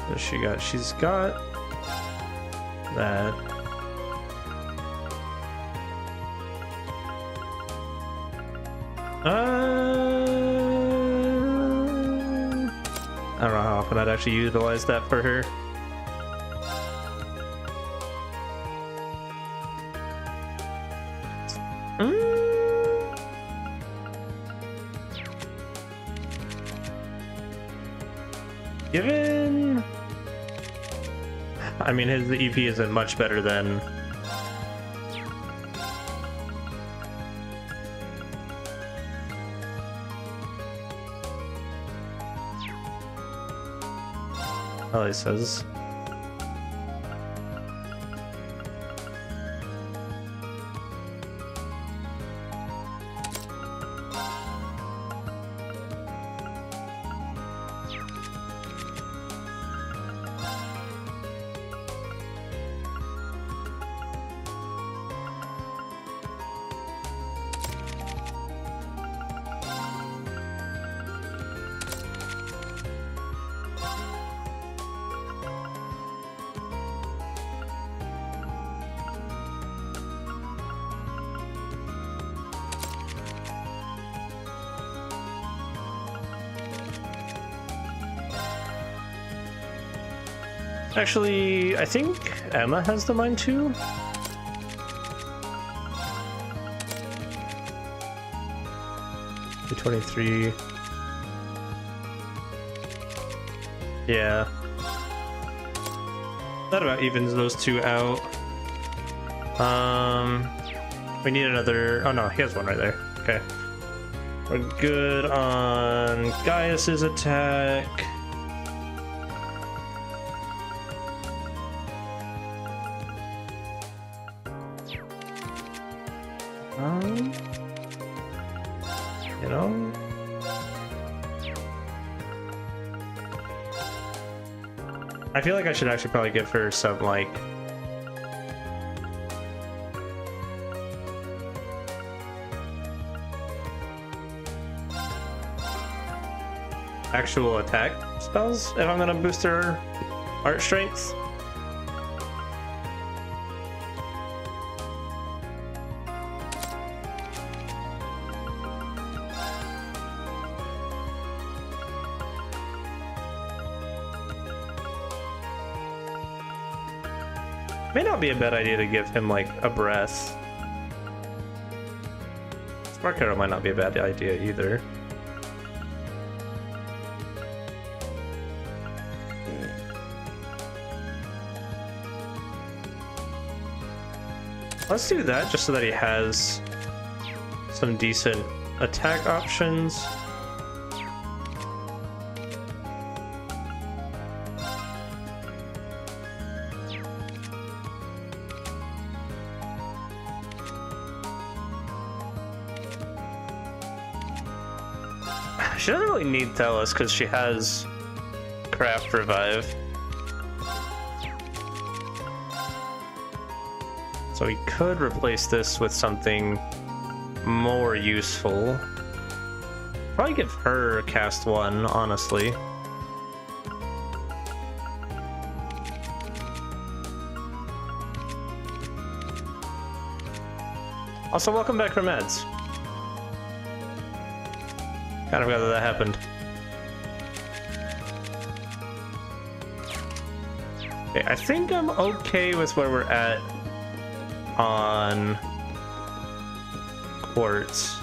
What she got? She's got that. I don't know how often I'd actually utilize that for her. Given... I mean, his EP isn't much better than... Oh, he says... Actually, I think Emma has the mine too. $23. Yeah. That about evens those two out. We need another. Oh no, he has one right there. Okay. We're good on Gaius's attack. You know, I feel like I should actually probably give her some like actual attack spells if I'm gonna boost her art strength. May not be a bad idea to give him like a breath. Spark Arrow might not be a bad idea either. Let's do that just so that he has some decent attack options. She doesn't really need Thelos because she has Craft Revive. So we could replace this with something more useful. Probably give her cast 1, honestly. Also, welcome back from meds. Kind of glad that happened. Okay, I think I'm okay with where we're at on quartz.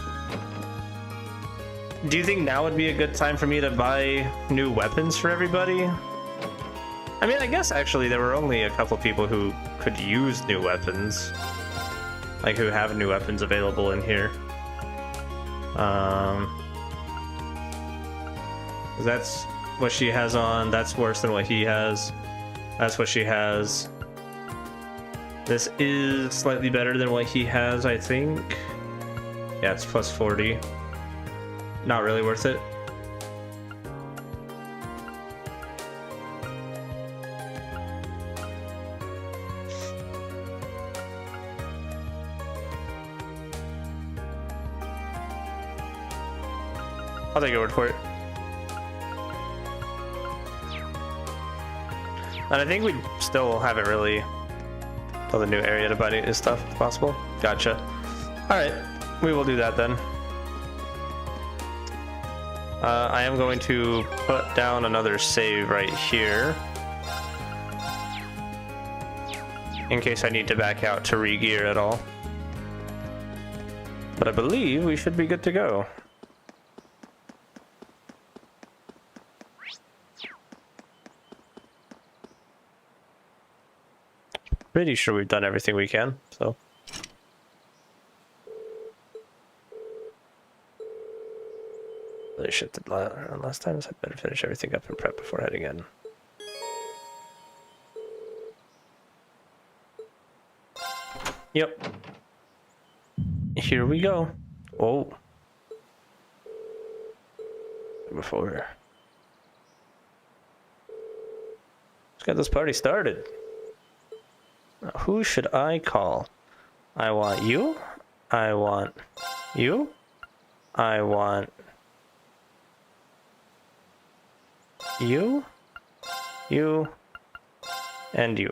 Do you think now would be a good time for me to buy new weapons for everybody? I mean, I guess actually there were only a couple people who could use new weapons. Like who have new weapons available in here. That's what she has on. That's worse than what he has. That's what she has. This is slightly better than what he has, I think. Yeah, it's plus 40. Not really worth it. I'll take your word for it. And I think we still haven't really told the new area to buy new stuff, if possible. Gotcha. Alright, we will do that then. I am going to put down another save right here. In case I need to back out to re-gear at all. But I believe we should be good to go. Pretty sure we've done everything we can, so. Really shifted last time, so I better finish everything up and prep before heading in. Yep. Here we go. Whoa. Before. Let's get this party started. Now, who should I call? I want you. I want you. I want you, you, and you.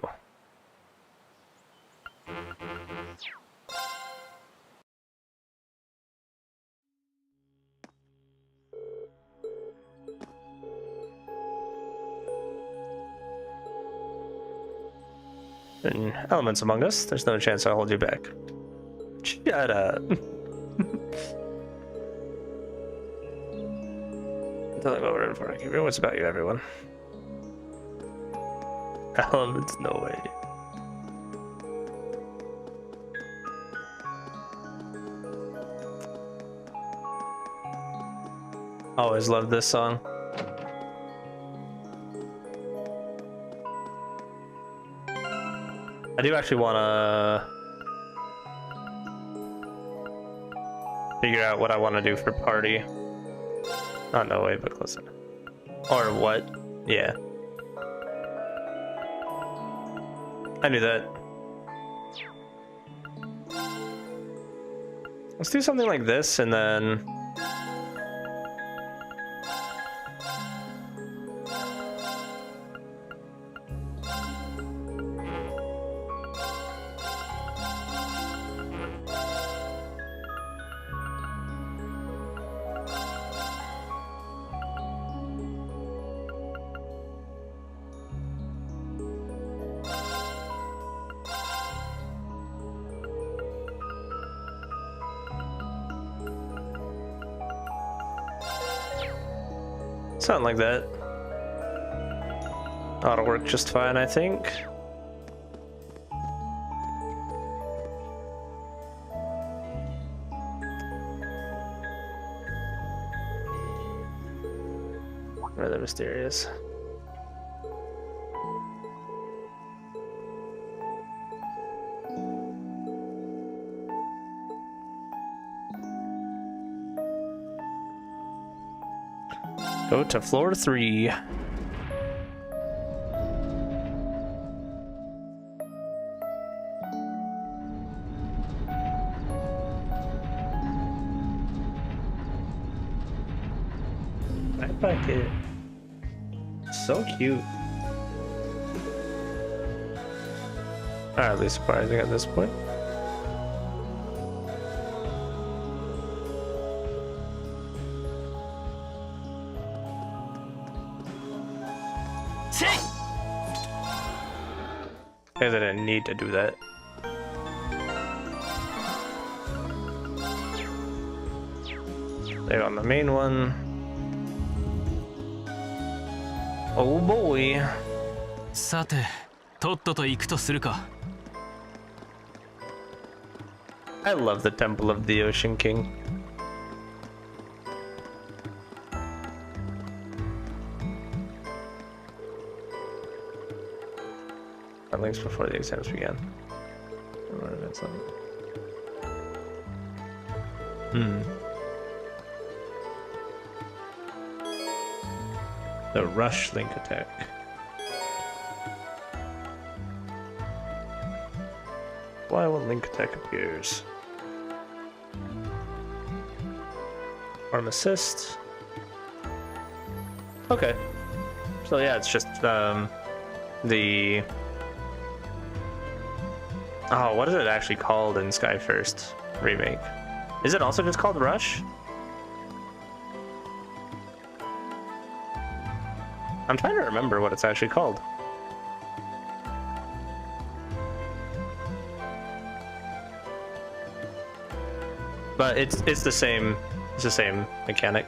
And elements among us, there's no chance I'll hold you back. Shut up. Tell me what we're in for. I keep hearing what's about you, everyone. Elements, no way. Always loved this song. I do actually want to figure out what I want to do for party. Not no way, but close enough. Or what? Yeah. I knew that. Let's do something like this and then... something like that. Ought to work just fine, I think. Rather mysterious. Go to floor 3. Backpack it. So cute. Hardly surprising at this point. I didn't need to do that. They're on the main one. Oh boy. さて、とっとと行くとするか。I love the Temple of the Ocean King. Links before the exams began. The rush link attack. Why when link attack appears? Arm assist. Okay. So yeah, it's just the oh, what is it actually called in Sky First Remake? Is it also just called Rush? I'm trying to remember what it's actually called. But it's the same mechanic.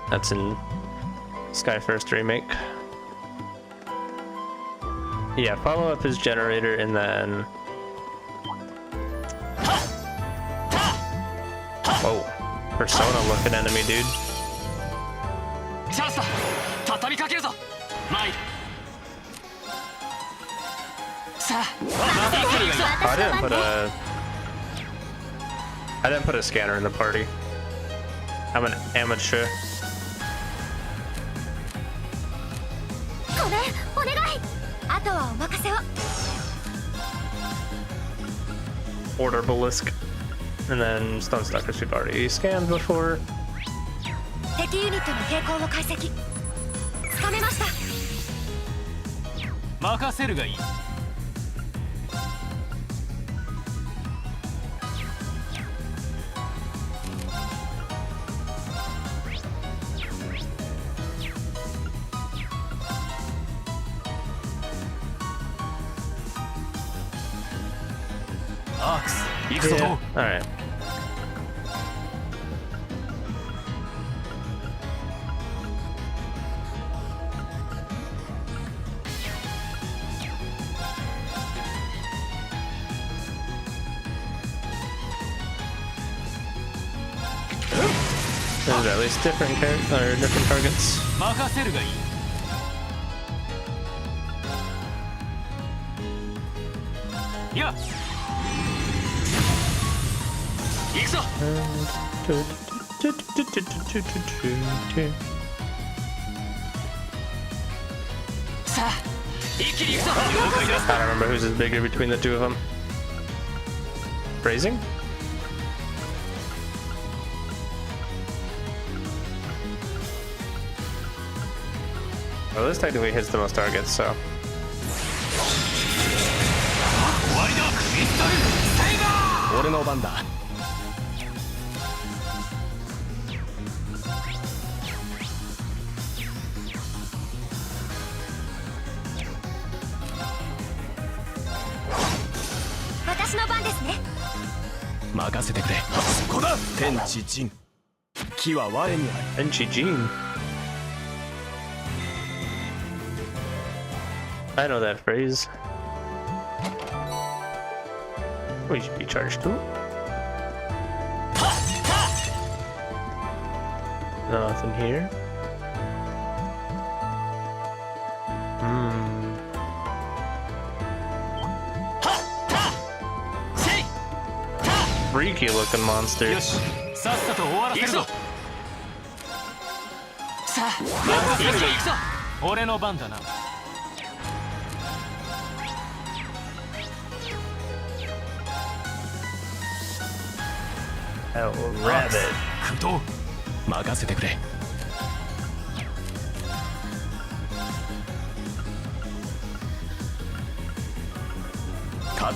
That's in Sky First Remake. Yeah, follow up his generator and then. Whoa. Persona looking enemy, dude. チャンスだ畳みかけるぞ参るさあ一気に行くぞ I didn't put a scanner in the party. I'm an amateur. ごめんお願いあとはお任せを Order Balisk. And then Stone Stalkers we've already scanned before. 敵ユニットの傾向を解析つかめました任せるがいい。アークス行くぞ。 Yeah. Alright. There's at least different different targets. 任せるがいい。いや行くぞ さあ一気に行くぞ I don't remember who's is bigger between the two of them. Phrasing? Well, this technically hits the most targets, so. 終わりだミスタルセイバー俺の番だ 私の番ですね任せてくれそこだ天地人木は我にあり Enchi Jean. I know that phrase. We should be charged too. Nothing here. Freaky looking monster. よしさっさと終わらせるぞ。さあ任せるが行くぞ俺の番だな。 Oh, rabbit. 駆動任せてくれ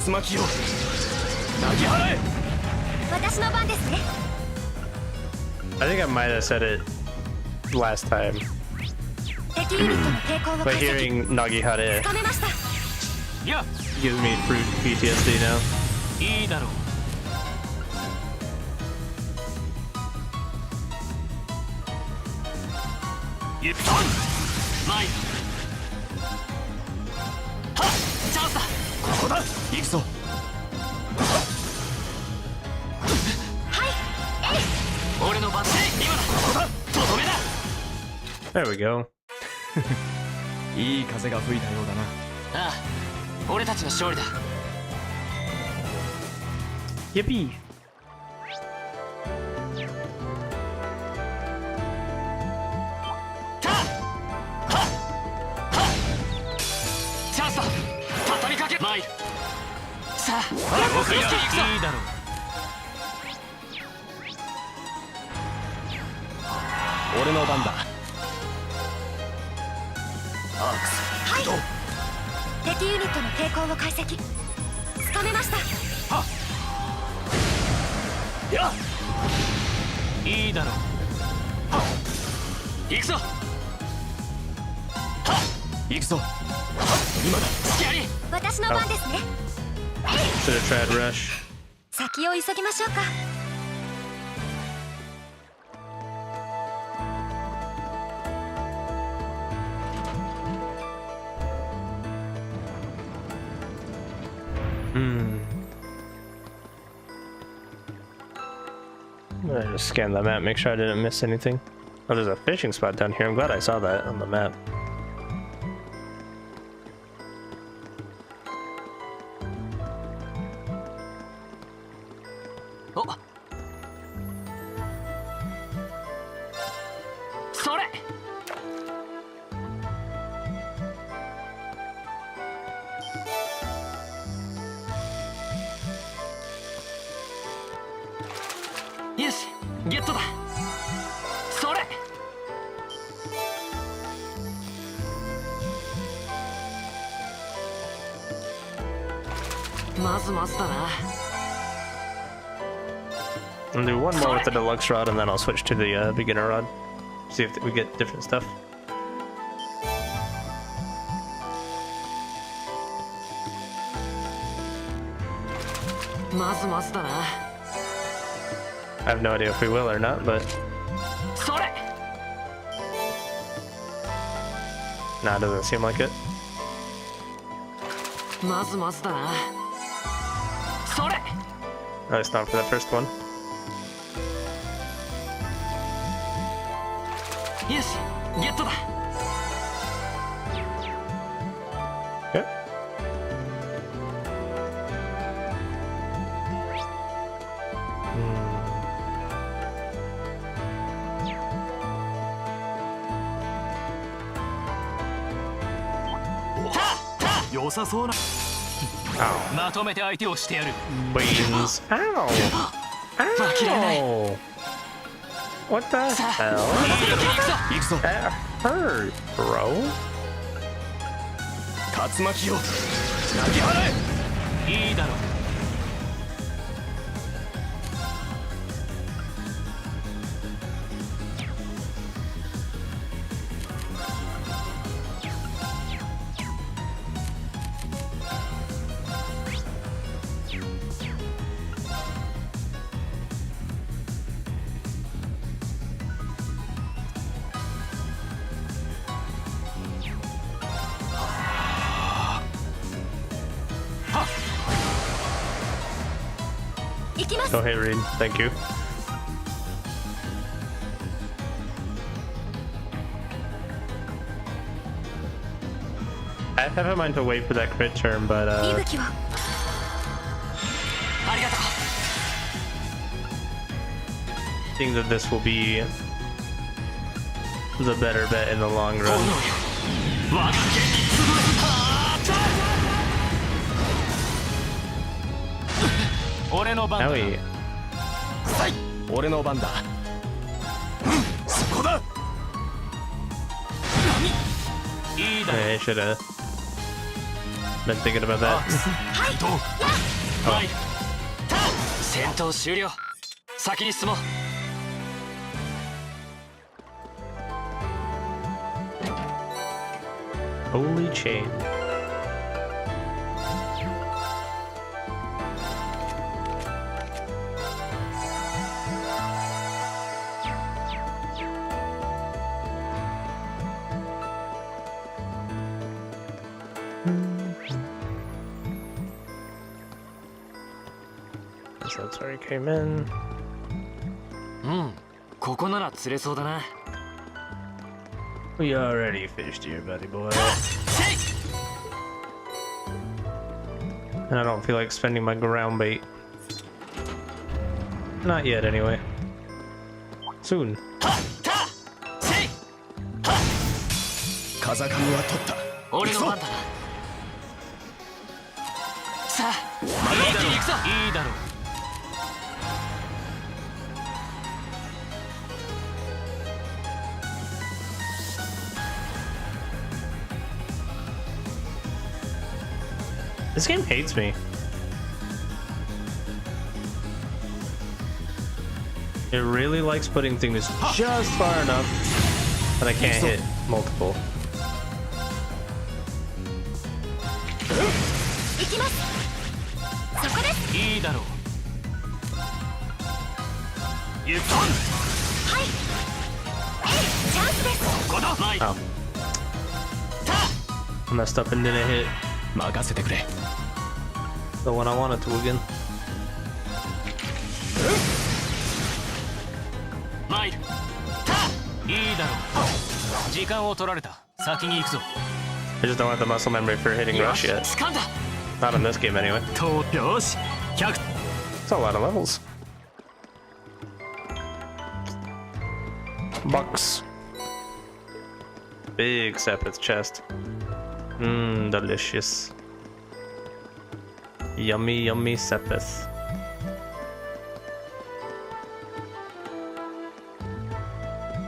竜巻を投げ払え私の番ですね I think I might have said it last time, 敵ユニットの傾向を but 解析 hearing Nagihare つかめました いや gives me PTSD now. いいだろう。 一本前はっチャンスだここだ行くぞはい俺の番で今だここだとどめだ There we go. いい風が吹いたようだなああ俺たちの勝利だ Yippee. チャンスだ畳みかけ参るさあ僕や一気に行くぞいいだろう。俺の番だアークスはい敵ユニットの傾向を解析つかめましたやいいだろう。行くぞ行くぞ今だ隙あり私の番ですね Should have tried Rush. 先を急ぎましょうか Alright. Hmm. I'm gonna just scan the map, make sure I didn't miss anything. Oh, there's a fishing spot down here. I'm glad I saw that on the map. Oh. それ。よし、ゲットだ。それ。まずまずだな。 I'll do one more with the deluxe rod, and then I'll switch to the beginner rod. See if we get different stuff. I have no idea if we will or not, but nah, it doesn't seem like it. At least not for the first one. よし、ゲットだ。 Yep. Ow. まとめて相手をしてやる。 Beans. Ow. Ow. What the hell? That hurt, bro. 竜巻よ、投げ払え。いいだろう。 Go ahead, Reed. Thank you. I have in mind to wait for that crit turn, but I think that this will be the better bet in the long run. Owie. 俺の番だ。そこだ。 I should have been thinking about that. 戦闘終了。先に進もう。 Holy chain. So that's where he came in. ここなら釣れそうだな。 We already fished here, buddy boy. And I don't feel like spending my ground bait. Not yet, anyway. Soon. 風上は取った。俺の番だな。さあ、いいだろう。いいだろう。 This game hates me. It really likes putting things just far enough that I can't hit multiple. Oh. I messed up and didn't hit. 任せてくれ。The one I wanted to again. 参る。いいだろう。時間を取られた。先に行くぞ。 I just don't have the muscle memory for hitting rush yet. 掴んだ。 Not in this game anyway. とよし。100。 It's a lot of levels. Box. Big Sepith chest. Mmm, delicious. Yummy, yummy Sepith.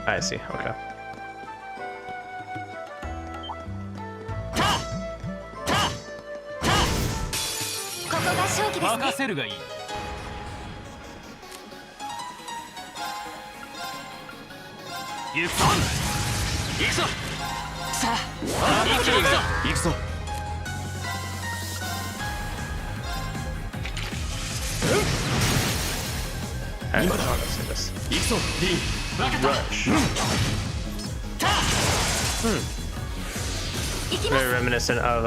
I see, okay. ここが勝機ですね。任せるがいい。行くぞ。行くぞ。さあ、一気に行くぞ。行くぞ。 I don't want to see this. 行くぞリン。 Rush. Very reminiscent of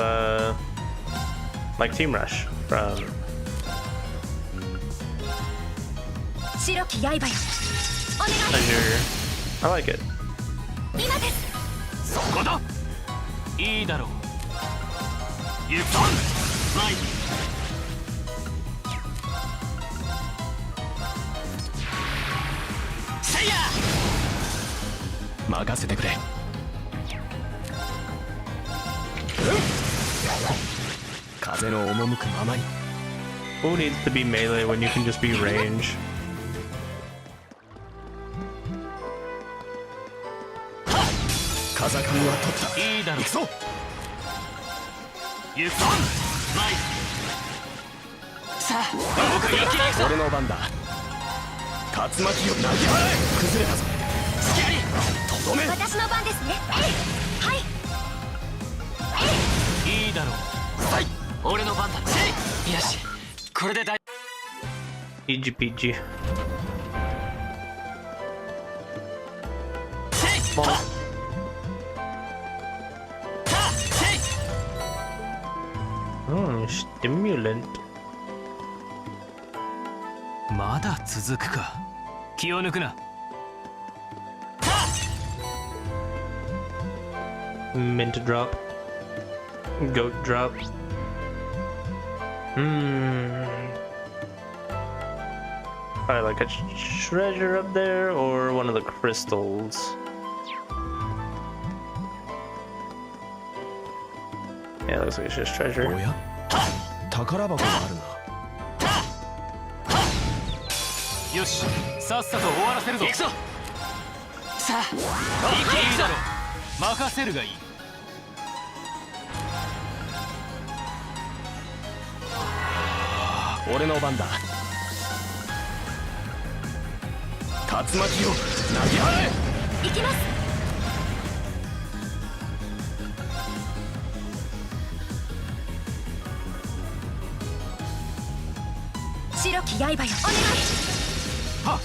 like Team Rush from 白き刃よ。お願い。 Azure. I like it. 今です。そこだ。いいだろう。行くぞ。参る。せいや。任せてくれ。風の赴くままに。 Who needs to be melee when you can just be range? 風上は取った。いいだろう。行くぞ。行くぞ。参る。さあ、僕に行き行くぞ。俺の番だ。竜巻を投げ払え。崩れたぞ。スキャリ。とどめ。私の番ですね。はい。いいだろう。はい。俺の番だ。よし。これで大。 Easy peasy. Stimulant. まだ続くか。気を抜くな。 Mint drop. Goat drop. Probably like a treasure up there or one of the crystals. Yeah, looks like it's just お treasure. や宝箱があるな。よし、さっさと終わらせるぞ。行くぞ。さあ、いいだろう。任せるがいい。俺の番だ。竜巻を投げ払え。行きます。白き刃よ。お願い。はっ。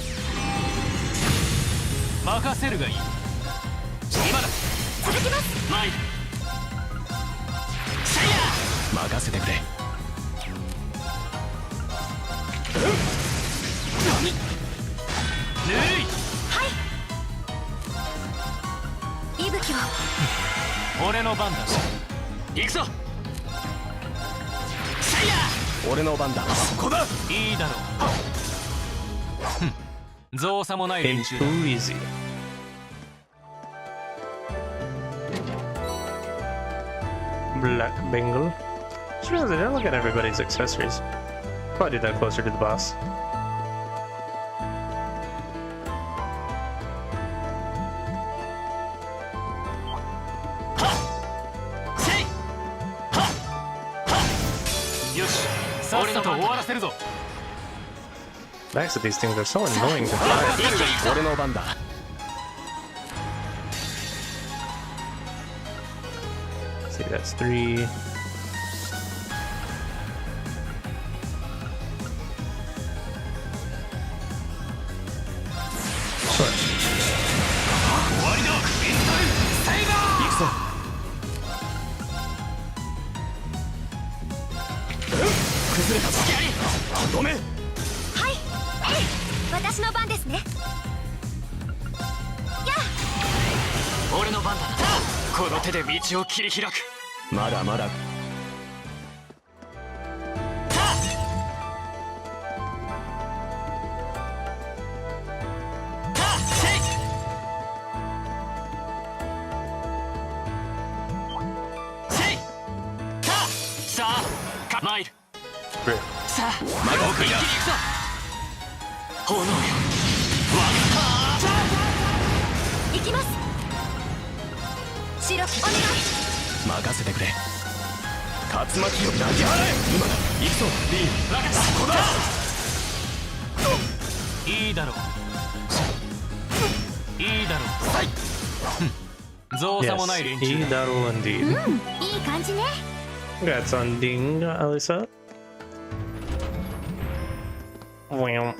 任せるがいい。今だ。続きます。参る。せいや。任せてくれ。ぬるい。はい。息吹を。俺の番だ。行くぞ。せいや。俺の番だ。そこだ。いいだろう。造作もない練 Game 習だ。 too easy. Black Bengal. Just realized I didn't look at everybody's accessories. Probably do that closer to the boss. Max of these things are so annoying to fight. 俺の番だ。 See, that's 3. Sure. 行くぞ。崩れ止め。はい、私の番ですね。俺の番だ。この手で道を切り開く。まだまだ。さあマイル。 Rip. さあ僕一気に行くぞ。炎よ。行きます。白きお願い。任せてくれ。竜巻を投げ払え。今だ。行くぞリー。分かった。ここだ。いいだろう。いいだろう。造作もない連中 Yes, だ。 Idaro indeed. いい感じね。 Congrats on Ding, Alyssa. Wow.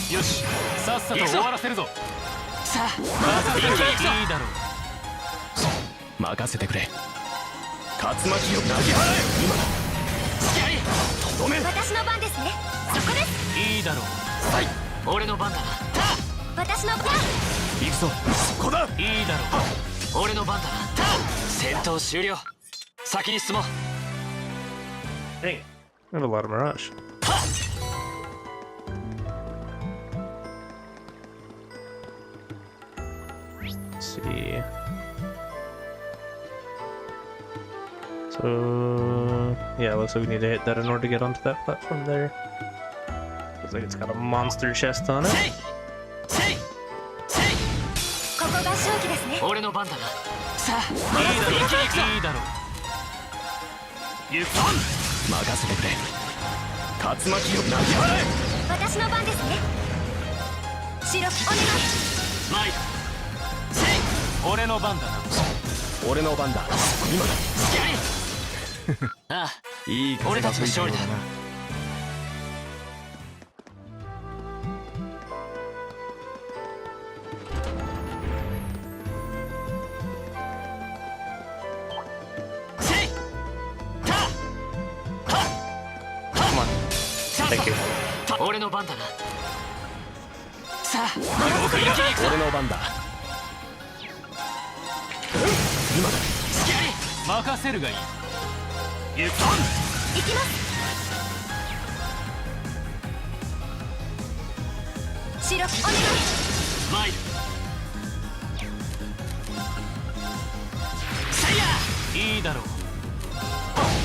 よし、さっさと終わらせるぞ。さあ任せてくれ。いいだろう。任せてくれ。竜巻を投げ払え。今だ。付き合い。止め。私の番ですね。そこです。いいだろう。俺の番だな。私の番。行くぞ。ここだ。いいだろう。俺の番だな。戦闘終了。先に進もう。 Dang. I have a lot of Mirage. Let's see. So, yeah, looks like we need to hit that in order to get onto that platform there. Looks like it's got a monster chest on it. せいせいせい。ここが勝機ですね。俺の番だな。さあいいだろう。一気に行くぞ。いいだろう。行くぞ。任せてくれ。竜巻を投げ払え。私の番ですね。白きお願い。マイル。せい。俺の番だな。俺の番だ。今だ。付き合い。ああ、いい風が吹いてるな。せい。た。は。は。 Come on. Thank you. 俺の番だな。さあ、僕一気に行くぞ。俺の番だ。今だ。付き合い。任せるがいい。行くぞ。行きます。白きお願い。マイル。せいや。いいだろう。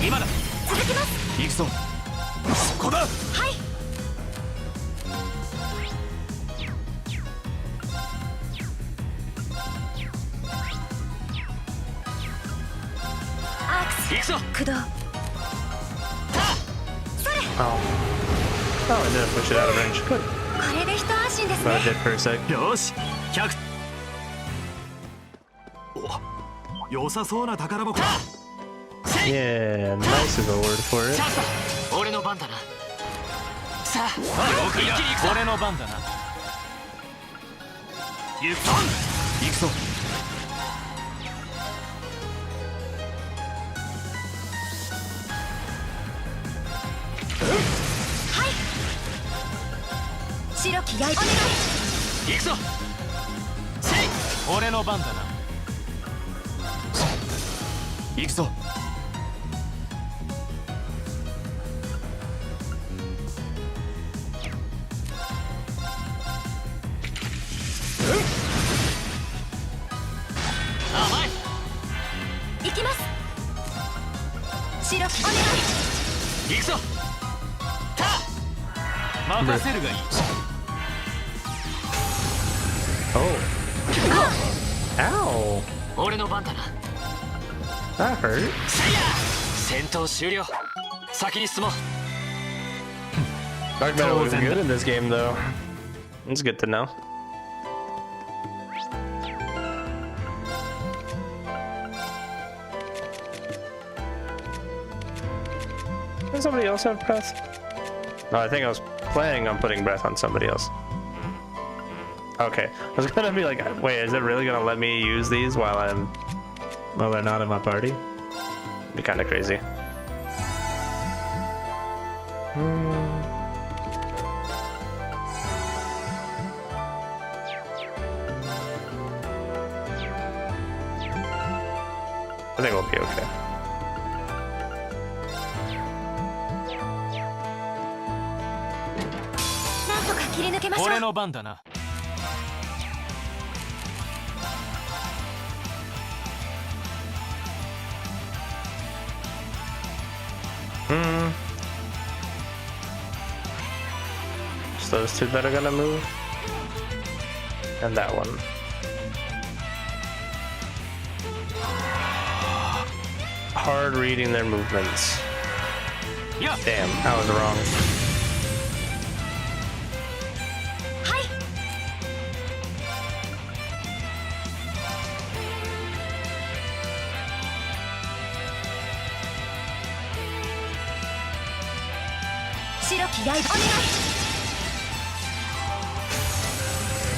今だ。続きます。行くぞ。そこだ。はい。アークス行くぞ。駆動。 Oh. Oh, I didn't push it out of range. Good. これで一安心です Thought I ね。 did for a sec. よし。100。お、良さそうな宝箱だ。 Yeah, nice is a word for チ it. ャンスだ。俺の番だな。さあ、僕一気に行くぞ。俺の番だな。行くぞ。行くぞ。白き刃お願い。行くぞ。せい。俺の番だな。行くぞ。甘い。行きます。白きお願い。行くぞ。た。任せるがいい。 Oh. Ow. 俺の番だな。 That hurt. せいや。戦闘終了。先に進もう。 Dark Metal was good in this game, though. It's good to know. Does somebody else have breath? No, I think I was planning on putting breath on somebody else. Okay, I was gonna be like, wait, is it really gonna let me use these while I'm Well, they're not in my party. Be kind of crazy. I think we'll be okay.俺の番だな。Just those two that are gonna move. And that one. Hard reading their movements. Yeah. Damn, I was wrong.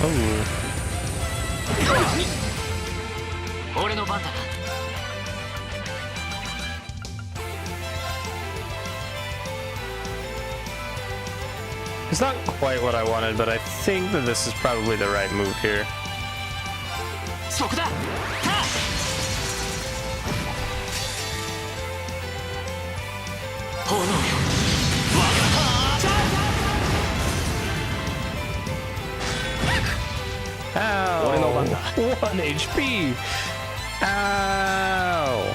Oh. 俺の番だな。 It's not quite what I wanted, but I think that this is probably the right move here. そこだ。炎よ。 Ow! 1 HP! Ow!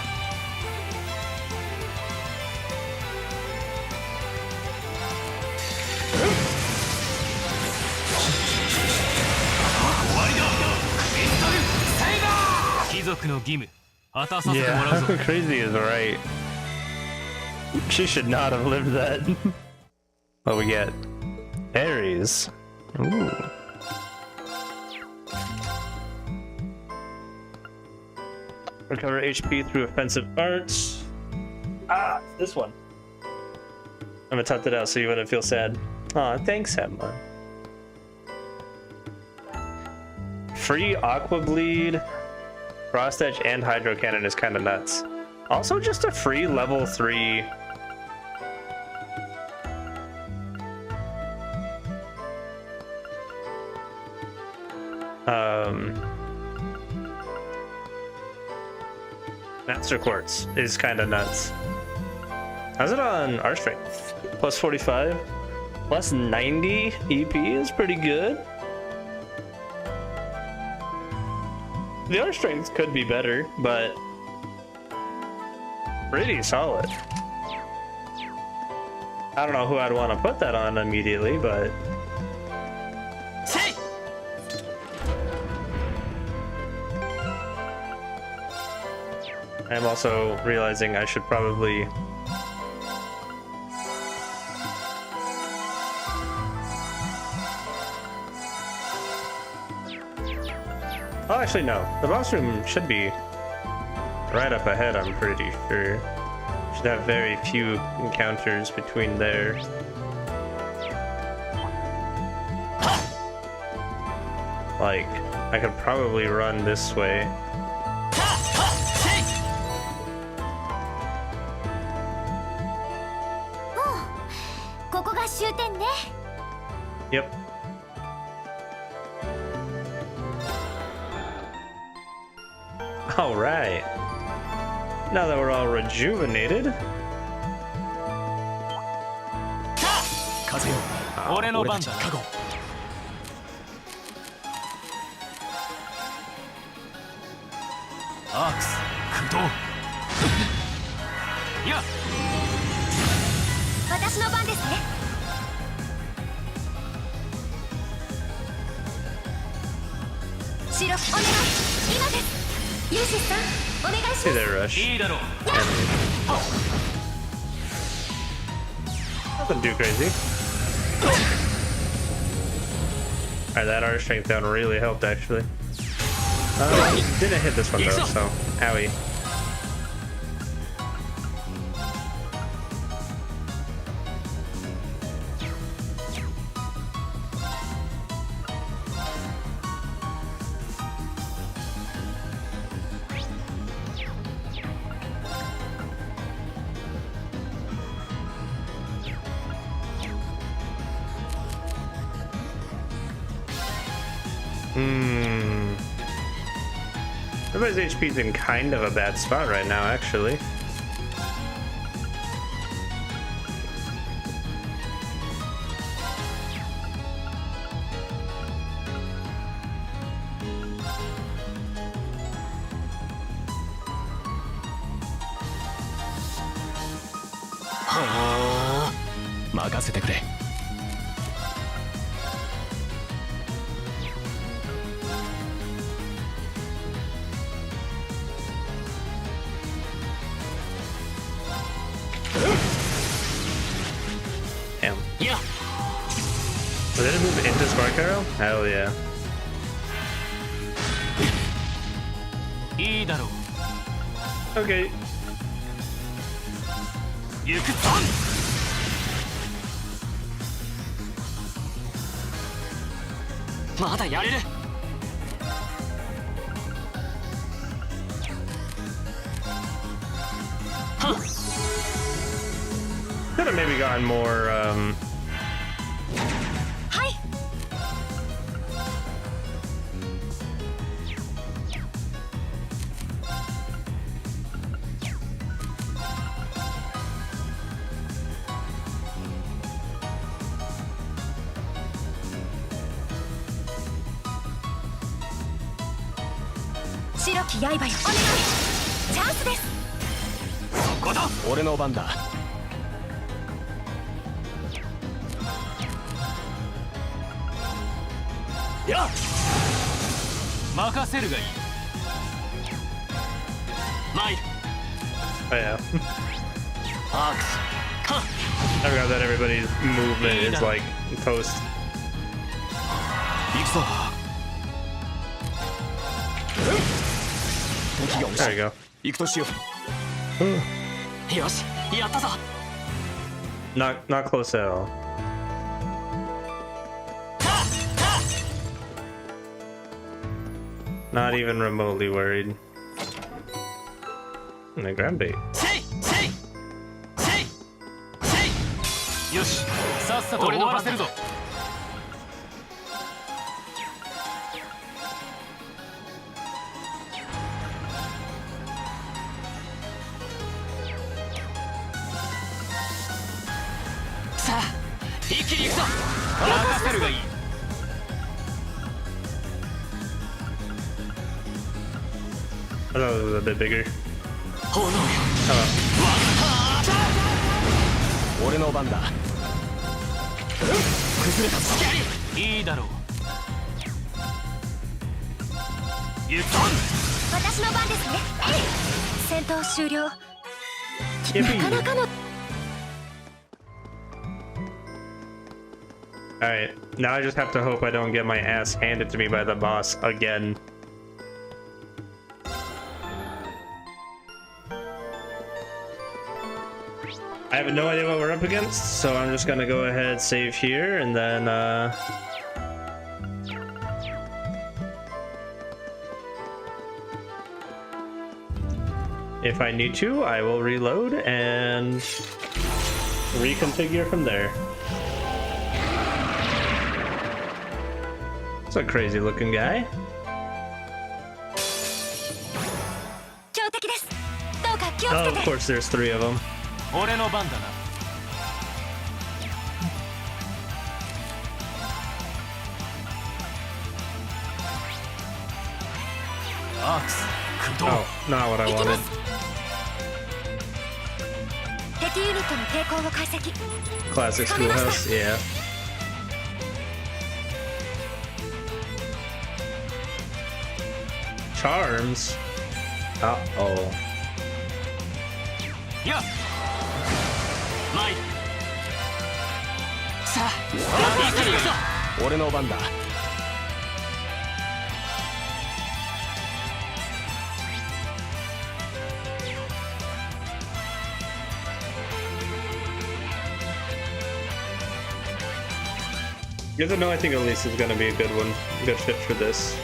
Yeah, Crazy is right. She should not have lived that. What we get? Aries. Ooh. Recover HP through offensive arts. Ah, this one. I'm gonna tuck it out so you wouldn't feel sad. Aw, thanks, Emma. Free Aqua Bleed, Frost Edge, and Hydro Cannon is kind of nuts. Also, just a free level 3. Master Quartz is kind of nuts. How's it on our strength? Plus 45? Plus 90 EP is pretty good. The R strength could be better, but pretty solid. I don't know who I'd want to put that on immediately, but I'm also realizing I should probably oh, actually no. The boss room should be right up ahead, I'm pretty sure. Should have very few encounters between there. Like, I could probably run this way. Yep. All right. Now that we're all rejuvenated. 風よ。俺の番だ。カゴ。アークス駆動。や。私の番ですね。白お願い。今です。ユーシスさん、お願いします。 See there, Rush. いいだろう。 Nothing too crazy. Alright, that R strength down really helped actually. Didn't hit this one though, so owie. Everybody's HP's in kind of a bad spot right now, actually. Oh, 任せてくれ。Damn. Yeah. Did it move into Spark Arrow? Hell yeah. いいだろう。 Okay. 行くぞ。まだやれる。Could have maybe gotten more, はい。白き刃よ、お願い。チャンスです。ここだ。俺の番だ。や。任せるがいい。マイル。 oh yeah. アークス。カン。 I forgot that everybody's movement is like toast. 行くぞ。時が押 There し you go. 行くとしよう。よし、やったぞ。 Not close at all. Not even remotely worried. And the ground bait. せいせいせいせい。よし、さっさと終わらせるぞ。さあ、一気に行くぞ。任せるがいい。 I thought it was a bit bigger. 炎よ。 Oh, 俺の番だ。崩れたぞ。いいだろう。行くぞ。私の番ですね。戦闘終了。 yippee. なかなかの。 Alright, now I just have to hope I don't get my ass handed to me by the boss again. I have no idea what we're up against, so I'm just gonna go ahead, save here, and then, if I need to, I will reload and reconfigure from there. It's a crazy looking guy. 強敵です。どうか気を Oh, つ of けて。 course, there's 3 of them. 俺の番だな。アークス、駆動。 Oh, not what I 行きま wanted. す。敵ユニットの抵抗を解析。 Classic schoolhouse, yeah. Charms? Uh-oh. やっ。マイル。さあ、一気に行くぞ。俺の番だ。Good to know. I think Elise is gonna be a good one, good fit for this.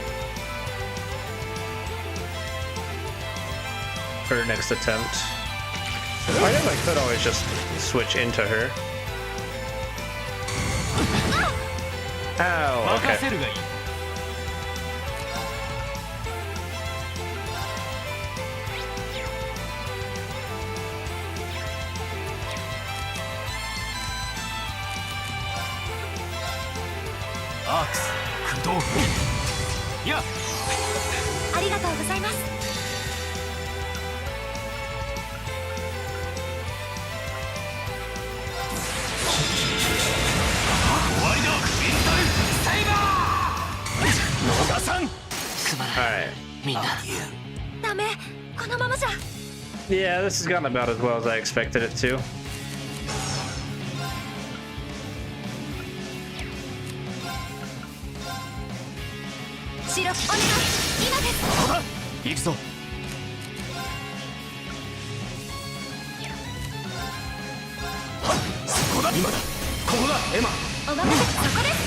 Her next attempt. I guess I could always just switch into her. Ow, 任 okay. せるがいい。アークス駆動やっありがとうございます。終わりだウィンタルセイバ逃さんーすまない Alright. みんなダメ、このままじゃ。 Yeah, this has gone about as well as I expected it to. 白お願い、今です。ここだ行くぞはっそこだ今だここだエマお任せ、そこです。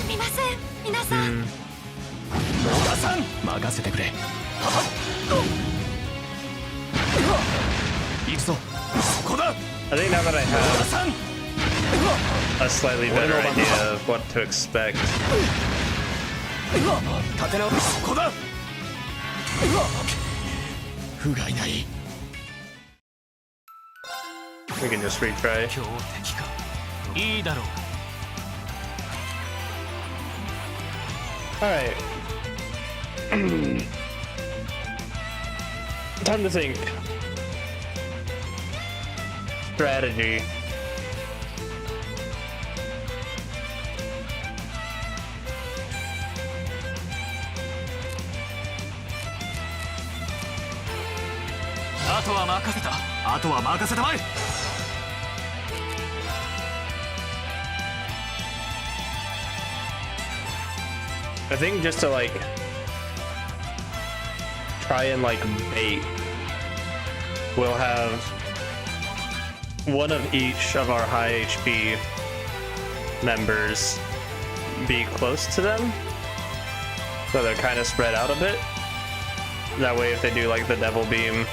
すみません、皆さん。逃さん任せてくれはっ行くぞそこだ I think now that I 逃 have さん a slightly better idea of what to expect, 立て直すそこだ不甲斐ない we can just retry. 強敵かいいだろう Alright. Time to think. Strategy. I あとは任せたあとは任せたまえ I think just to like try and like bait, we'll have one of each of our high HP members be close to them, so they're kind of spread out a bit. That way if they do like the devil beam,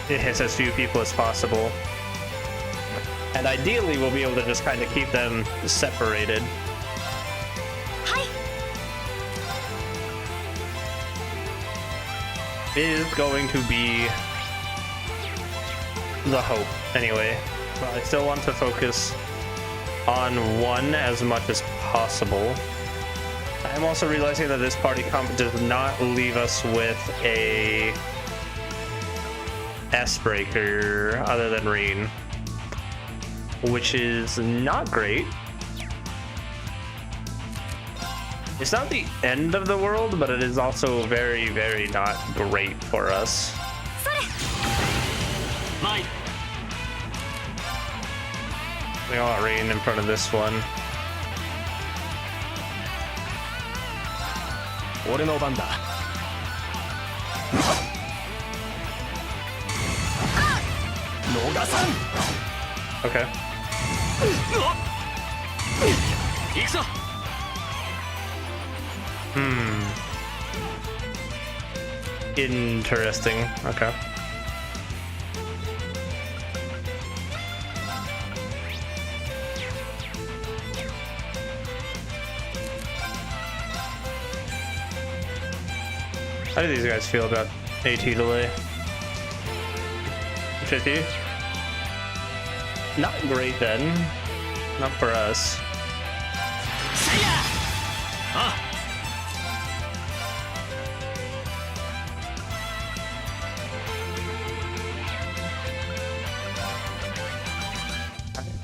it hits as few people as possible, and ideally we'll be able to just kind of keep them separated. Is going to be the hope anyway, but I still want to focus on one as much as possible. I'm also realizing that this party comp does not leave us with a S-breaker other than Reen, which is not great. It's not the end of the world, but it is also very, very not great for us. We want Rain in front of this one. 俺の番だ逃さん Okay. 行くぞ Interesting. Okay. How do these guys feel about AT delay? 50? Not great then. Not for us. せいやあ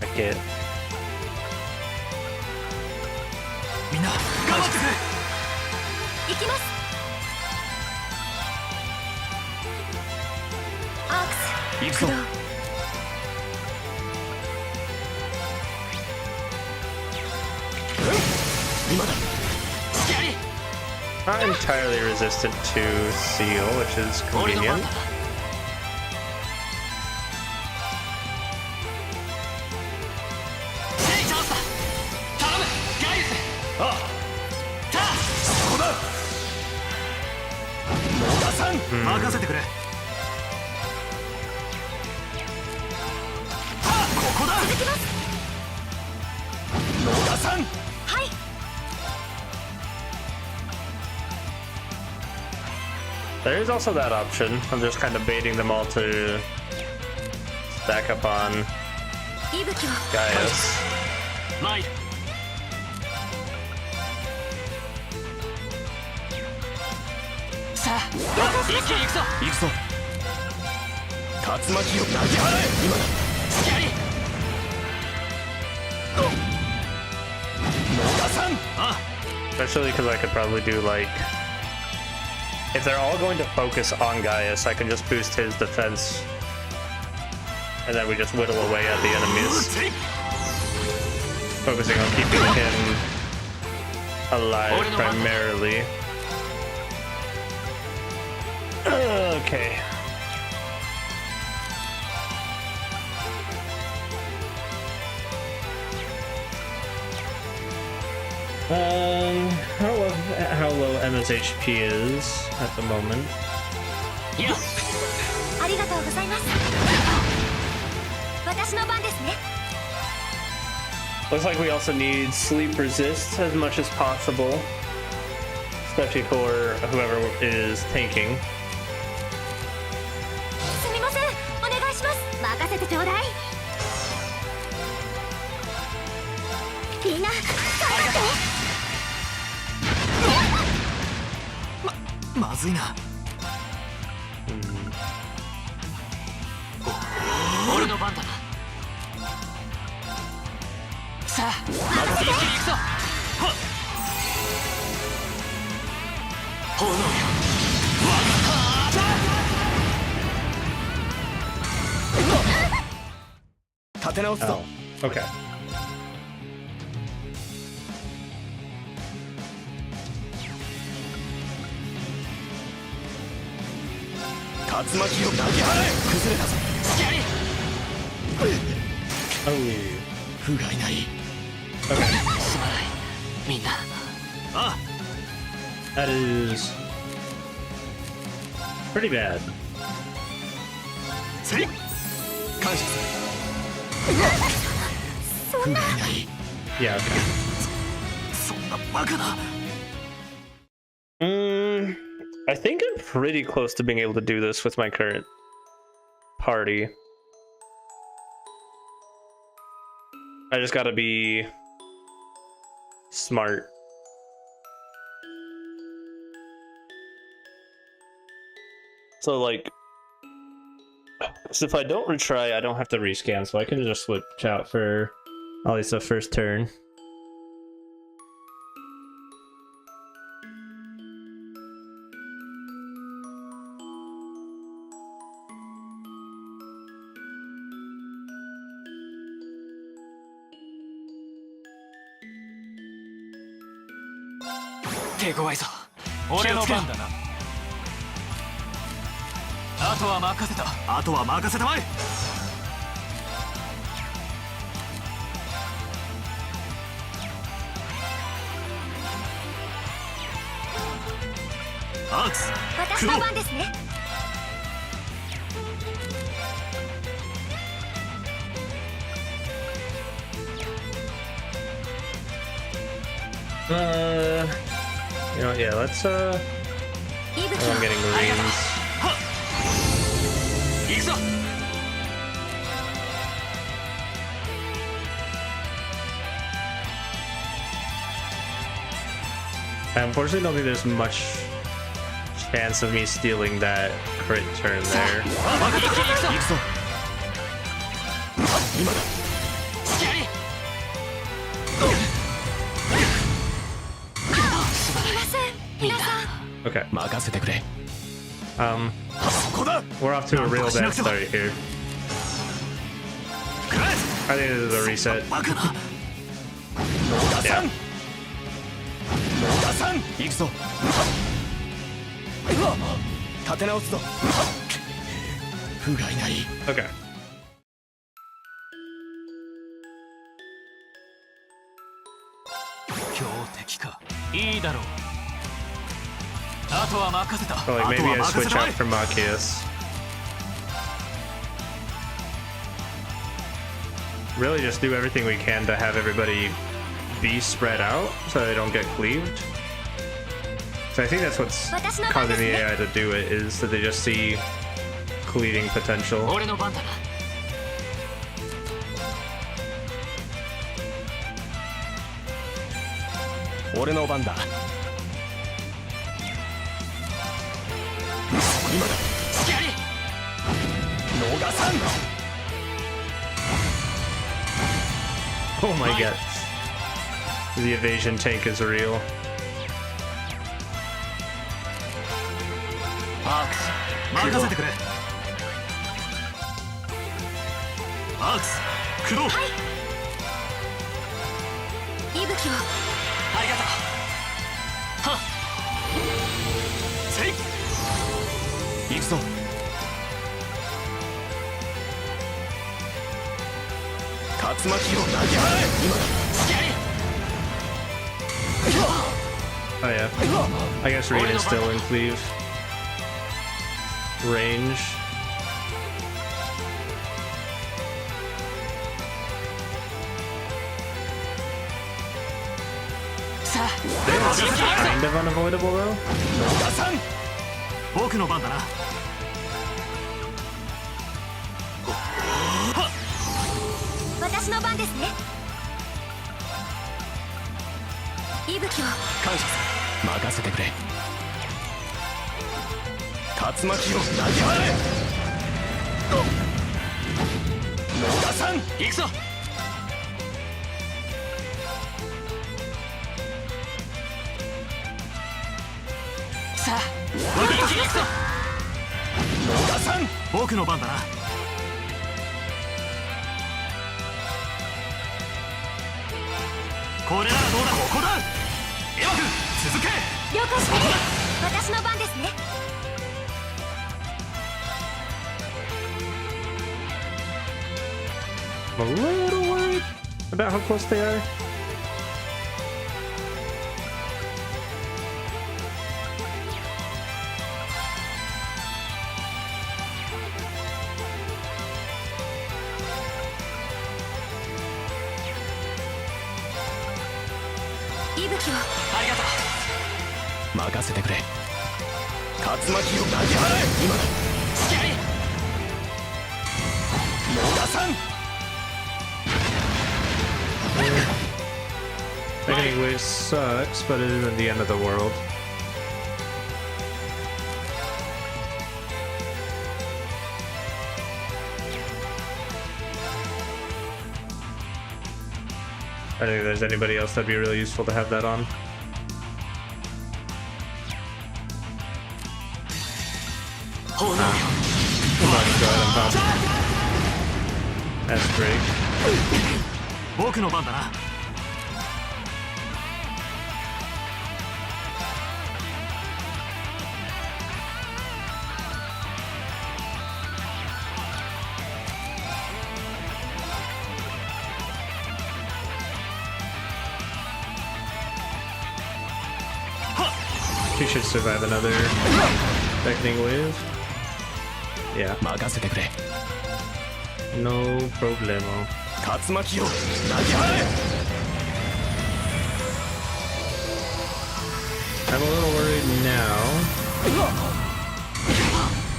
I get. みんな頑張ってくれ行きます。アークス、行くぞ駆動。今だ Not entirely resistant to seal, which is 俺の番 convenient. だセイチャンスだ頼むガイルスああタそこだ逃さん任せてくれここだ続きます。逃さんはい。 There is also that option. I'm just kind of baiting them all to stack up on 息吹を Gaius. 参るさあ一気に行くぞ行くぞ竜巻を投げ払え今だスキャリ逃さんあ Especially because I could probably do like, if they're all going to focus on Gaius, I can just boost his defense, and then we just whittle away at the enemies, focusing on keeping him alive primarily. Okay. How low Emma's HP is at the moment. いやありがとうございます私の番ですね Looks like we also need sleep resist as much as possible, especially for whoever is tanking. すみませんお願いします任せてちょうだいみんな頑張ってまずいな俺の番だなさあ一気に行くぞ炎よ立て直すぞ Oh, okay. 竜巻を投げ払え崩れたぞスキャリ Oh, 不甲斐ない okay. すまないみんなあ That is pretty bad. せい感謝する不甲斐ない Yeah. Okay. そんなバカな I think I'm pretty close to being able to do this with my current party. I just gotta be smart. So like, so if I don't retry, I don't have to rescan, so I can just switch out for at least the first turn.手強いぞ俺の番だなあとは任せたあとは任せたまえアークス私の番ですね You know, yeah, let's oh, 息吹 I'm を getting marines. 行くぞ I unfortunately don't think there's much chance of me stealing that crit turn there. 行くぞ今だスキャリすみません皆さん Okay, 任せてくれ そこだ we're off to a real bad start here. I think this is a reset. バカな野田さん Yeah. 野田さん行くぞ立て直すぞ不甲斐ない Okay. 強敵かいいだろうあとは任せた So like maybe I switch out for Machias. Really just do everything we can to have everybody be spread out so they don't get cleaved. So I think that's what's causing the AI to do it, is that they just see cleaving potential. 俺の番だな俺の番だ。今だ。隙あり。逃さん。 Oh my god. The evasion tank is real. アークス任せてくれ。アークス駆動。息吹を。ありがとう。はっせい。行くぞ。竜巻を投げ払え。今だ。隙あり。 Oh yeah. I guess Reed is still in cleave range. Kind of unavoidable though. 逃さん。僕の番だな。私の番ですね。息吹を。感謝する。任せてくれ。竜巻を投げ払え。逃さん。行くぞ。さあ一気に行くぞ。逃さん。僕の番だな。これならどうだ。ここだ。エマ君続け。了解して。私の番ですね。 I'm a little worried about how close they are.息吹を。ありがとう。任せてくれ。竜巻を投げ払え。今だ。隙あり。逃さん。 Getting away sucks, but it isn't the end of the world. I think if there's anybody else that'd be really useful to have that on. Oh no. Come on, go ahead and pop. That's great. 僕の番だな。He should survive another beckoning wave. Yeah, 任せてくれ。 no problemo. 竜巻を投げ払え。 I'm a little worried now.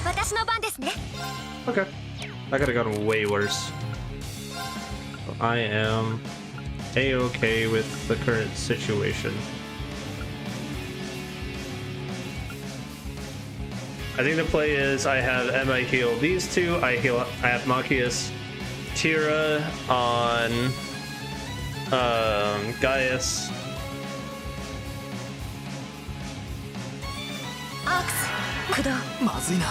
私の番ですね。 Okay. That could have gotten way worse. I am A-okay with the current situation. I think the play is I have Emma heal these two. I have Machias Tira on Gaius. アークス駆動。まずいな。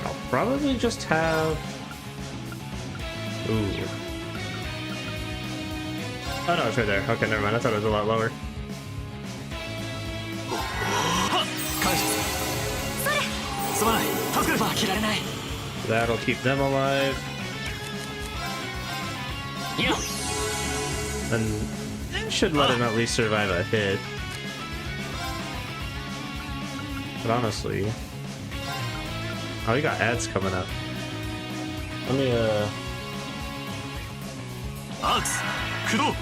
I'll probably just have. Ooh. Oh no, it's right there. Okay, never mind. I thought it was a lot lower. 感謝する。すまない。助かる。負けられない。 That'll keep them alive. いや And it should let him at least survive a hit. But honestly. Oh, we got ads coming up. Let me, アークス駆動。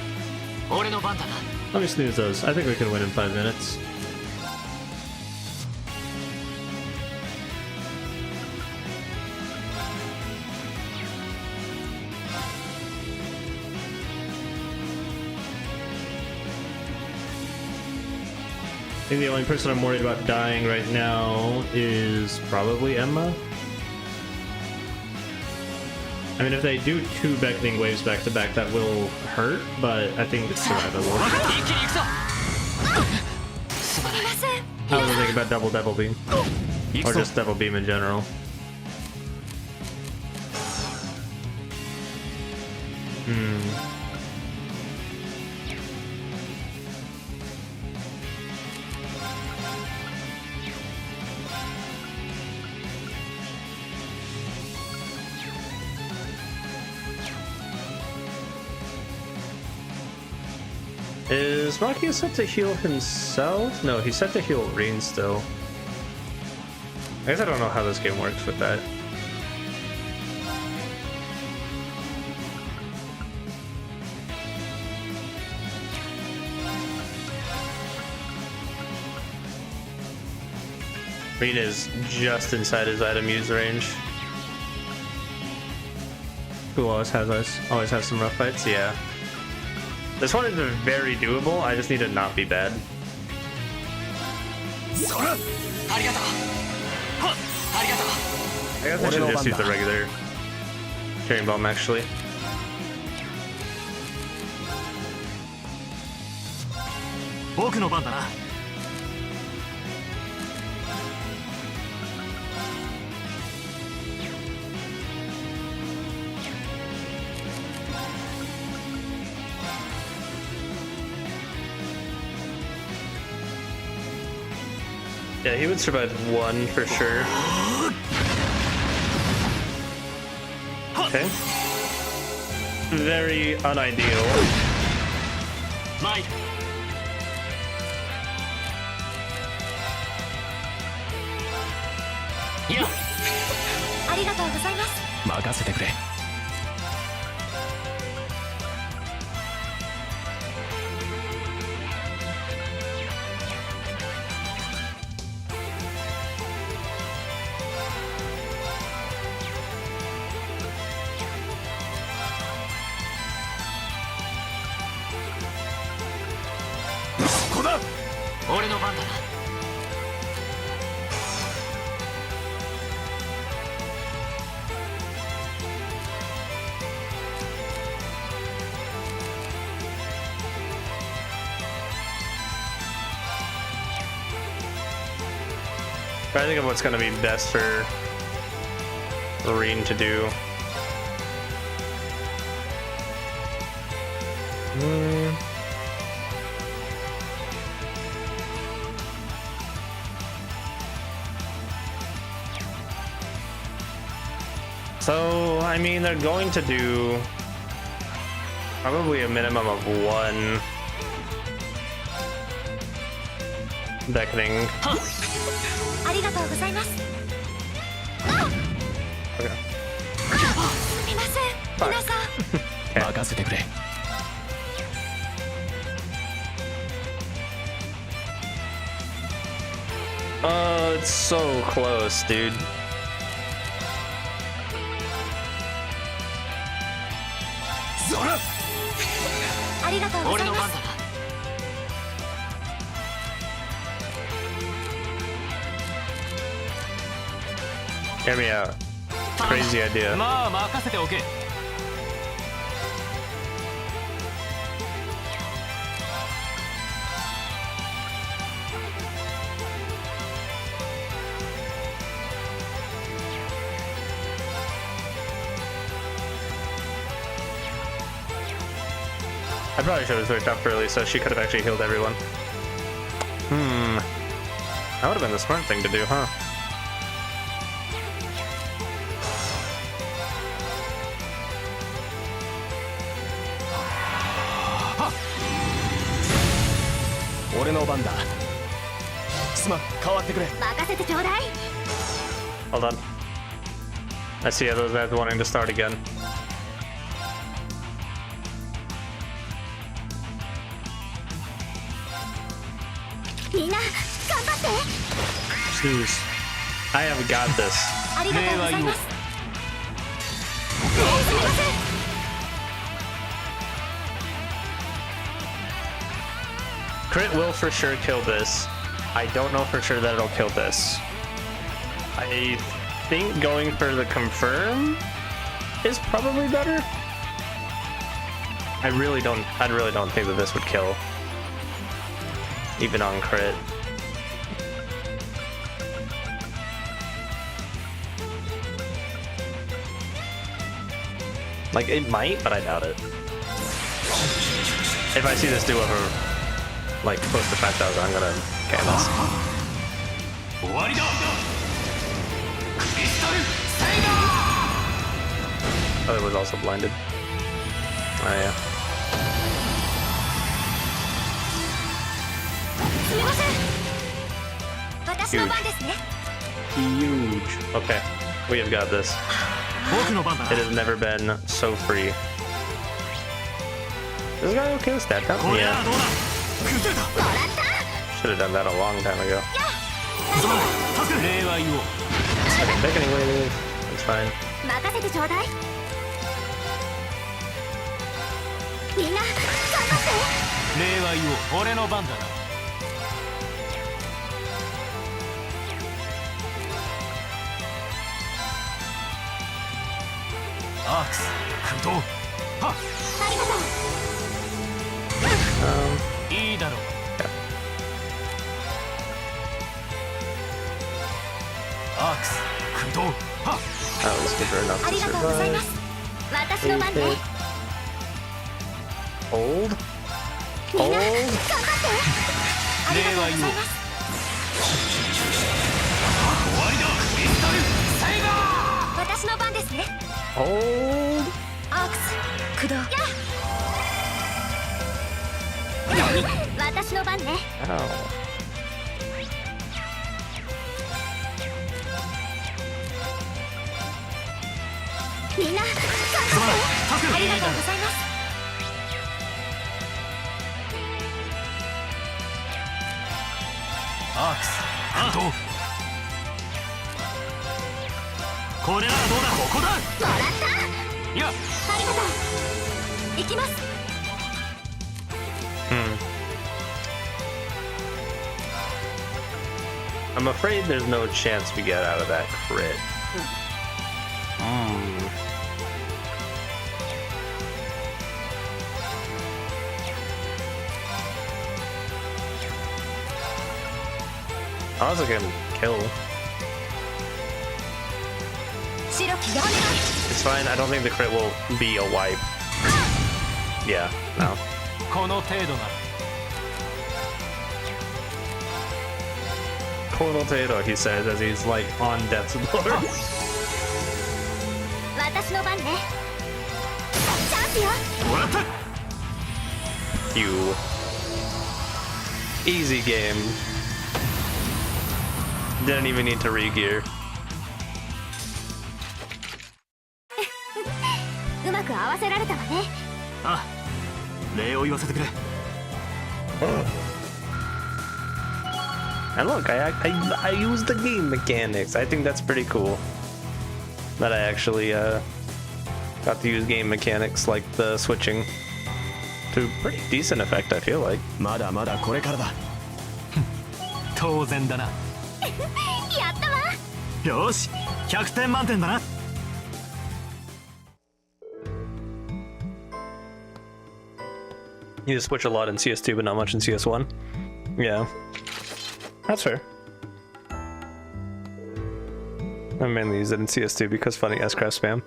俺の番だな。 let me snooze those. I think we can win in 5 minutes. think the only person I'm worried about dying right now is probably Emma. I mean, if they do 2 beckoning waves back to back, that will hurt, but I think it's survivable. I was thinking about double beam. Or just double beam in general. Is Makia set to heal himself? No, he's set to heal Reen still. I guess I don't know how this game works with that. Reen is just inside his item use range. Who always has some rough fights? Yeah. This one is very doable. I just need to not be bad. I guess I should just use the regular Carrying Bomb actually. Yeah, he would survive 1 for sure. Okay. Very unideal. Yeah. ありがとうございます。任せてくれ。俺の番だな。Try to think of what's gonna be best for Reen to do. So, I mean, they're going to do probably a minimum of 1 beckoning. ありがとうございます。 Okay. すみません、皆さん。任せてくれ。Oh, it's so close, dude. Zora! ありがとうござ俺います。の番だな。 Hear me out. Crazy idea. まあ任せておけ。I probably should have switched up early so she could have actually healed everyone. That would have been the smart thing to do, huh? Hold on. I see those guys wanting to start again. Jeez. I have got this. ありがとうございます。 Crit will for sure kill this. I don't know for sure that it'll kill this. I think going for the confirm is probably better. I really don't think that this would kill. Even on crit. Like, it might, but I doubt it. If I see this do over, like, close to 5,000, I'm gonna KMS. Oh, it was also blinded. Oh, yeah. Huge. Okay, we have got this. It has never been so free. Is this guy okay with stat down? Yeah. Should have done that a long time ago. I can take anyway. It's fine. That was good enough to survive. Hold. Hold. Hold. Ow. I'm afraid there's no chance we get out of that crit. I was gonna kill. It's fine, I don't think the crit will be a wipe. Yeah, no. Konotedo, he says as he's like on death's door. You. Easy game. Didn't even need to re-gear. And look, I use the game mechanics. I think that's pretty cool. That I actually got to use game mechanics like the switching to pretty decent effect, I feel like. You just switch a lot in CS2 but not much in CS1. Yeah. That's fair. I mainly use it in CS2 because funny S-craft spam.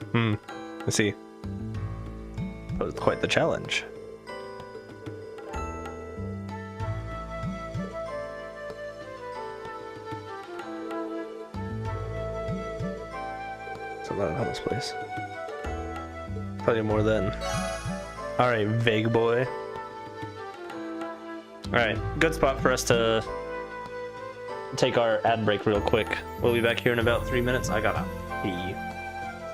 I see. Posed quite the challenge. It's a lot of Huddle's place. Tell you more then. Alright, vague boy. Alright, good spot for us to take our ad break real quick. We'll be back here in about 3 minutes. I gotta pee.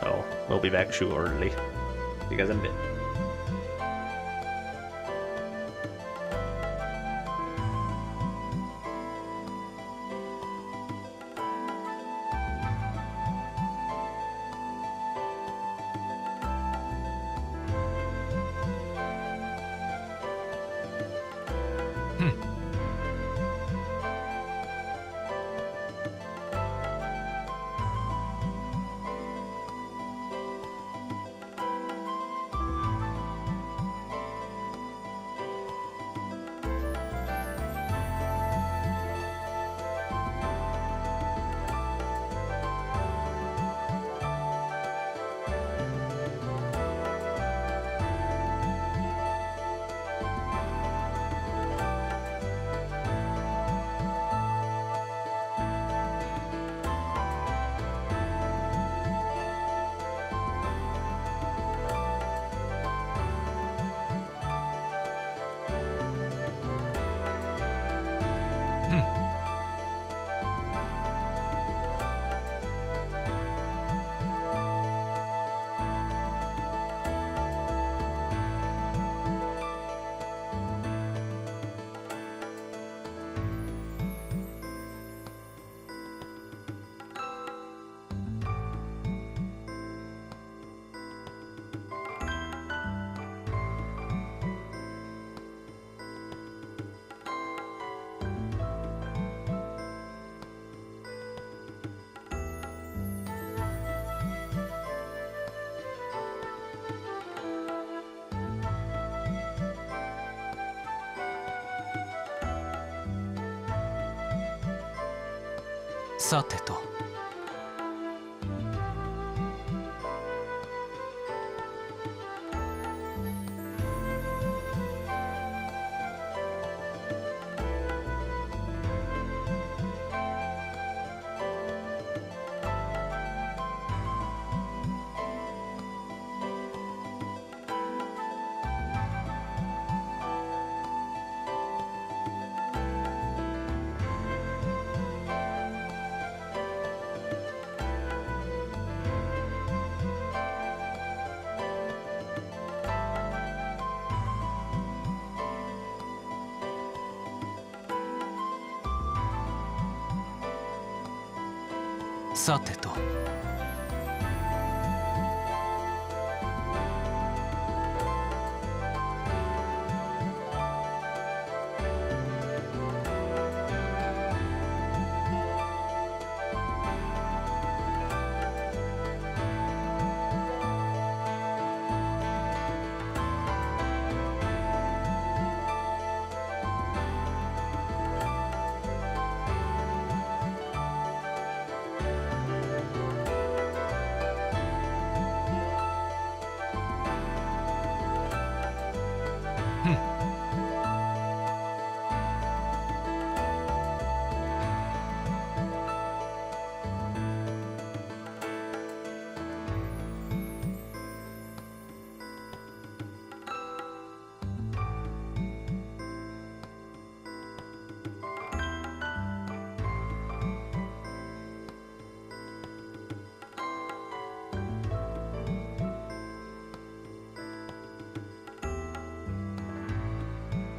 So, we'll be back shortly. See you guys in a bit. さてと。さてと。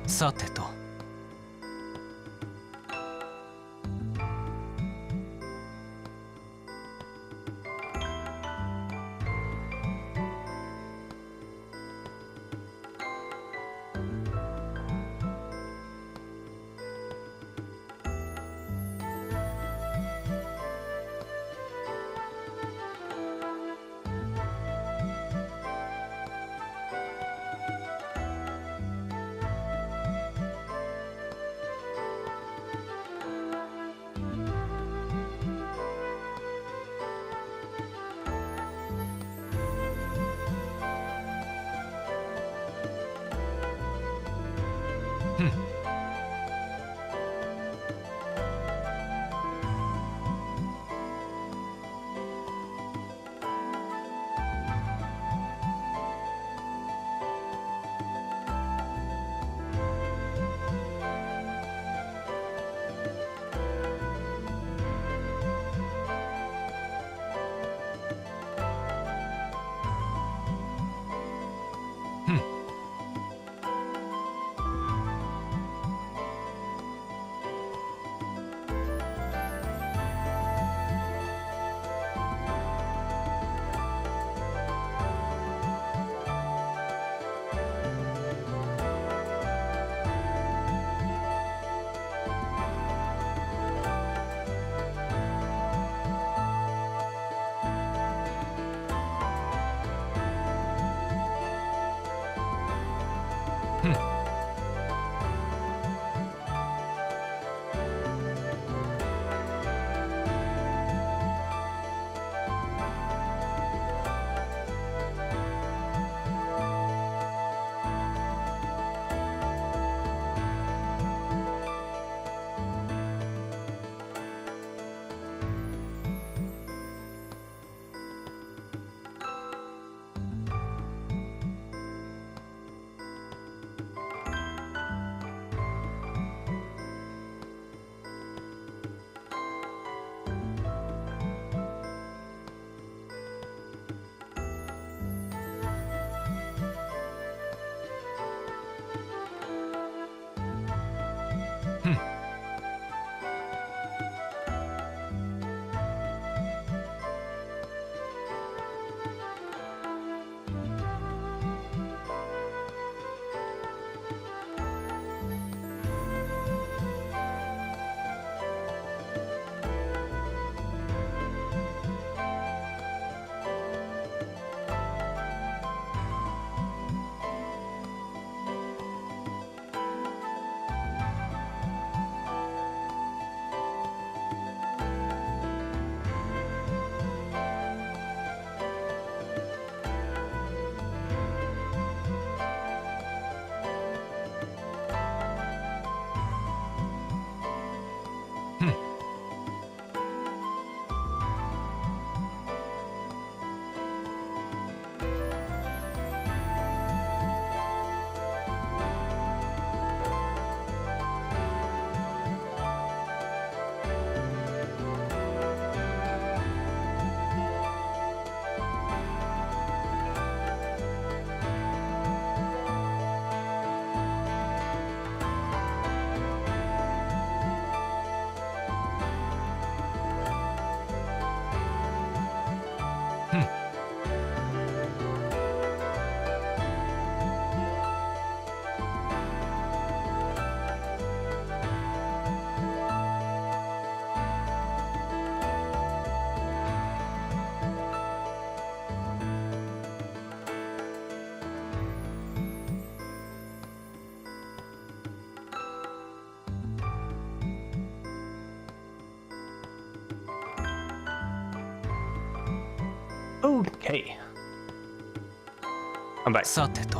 さてと。Okay. I'm back. さてと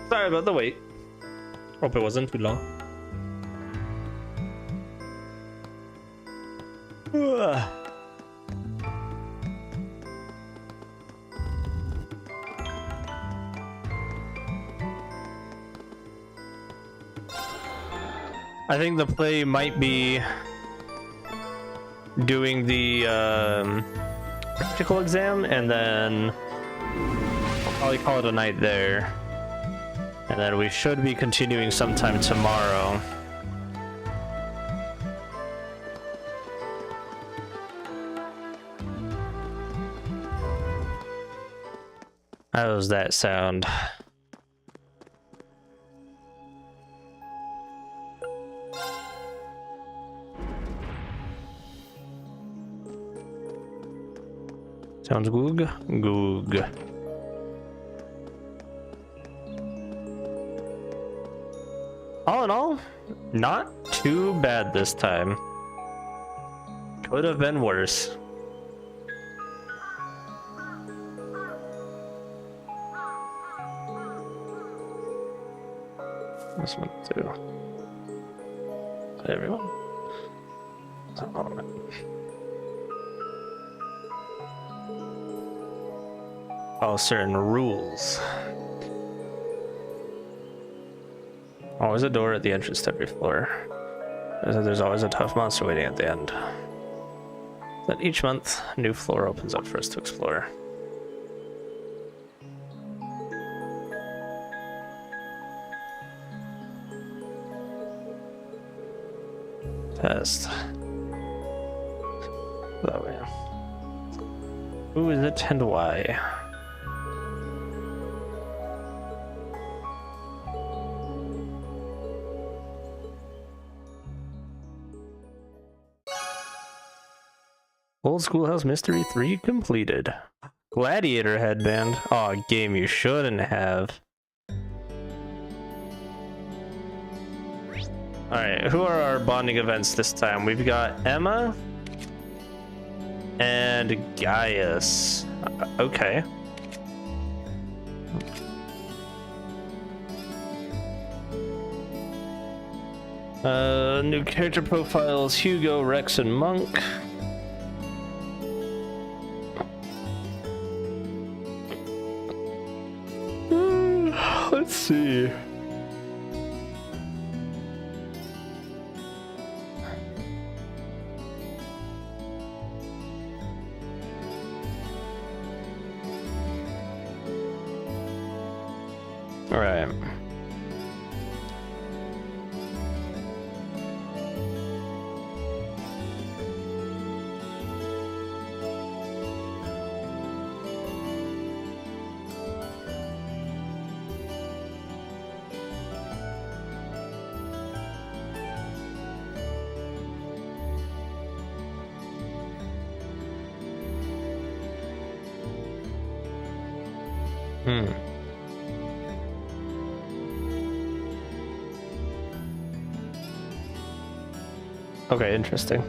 Sorry about the wait. Hope it wasn't too long. I think the play might be doing the practical exam, and then I'll probably call it a night there. And then we should be continuing sometime tomorrow. How does that sound? Sounds good. Good. All in all, not too bad this time. Could have been worse. This one too. Everyone. All right. Follow certain rules. Always a door at the entrance to every floor. There's always a tough monster waiting at the end. Then each month, a new floor opens up for us to explore. Test. That way. Who is it and why? Old Schoolhouse Mystery 3 completed. Gladiator headband. Oh, game you shouldn't have. Alright, who are our bonding events this time? We've got Emma and Gaius. Okay. New character profiles: Hugo, Rex, and Monk. Let's see. All right. Okay, interesting.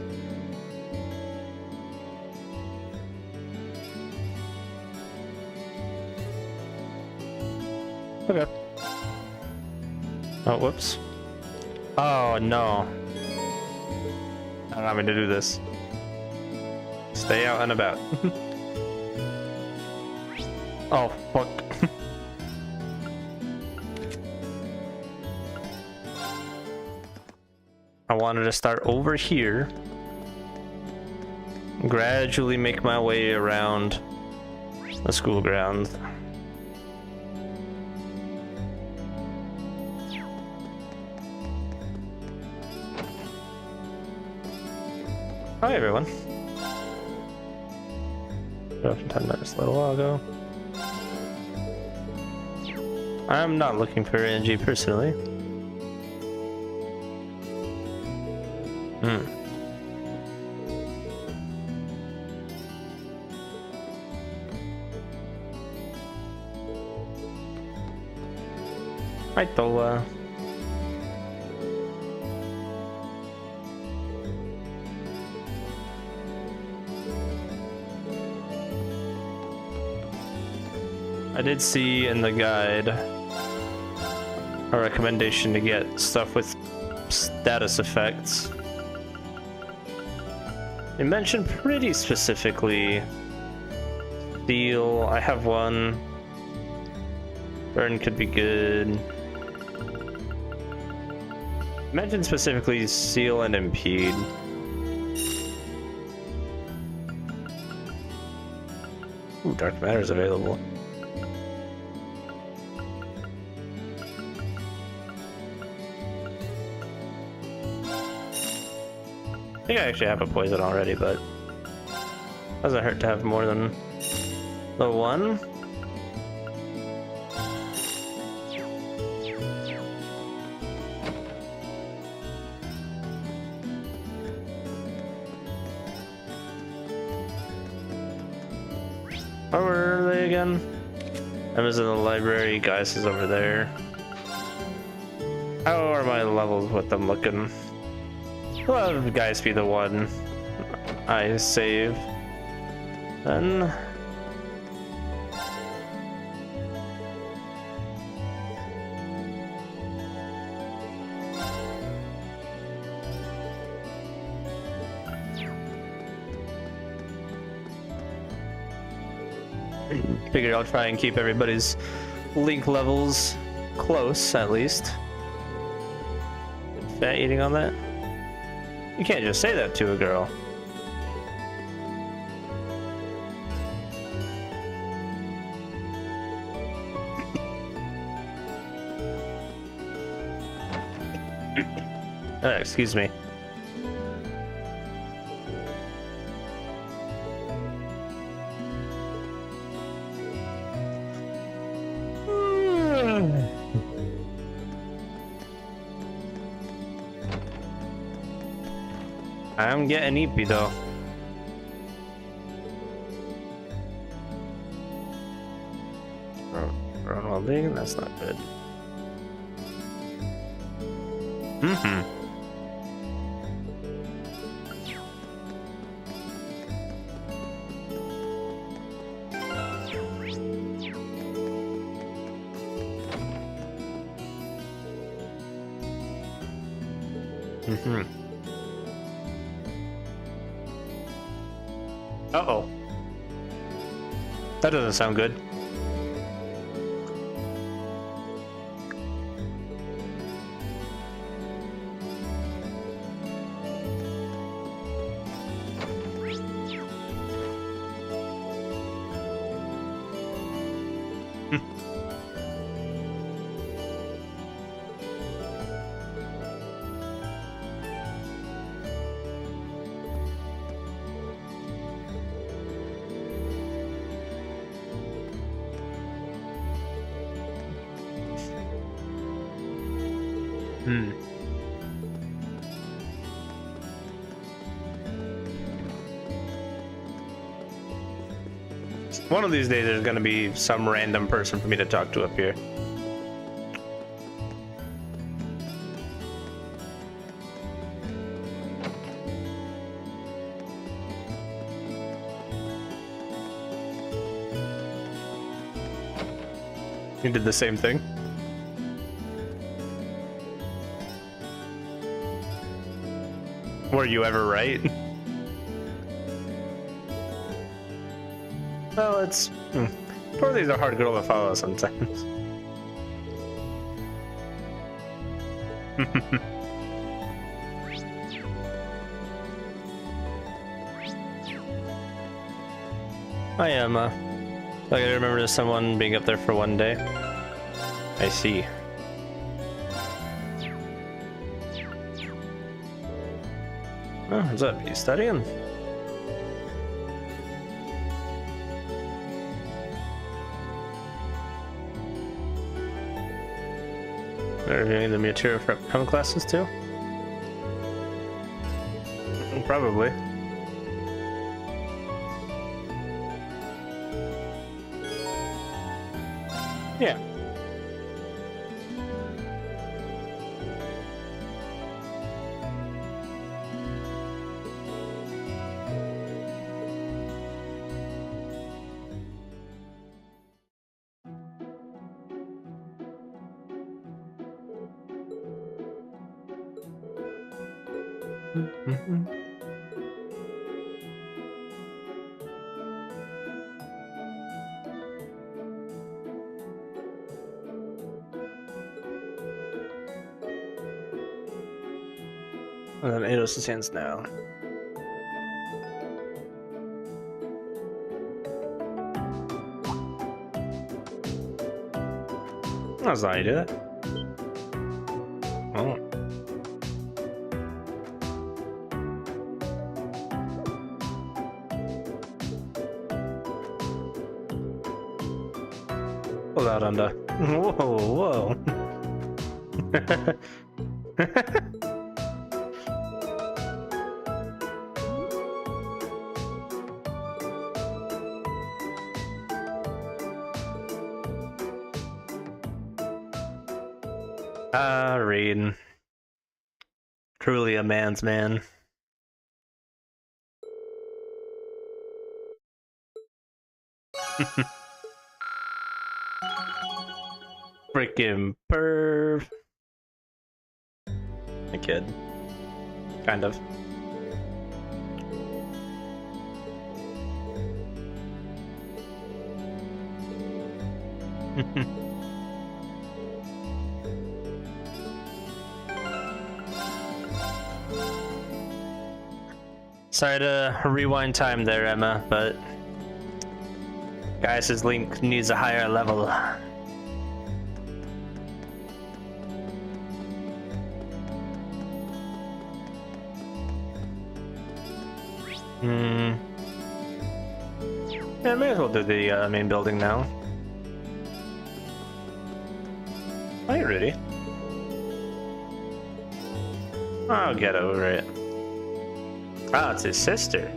Okay. Oh, whoops. Oh, no. I don't have me to do this. Stay out and about. Oh, fuck. I wanted to start over here, gradually make my way around the school grounds. Hi everyone. Got off in 10 minutes a little while ago. I'm not looking for NG personally. Hi, Tola. I did see in the guide a recommendation to get stuff with status effects. It mentioned pretty specifically Steel. I have one. Burn could be good. It mentioned specifically Seal and Impede. Ooh, Dark Matter is available. I think I actually have a poison already, but doesn't hurt to have more than the one. Where were they again? I was in the library. Geist is over there. How are my levels with them looking? Well, have Geist be the one I save. Then figured I'll try and keep everybody's link levels close, at least. Fat eating on that? You can't just say that to a girl. Excuse me. I'm getting eepy though. Run well-being, that's not good. Uh-oh. That doesn't sound good. One of these days there's gonna be some random person for me to talk to up here. You did the same thing. Were you ever right? Well, it's... Poor these are hard girl to follow sometimes. I am, like I remember someone being up there for one day. I see. Oh, what's up? You studying? They're reviewing the material for upcoming classes too? Probably. Yeah. And then Eidos' hands now. That's not how you do that. Oh. Pull out under. Whoa, whoa. Reed. Truly a man's man. Freaking perv. A kid. Kind of. Sorry to rewind time there, Emma, but Gaius' Link needs a higher level. Yeah, may as well do the main building now. Are you ready? I'll get over it. Oh, it's his sister.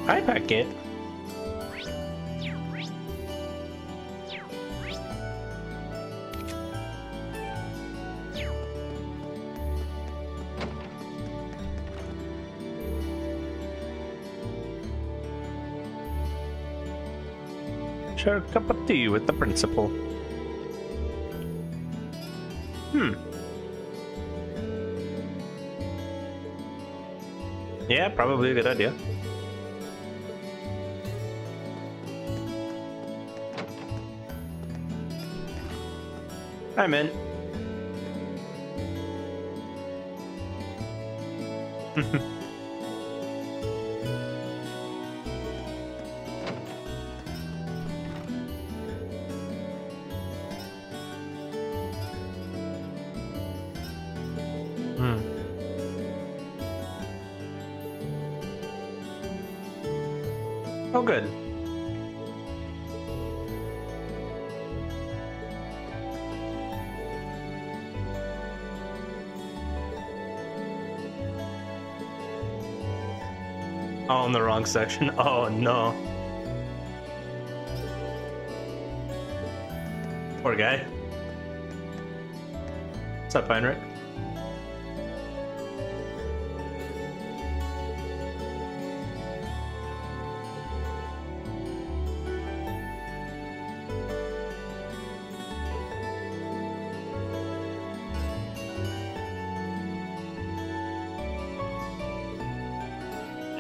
Hi, Packet. Share a cup of tea with the principal. Yeah, probably a good idea. I'm in. Oh, good. Oh, in the wrong section. Oh, no. Poor guy. What's up, Heinrich?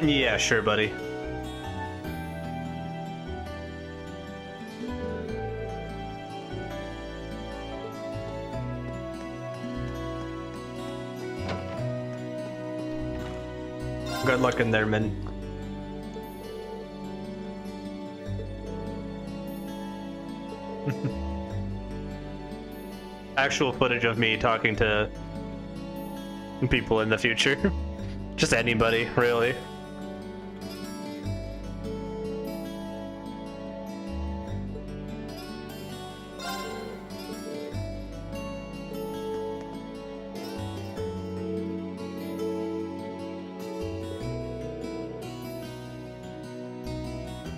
Yeah, sure, buddy. Good luck in there, man. Actual footage of me talking to people in the future. Just anybody, really.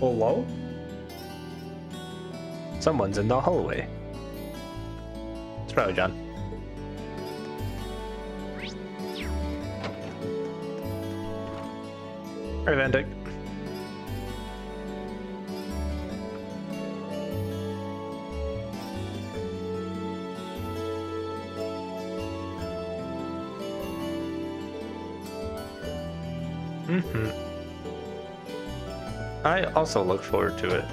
Hello? Someone's in the hallway. It's probably John. Hey, Van Dyke. I also look forward to it.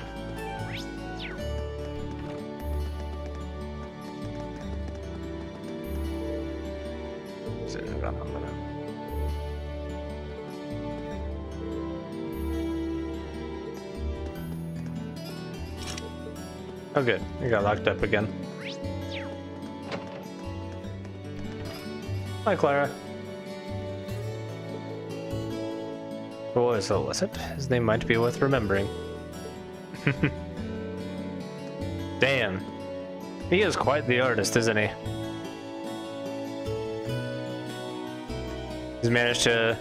Oh good, you got locked up again. Hi Clara. Who was it? His name might be worth remembering. Damn. He is quite the artist, isn't he? He's managed to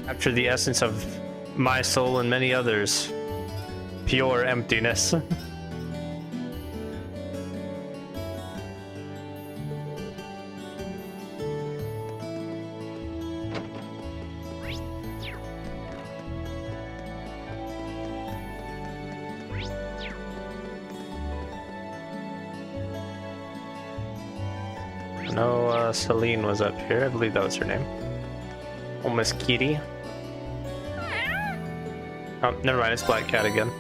capture the essence of my soul and many others. Pure emptiness. No, Celine was up here. I believe that was her name. Oh, Miss Kitty. Oh, never mind. It's Black Cat again.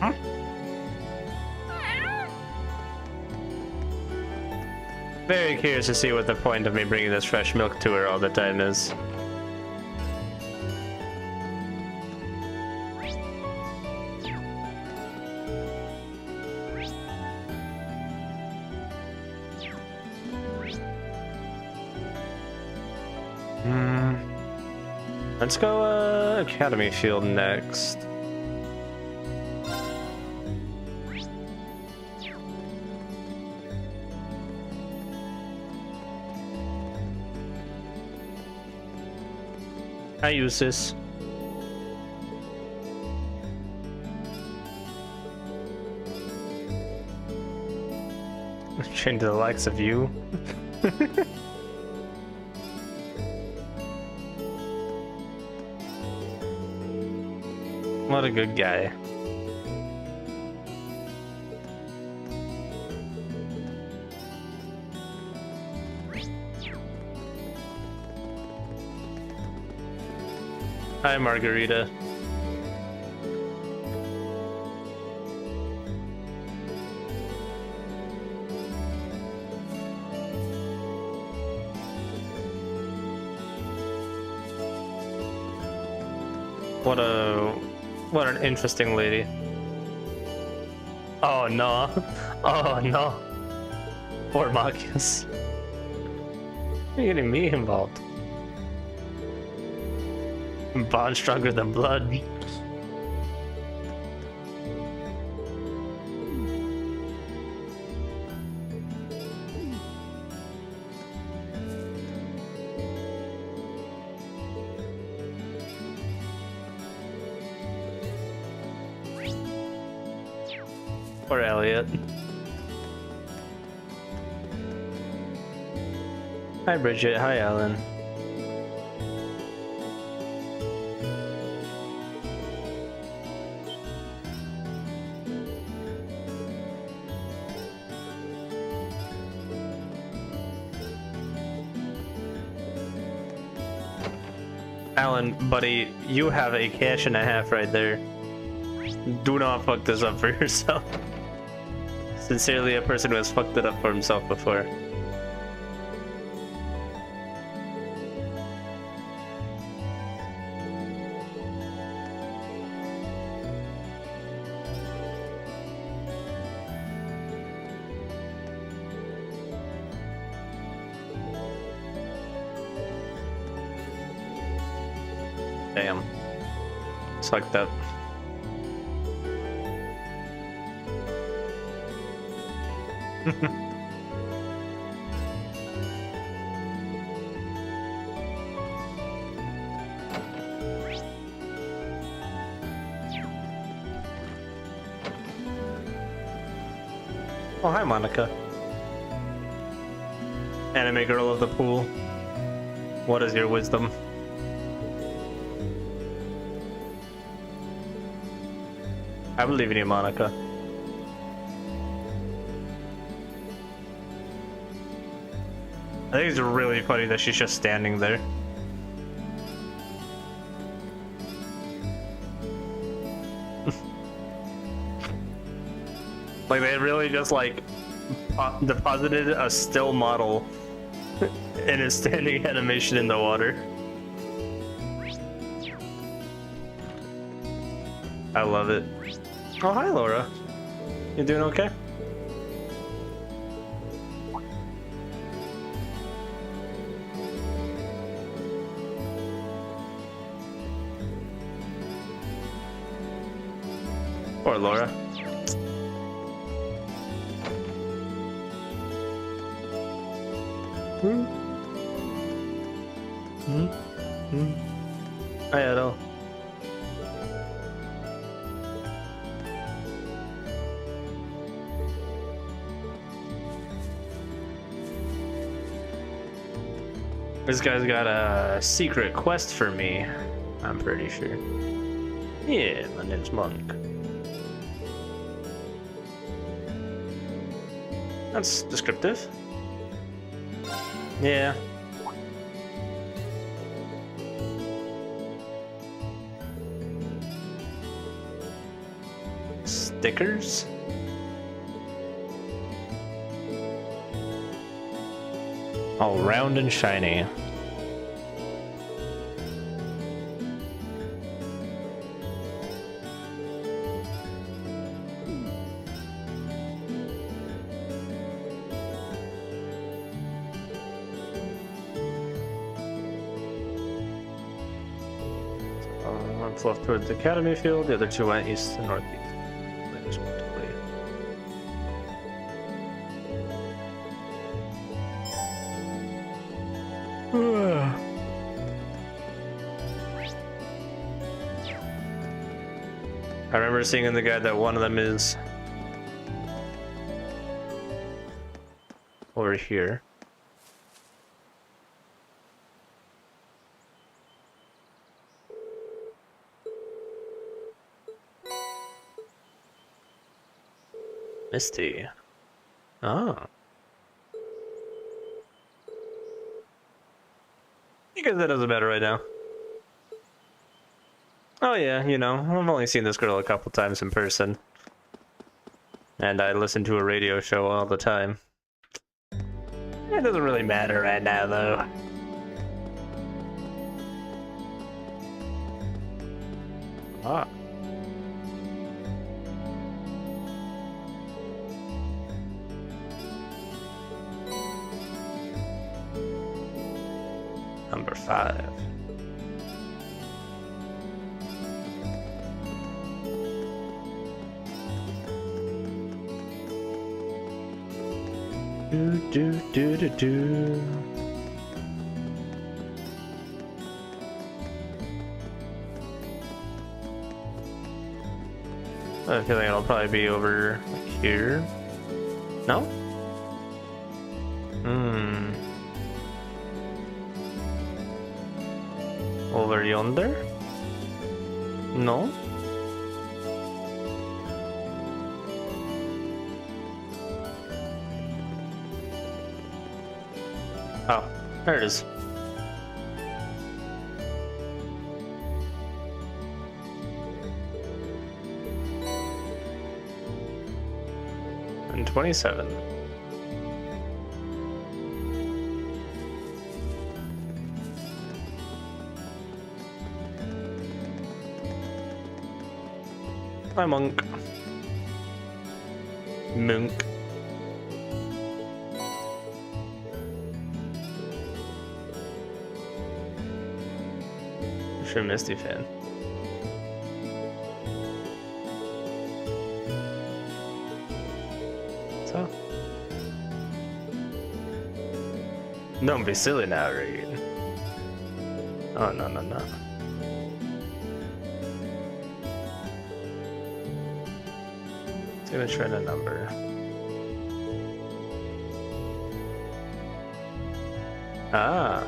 Huh? Very curious to see what the point of me bringing this fresh milk to her all the time is. Let's go Academy Field next. I use this. Train to the likes of you. What a good guy. Hi, Margarita. What an interesting lady. Oh no. Oh no. Poor Marcus. You're getting me involved. Bond stronger than blood. Poor Elliot. Hi Bridget, hi Alan. Alan, buddy, you have a cash and a half right there. Do not fuck this up for yourself. Sincerely, a person who has fucked it up for himself before. Damn. It's like that. Oh, hi, Monica. Anime girl of the pool. What is your wisdom? I believe in you, Monica. I think it's really funny that she's just standing there. Like, they really just, like, deposited a still model in a standing animation in the water. I love it. Oh, hi, Laura. You doing okay? Poor Laura. Hi, Edo. This guy's got a secret quest for me, I'm pretty sure. Yeah, my name's Monk. That's descriptive. Yeah. Stickers? All round and shiny. One flew off towards the academy field, the other two went east and northeast. I just want to play. I remember seeing in the guide that one of them is over here. Misty. Oh. I guess that doesn't matter right now. Oh yeah, you know, I've only seen this girl a couple times in person. And I listen to a radio show all the time. It doesn't really matter right now, though. Ah. Number 5. Do. I have a feeling it'll probably be over here. No? Over yonder? No? Oh, there it is. And 27. Hi, Monk. Monk. Sure, Misty fan. So, don't be silly now, Reed. Oh no. It's gonna try a number. Ah.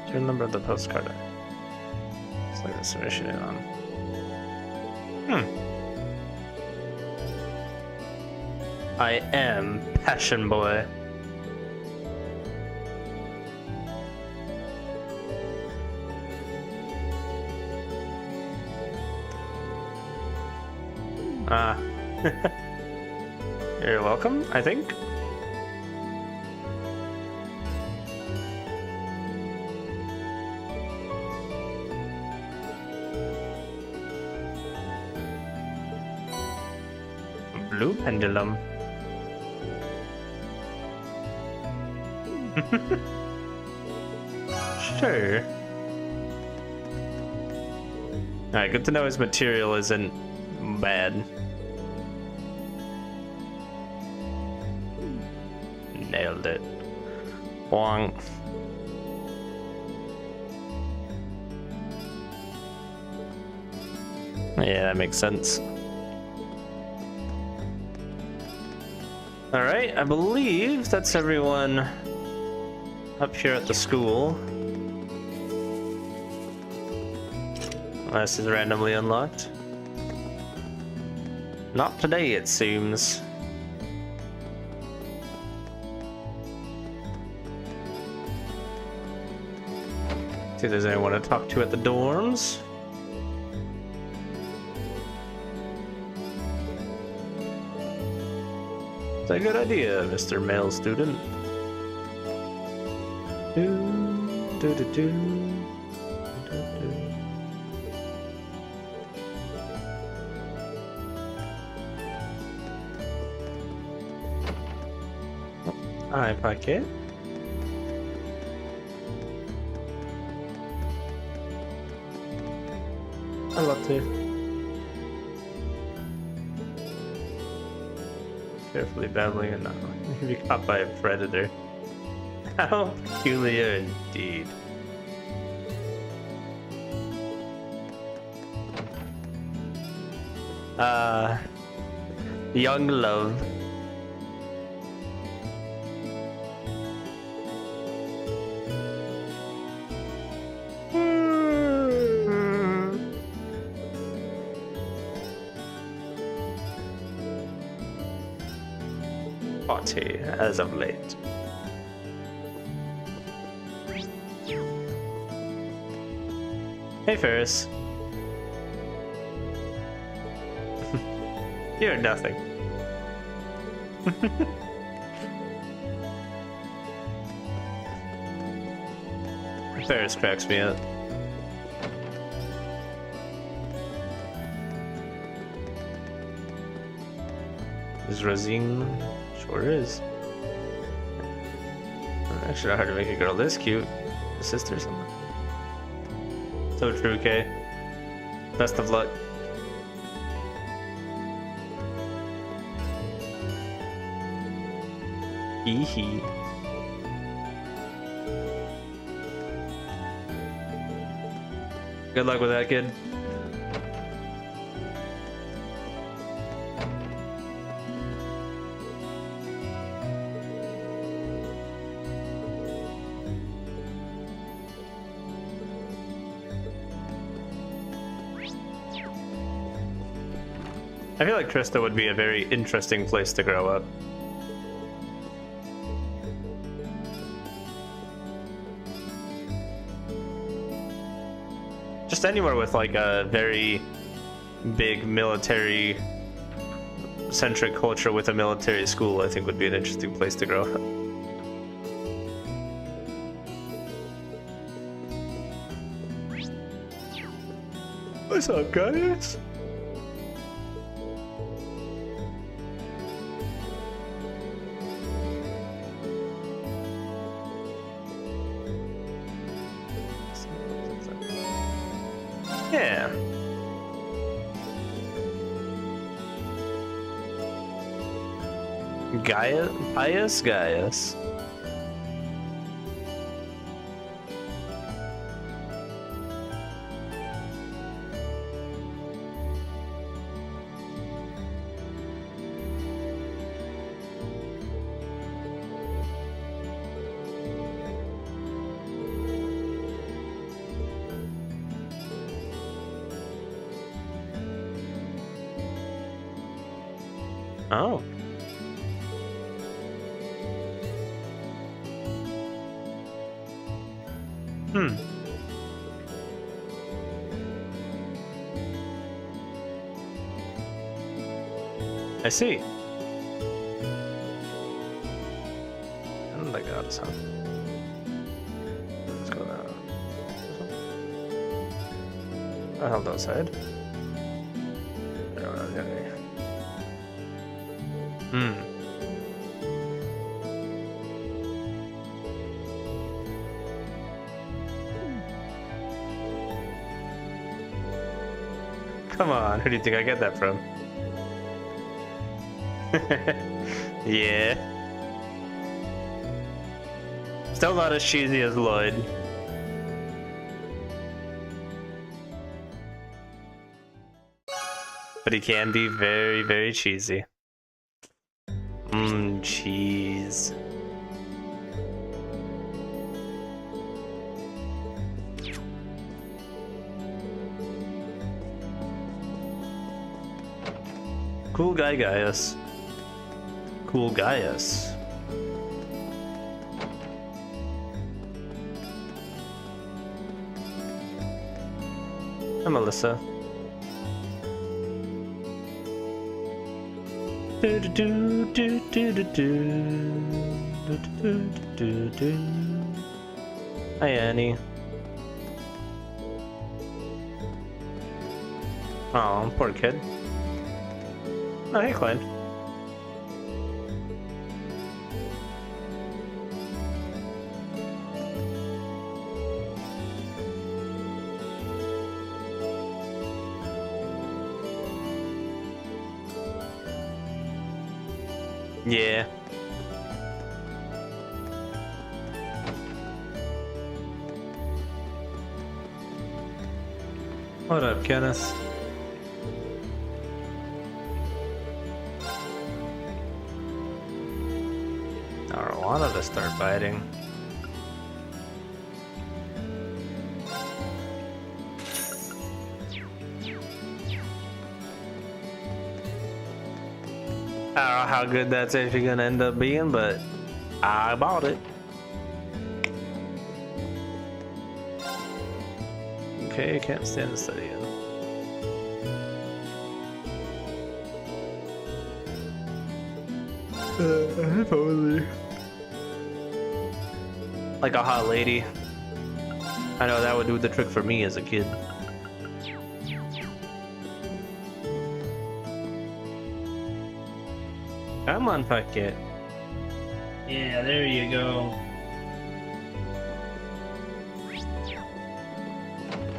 Turn number of the postcard. It's like the submission in on. I am Passion Boy. Ah. You're welcome, I think. Blue pendulum. Sure. Alright, good to know his material isn't bad. Nailed it. Wong. Yeah, that makes sense. Alright, I believe that's everyone up here at the school. Unless it's randomly unlocked. Not today, it seems. See if there's anyone to talk to at the dorms. It's a good idea, Mr. Male Student. Hi, Paquet. I'd love to. Carefully babbling and not be caught by a predator. How peculiar indeed. Young love. Party as of late. Hey Ferris. You're nothing. Ferris cracks me up. Is Rosine? Sure is. Actually, not hard to make a girl this cute. A sister or something. So true, Kay. Best of luck. Hee. Good luck with that, kid. I feel like Trista would be a very interesting place to grow up. Just anywhere with like a very big military centric culture with a military school, I think would be an interesting place to grow up. What's up, guys? Yeah. Gaius. Oh. Hmm. I see. I don't think I got this one. Let's go down. I held outside. Hmm. Come on, who do you think I get that from? Yeah. Still not as cheesy as Lloyd. But he can be very, very cheesy. Mmm, cheese. Cool guy, Gaius. Cool Gaius. Hi, Melissa. Do do do do do do do do do do. Hi, Annie. Oh, poor kid. Oh, hey, Clyde. Yeah. What up, Kenneth? I wanted to start biting. I don't know how good that's actually gonna end up being, but I bought it. Okay, I can't stand studying. Totally. Like a hot lady. I know that would do the trick for me as a kid. Come on, Pocket. Yeah, there you go.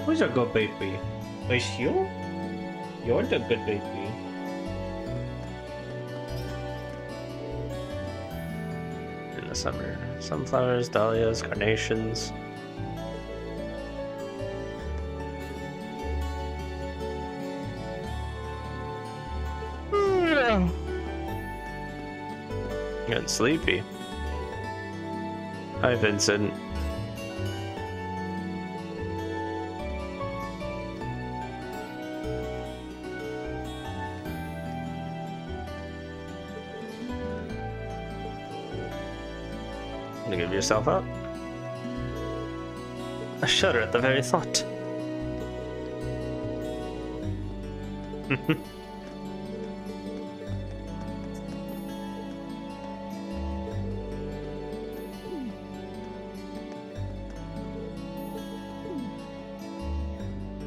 Who's a good baby? Is you? You're the good baby. In the summer, sunflowers, dahlias, carnations. Getting sleepy. Hi, Vincent. Gonna give yourself up. I shudder at the very thought.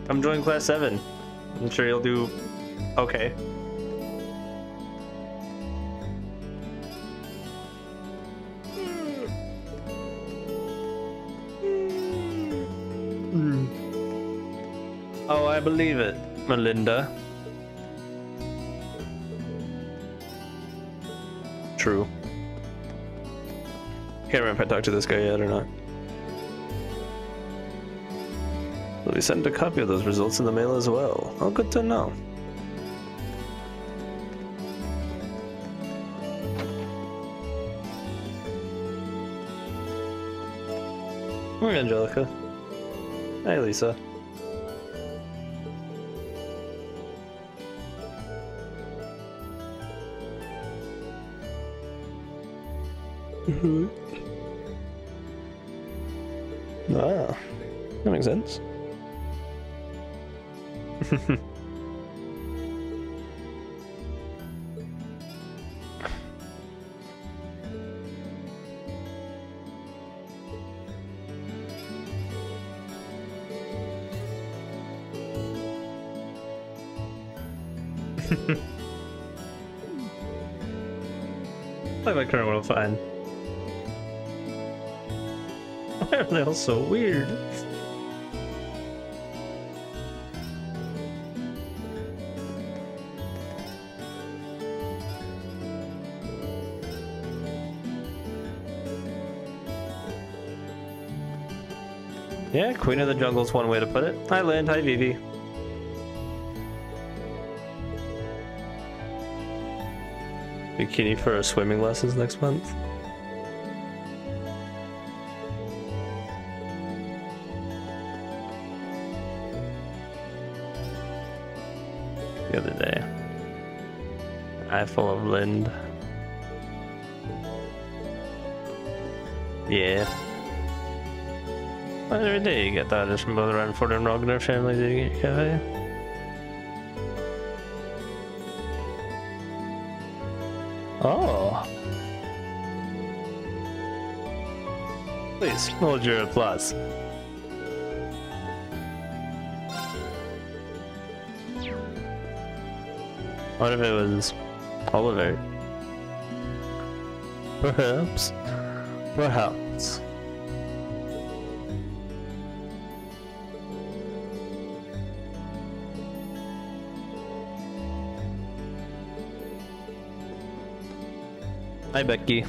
Come join class 7. I'm sure you'll do okay. Oh, I believe it, Melinda. True. Can't remember if I talked to this guy yet or not. Will we send a copy of those results in the mail as well? Oh, good to know. Hi, Angelica. Hi, Lisa. Ah, that makes sense. I like current world fine. Why are they all so weird? Yeah, Queen of the Jungle's one way to put it. Hi Lind, hi Vivi. Bikini for our swimming lessons next month. The other day. Eye full of Lind. Yeah. Well, every day you get that from both Ranford and Ragnar families eating at your cafe. Oh. Please, hold your applause. What if it was Oliver? Perhaps. Perhaps. Hi Becky.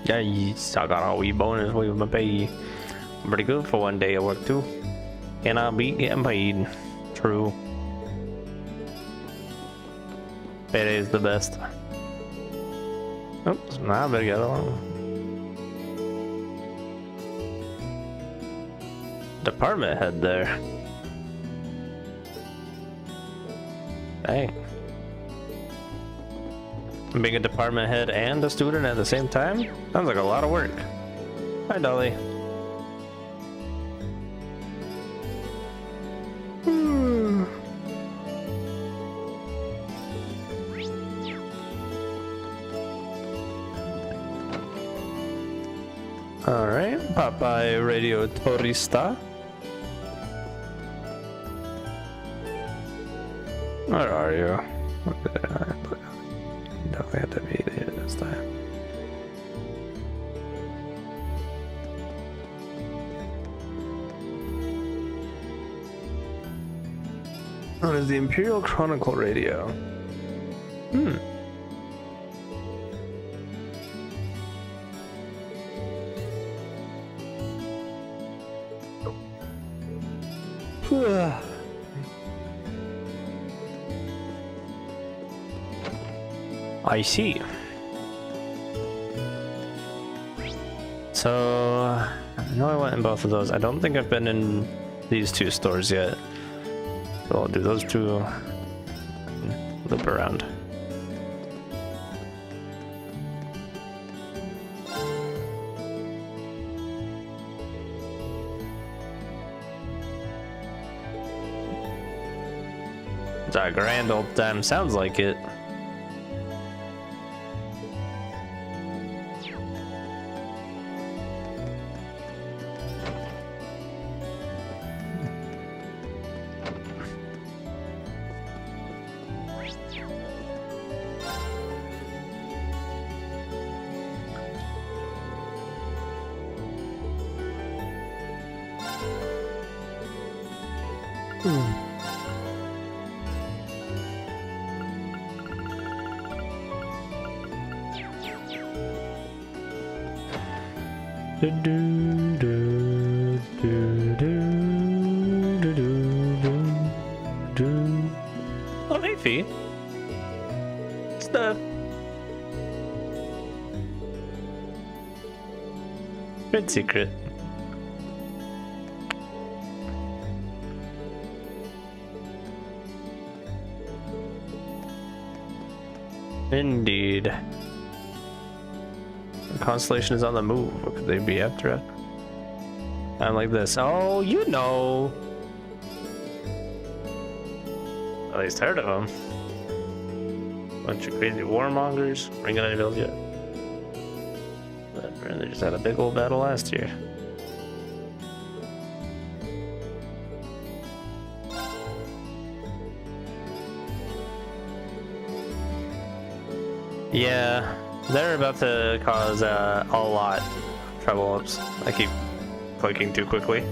Yeah, I got a wee bonus with my pay. Pretty good for one day at work too. And I'll be getting paid. True. Payday is the best. Oops, now I better get along. Department head there. Dang. Being a department head and a student at the same time? Sounds like a lot of work. Hi, Dolly. Alright, Popeye Radio Turista. Where are you? Definitely have to be there this time. Oh, it's the Imperial Chronicle Radio. Hmm. I see. So, I know I went in both of those. I don't think I've been in these two stores yet. So I'll do those two. Loop around. It's a grand old time. Sounds like it. Oh, hey, Fee. Stuff. Good secret. Indeed. constellation is on the move. What could they be after it? I'm like this. Oh, you know. At least heard of them. Bunch of crazy warmongers. Ring of Village yet? And they just had a big old battle last year. Yeah, they're about to cause a lot of trouble. Oops, I keep clicking too quickly.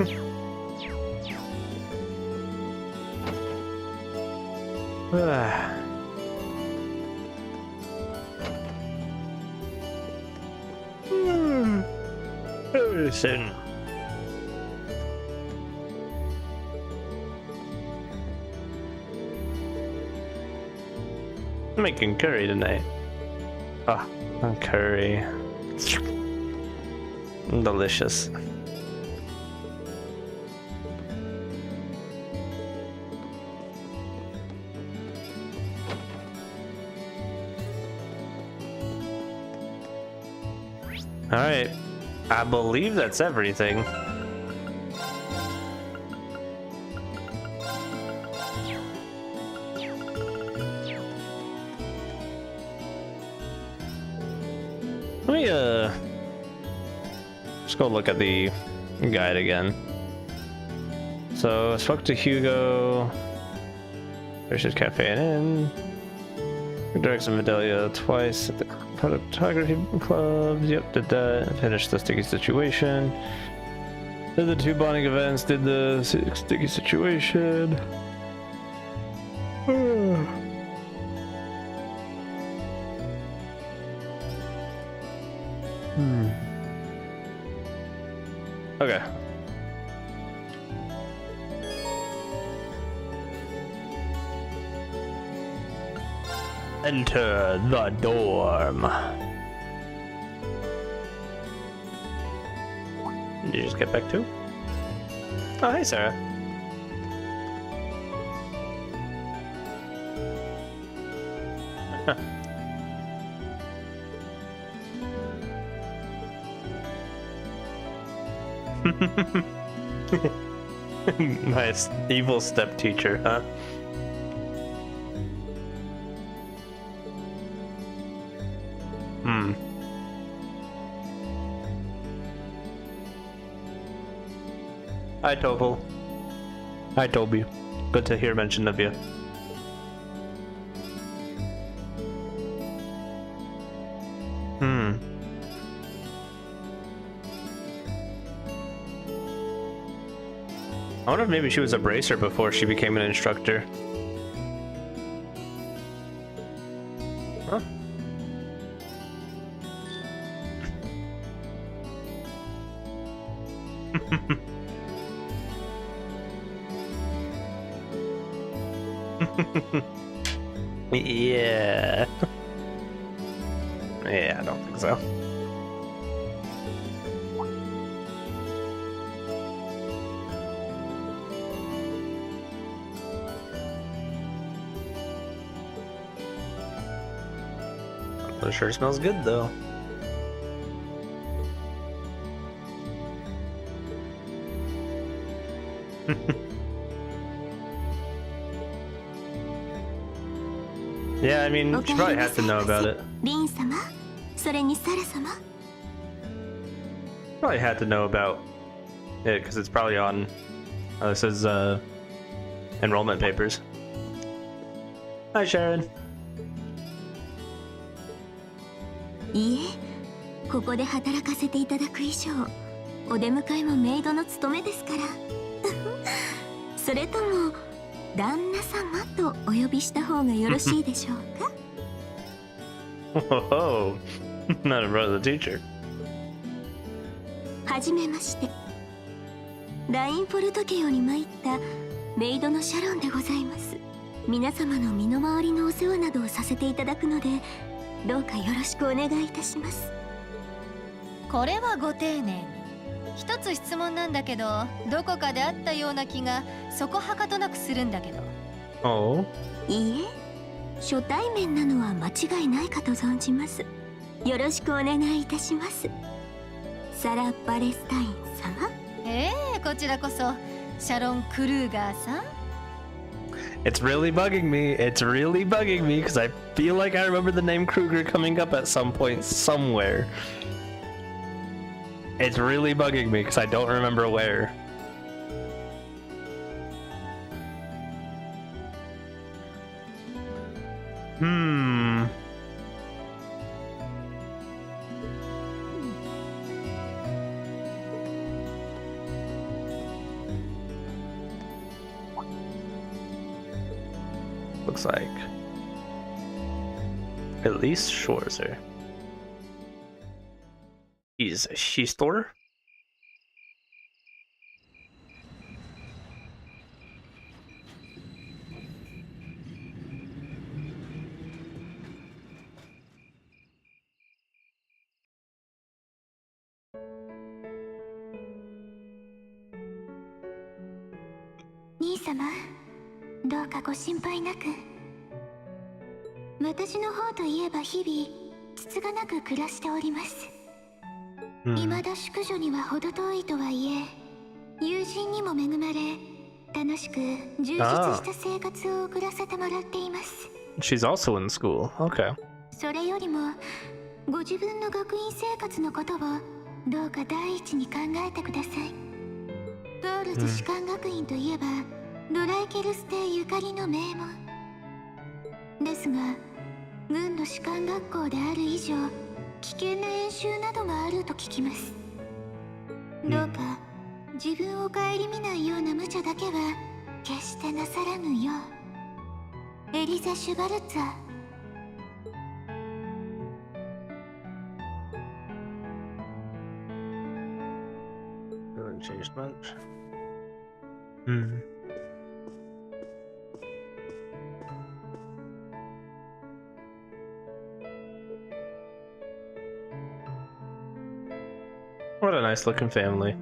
Listen. I'm making curry tonight. Oh, curry. Delicious. Alright. I believe that's everything. Let me just go look at the guide again. So I spoke to Hugo. There's Cafe and Inn. Directs and Vidalia twice at the photography clubs. Yep, did that. Finished the sticky situation. Did the 2 bonding events. Did the sticky situation. Okay. Enter the dorm. Did you just get back too? Oh, hey, Sarah. Nice. Evil step teacher, huh? Hi, Topol. Hi, Toby. Good to hear mention of you. I wonder if maybe she was a bracer before she became an instructor. Huh? Yeah. Yeah, I don't think so. It sure smells good though. Yeah, I mean, she probably has to know about it. Probably had to know about it because it's probably on. This is enrollment papers. Hi, Sharon. いいえ、ここで働かせていただく以上、お出迎えもメイドの務めですから。それとも旦那様とお呼びした方がよろしいでしょうか。Whoa, not a brother teacher. はじめまして。ラインフォルト家より参ったメイドのシャロンでございます。皆様の身の回りのお世話などをさせていただくので、どうかよろしくお願いいたします。これはご丁寧に。一つ質問なんだけど、どこかであったような気がそこはかとなくするんだけど。Oh. いいえ、初対面なのは間違いないかと存じます。よろしくお願いいたします。サラ・バレスタイン様。こちらこそシャロン・クルーガーさん。 It's really bugging me. It's really bugging me because I feel like I remember the name Kruger coming up at some point somewhere. It's really bugging me because I don't remember where. Looks like at least Schwarzer. He's a she-store. Ni-sama, どうかご心配なく。私の方といえば日々つつがなく暮らしております。未だ淑女には程遠いとはいえ、友人にも恵まれ、楽しく充実した生活を送らせてもらっています。She's also in school. Okay. それよりも、ご自分の学院生活のことをどうか第一に考えてください。ポールズ士官学院といえば、ドライケルス邸ゆかりの名門。ですが、軍の士官学校である以上、危険な演習などもあると聞きます。どうか自分を顧みないような無茶だけは決してなさらぬよう。エリザ・シュバルツァー。Hasn't changed much. What a nice looking family.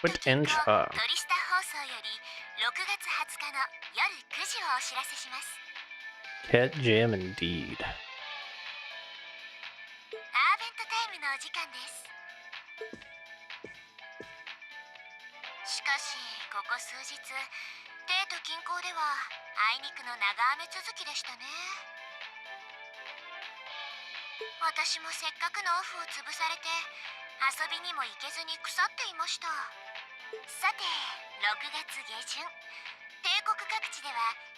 Put in charge. トリスタ放送より6月20日の夜9時をお知らせします。 Cat Jam indeed. アーベントタイムのお時間です。しかしここ数日、帝都近郊ではあいにくの長雨続きでしたね。私もせっかくのオフを潰されて遊びにも行けずに腐っていました。さて、6月下旬、帝国各地では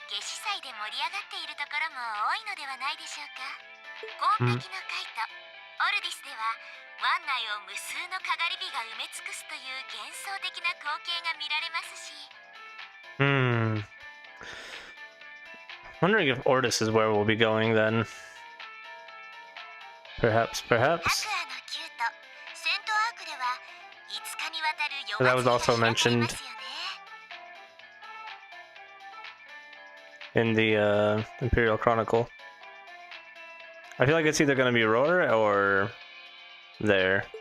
夏至祭で盛り上がっているところも多いのではないでしょうか。紺碧のカイト、オルディスでは湾内を無数のかがり火が埋め尽くすという幻想的な光景が見られますし。Wondering if Ortis is where we'll be going then. Perhaps. 白亜のキュート、セントアークでは5日にわたる夜 That was 祭り also が開かれ mentioned ますよね。in the Imperial Chronicle. I feel like it's either going to be Roar or there. とか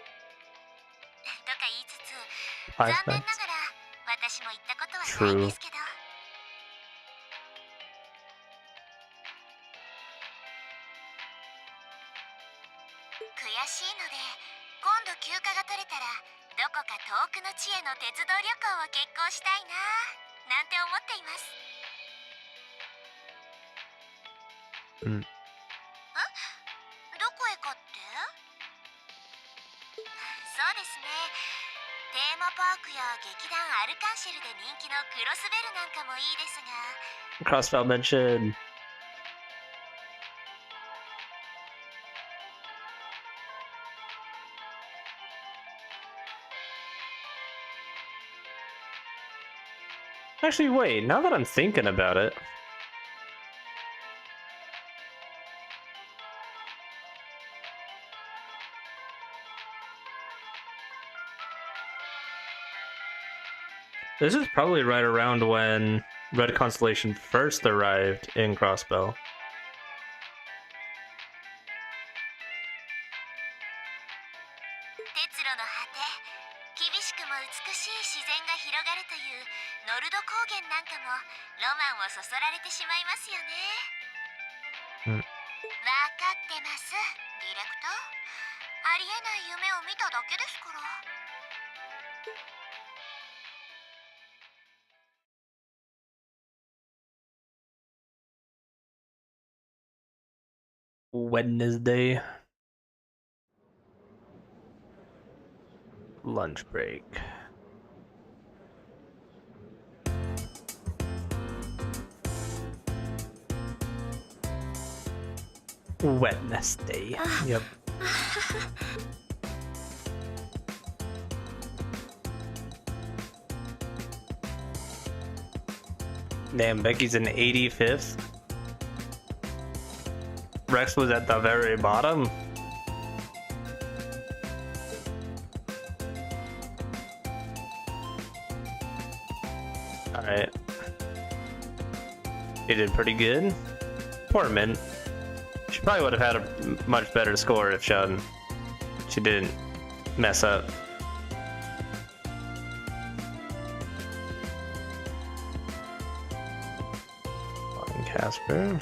言いつつ、 Five 残念 Nights. ながら私も行ったことはないんですけど。悔しいので、今度休暇が取れたらどこか遠くの地への鉄道旅行を決行したいななんて思っています。どこへかって？そうですね。テーマパークや劇団アルカンシェルで人気のクロスベルなんかもいいですが。 Crossfell mentioned. Actually, wait, now that I'm thinking about it, This is probably right around when Red Constellation first arrived in Crossbow. 鉄路の果て、厳しくも美しい自然が広がるというノルド高原なんかもロマンをそそられてしまいますよね。うん。わかってます、ディレクター。ありえない夢を見ただけですから。Wednesday. Lunch break. Wednesday. Yep. Damn, Becky's in 85th. Rex was at the very bottom. Alright. He did pretty good. Poor Mint. She probably would have had a much better score if she didn't mess up. Fine, Casper.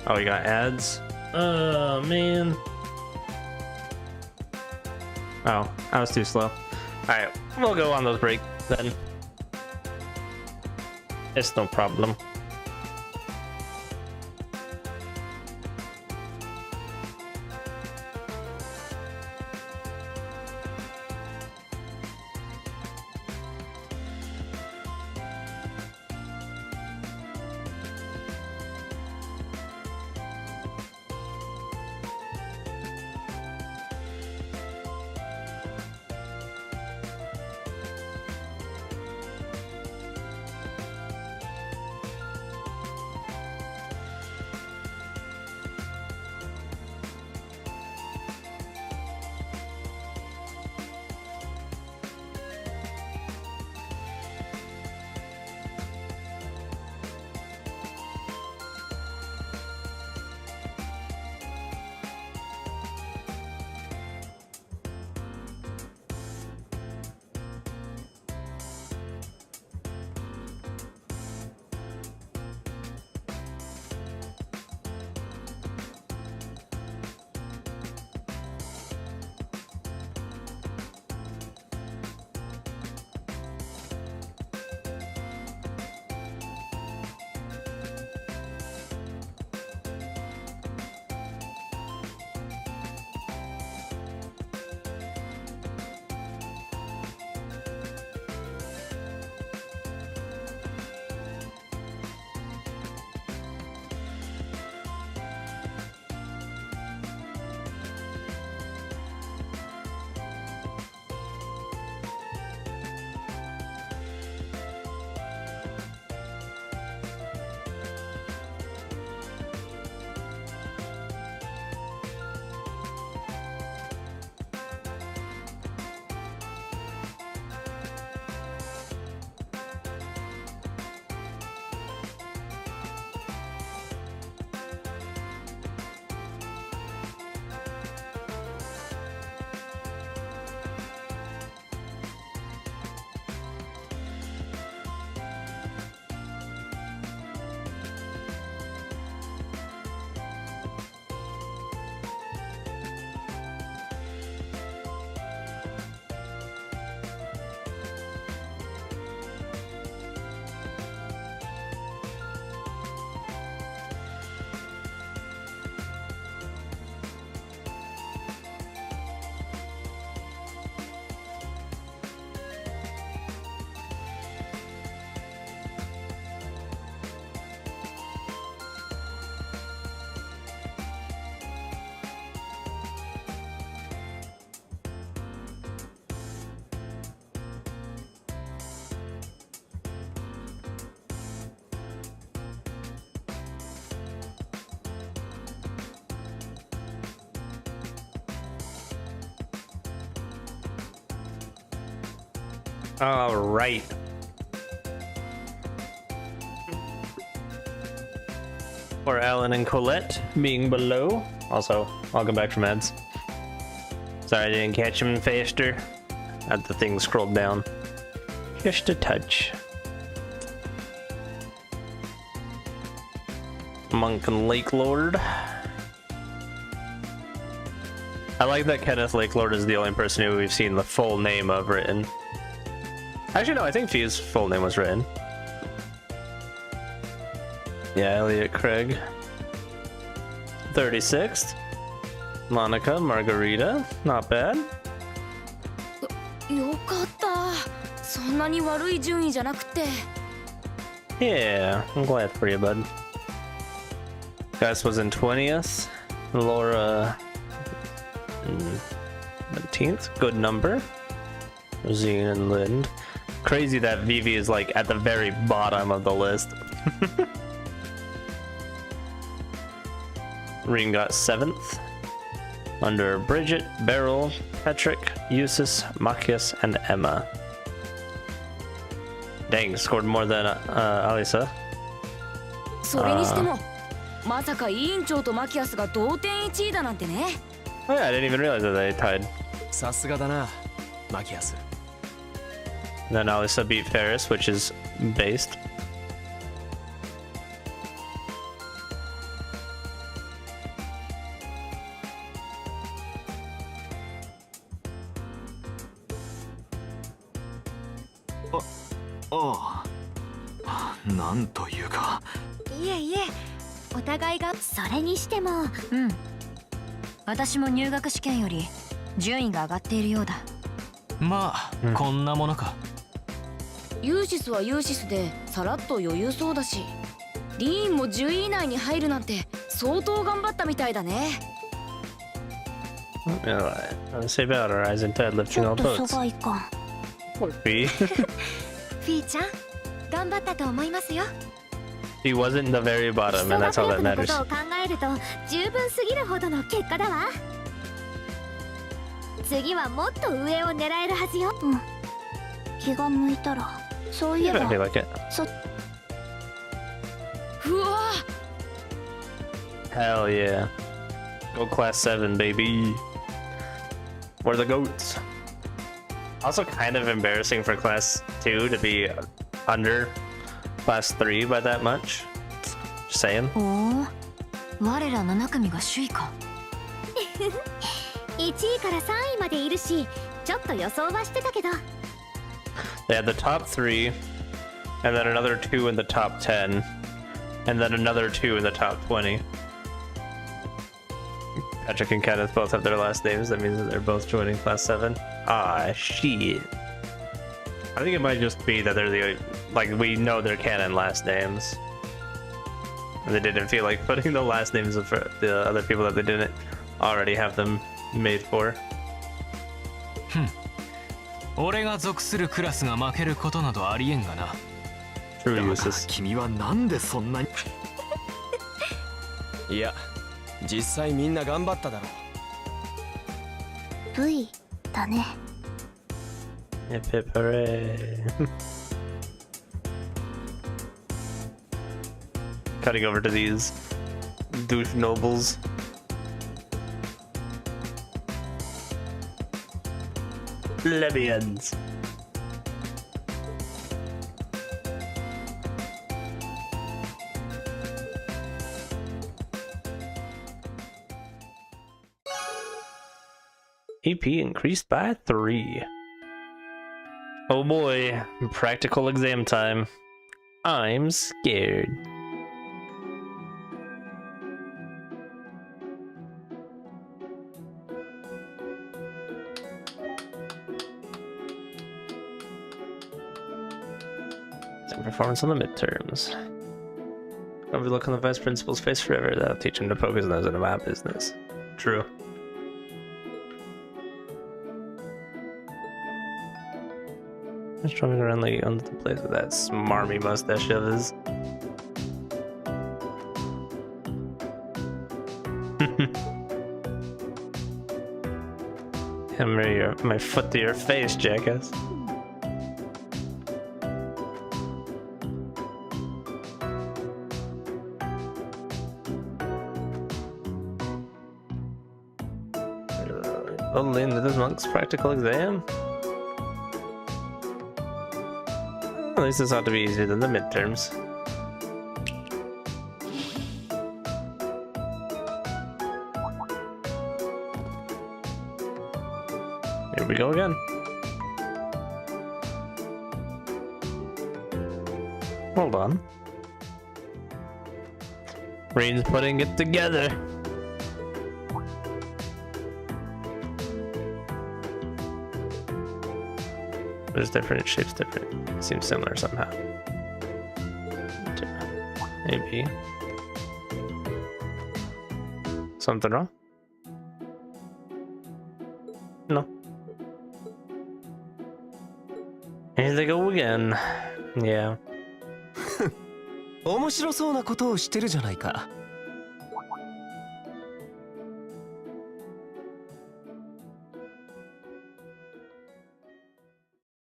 Oh, you got ads? Oh, man. Oh, I was too slow. Alright, we'll go on those breaks then. It's no problem. All right. For Alan and Colette being below. Also, welcome back from ads. Sorry I didn't catch him faster. Had the thing scrolled down. Just a touch. Monk and Lake Lord. I like that Kenneth Lake Lord is the only person who we've seen the full name of written. Actually, no, I think Fee's full name was written. Yeah, Elliot Craig. 36th. Monica Margarita. Not bad. よかった。そんなに悪い順位じゃなくて。Yeah, I'm glad for you, bud. Gus was in 20th. Laura 17th. Good number. Rosine and Lind. Crazy that Vivi is like at the very bottom of the list. Reen got 7th. Under Bridget, Beryl, Patrick, Eustace, Machias, and Emma. Dang, scored more than Alisa. それにしても、まさか委員長とマキアスが同点1位だなんてね。Oh yeah, I didn't even realize that they tied. さすがだな、マキアス。 Then Alisa beat Ferris, which is based. Oh. なんというか。いえいえ、お互いが。それにしても、私も入学試験より順位が上がっているようだ。まあ、こんなものか。ユーシスはユーシスでさらっと余裕そうだし、リーンも10位以内に入るなんて相当頑張ったみたいだね。Say about her eyes and Ted ち lifting ょ all っと疎 boats. 外感。 Poor Fee. フィーちゃん、頑張ったと思いますよ。He wasn't the very bottom, and that's all that 基礎学力の matters. ことを考えると十分すぎるほどの結果だわ。次はもっと上を狙えるはずよ。気が向いたら、そういえ I ば feel like it. うわ Hell yeah. Go class 7, baby. We're the goats. Also kind of embarrassing for class 2 to be under class 3 by that much. Just saying. おお、我ら7組が首位か。1位から3位までいるし、ちょっと予想はしてたけど。They had the top 3, and then another 2 in the top 10, and then another 2 in the top 20. Patrick and Kenneth both have their last names. That means that they're both joining class 7. Ah, shit. I think it might just be that they're the, like, we know their canon last names. And they didn't feel like putting the last names of the other people that they didn't already have them made for. 俺が属するクラスが負けることなどありえんがな。 True だから uses. 君はなんでそんなに。いや、実際みんな頑張っただろう。 V だね。 Hip hip hooray. Cutting over to these douche nobles. Plebeians. AP increased by 3. Oh boy, practical exam time. I'm scared. Some performance on the midterms. Overlook on the vice principal's face forever. That'll teach him to poke his nose into my business. True. Just drumming around like under the place with that smarmy mustache of his. Hammer my foot to your face, jackass. Only into this monk's practical exam. At least this ought to be easier than the midterms. Here we go again. Hold on. Rain's putting it together. But it's different, shape's different. Seems similar somehow. Maybe. Something wrong? No. Here they go again. Yeah. 面白そうなことをしてるじゃないか。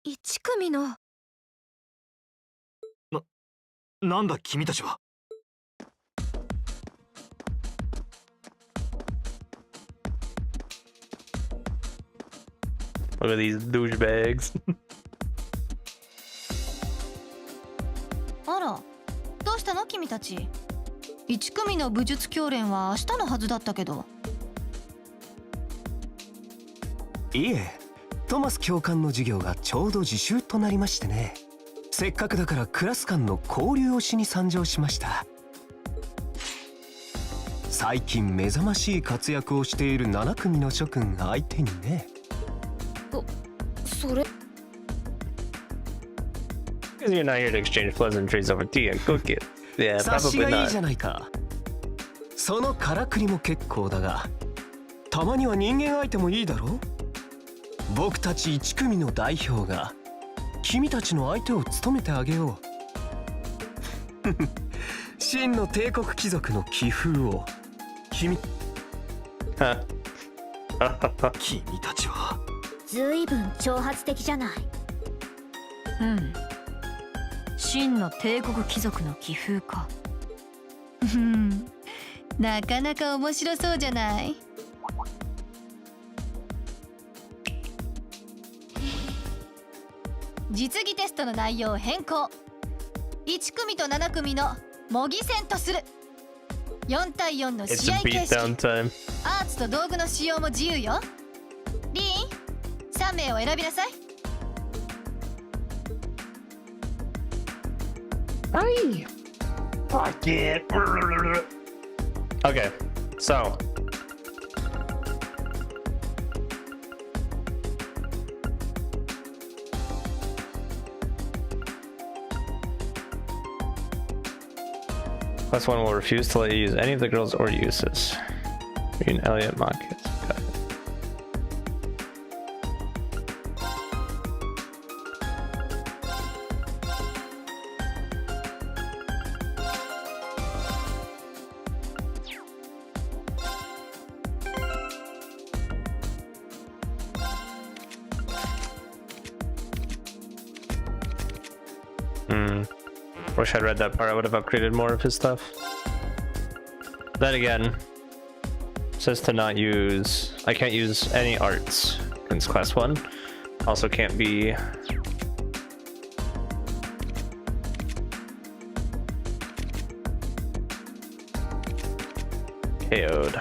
1組のなんだ君たちは。Look at these douchebags. あら、どうしたの君たち。1組の武術教練は明日のはずだったけど。いえ、トマス教官の授業がちょうど自習となりましてね。せっかくだからクラス間の交流をしに参上しました。最近目覚ましい活躍をしている7組の諸君相手にね。それ Because you're not here to exchange pleasantries over tea and cookies. Yeah, 察し probably がいい not. じゃないか。そのからくりも結構だが、たまには人間相手もいいだろう。僕たち1組の代表が君たちの相手を務めてあげよう。真の帝国貴族の気風を君たちはずいぶん挑発的じゃない。うん。真の帝国貴族の気風か。なかなか面白そうじゃない。実技テストの内容を変更。1組と7組の模擬戦とする。4対4の It's 試 a 合形 beatdown 式。 time. アーツと道具の使用も自由よ。リーン、3名を選びなさい。Hi. Fuck it. Okay, so. Plus one will refuse to let you use any of the girls or uses. You can Elliot Marcus. Okay. Wish I'd read that part. I would have upgraded more of his stuff. Then again, says to not use. I can't use any arts since class 1. Also can't be. KO'd.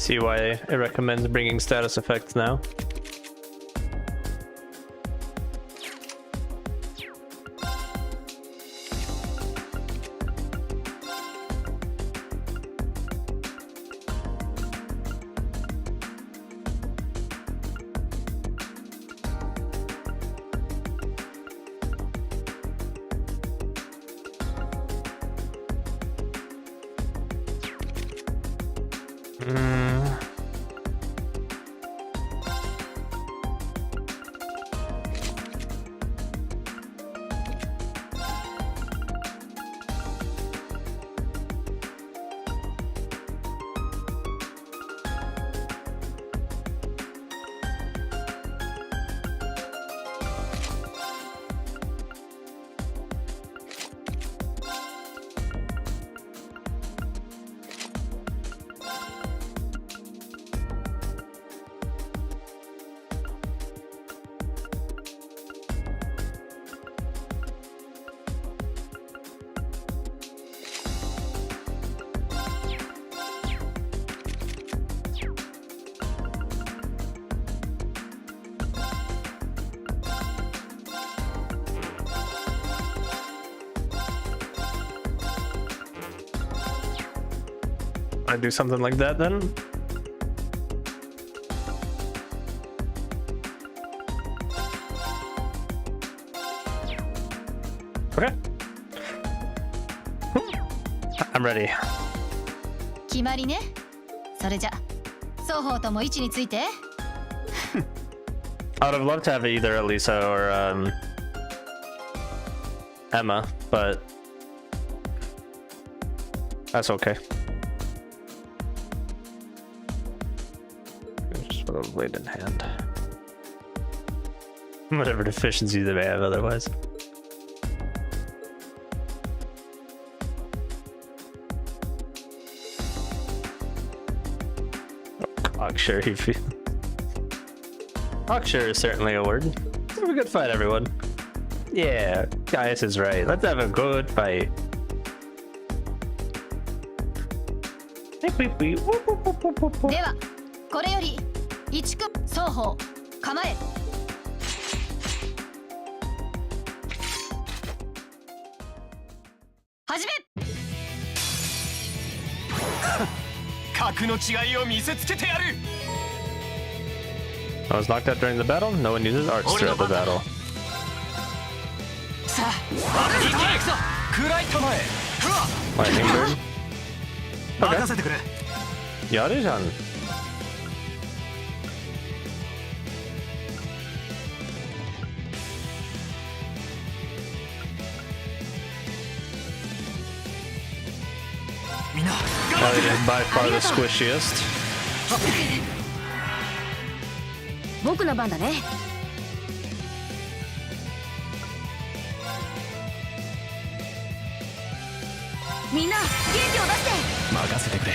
See why it recommends bringing status effects now. Mm. I do something like that then? Okay. I'm ready. 決まりね。それじゃ双方とも位置について。I would have loved to have either Elisa or Emma, but that's okay. Just put a blade in hand. Whatever deficiency they may have otherwise. Cocksure, Cocksure is certainly a word. Let's have a good fight, everyone. Yeah, Gaius is right. Let's have a good fight. ではこれより一組双方構え。始め。格の違いを見せつけてやる。 I was knocked out during the battle. No one uses arts throughout the battle. さあ、行くぞ。暗い玉へ。 Lightning bird. 任せてくれ。やるじゃん。みんな。 That is by far the squishiest. 僕の番だね。みんな元気を出して。任せてくれ。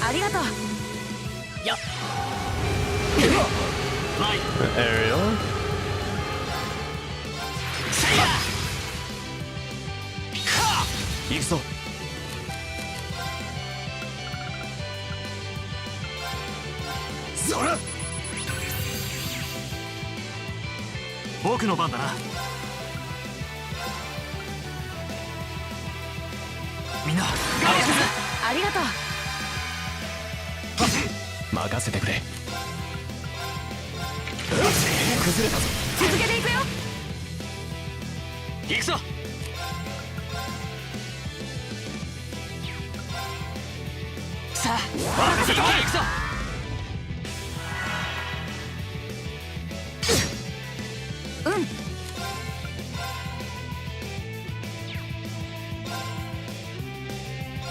ありがとう。 Aerial. 行くぞ。そら。僕の番だな。みんな。ありがとう。任せてくれ。崩れたぞ。続けていくよ。行くぞ。さあ、任せて行くぞ。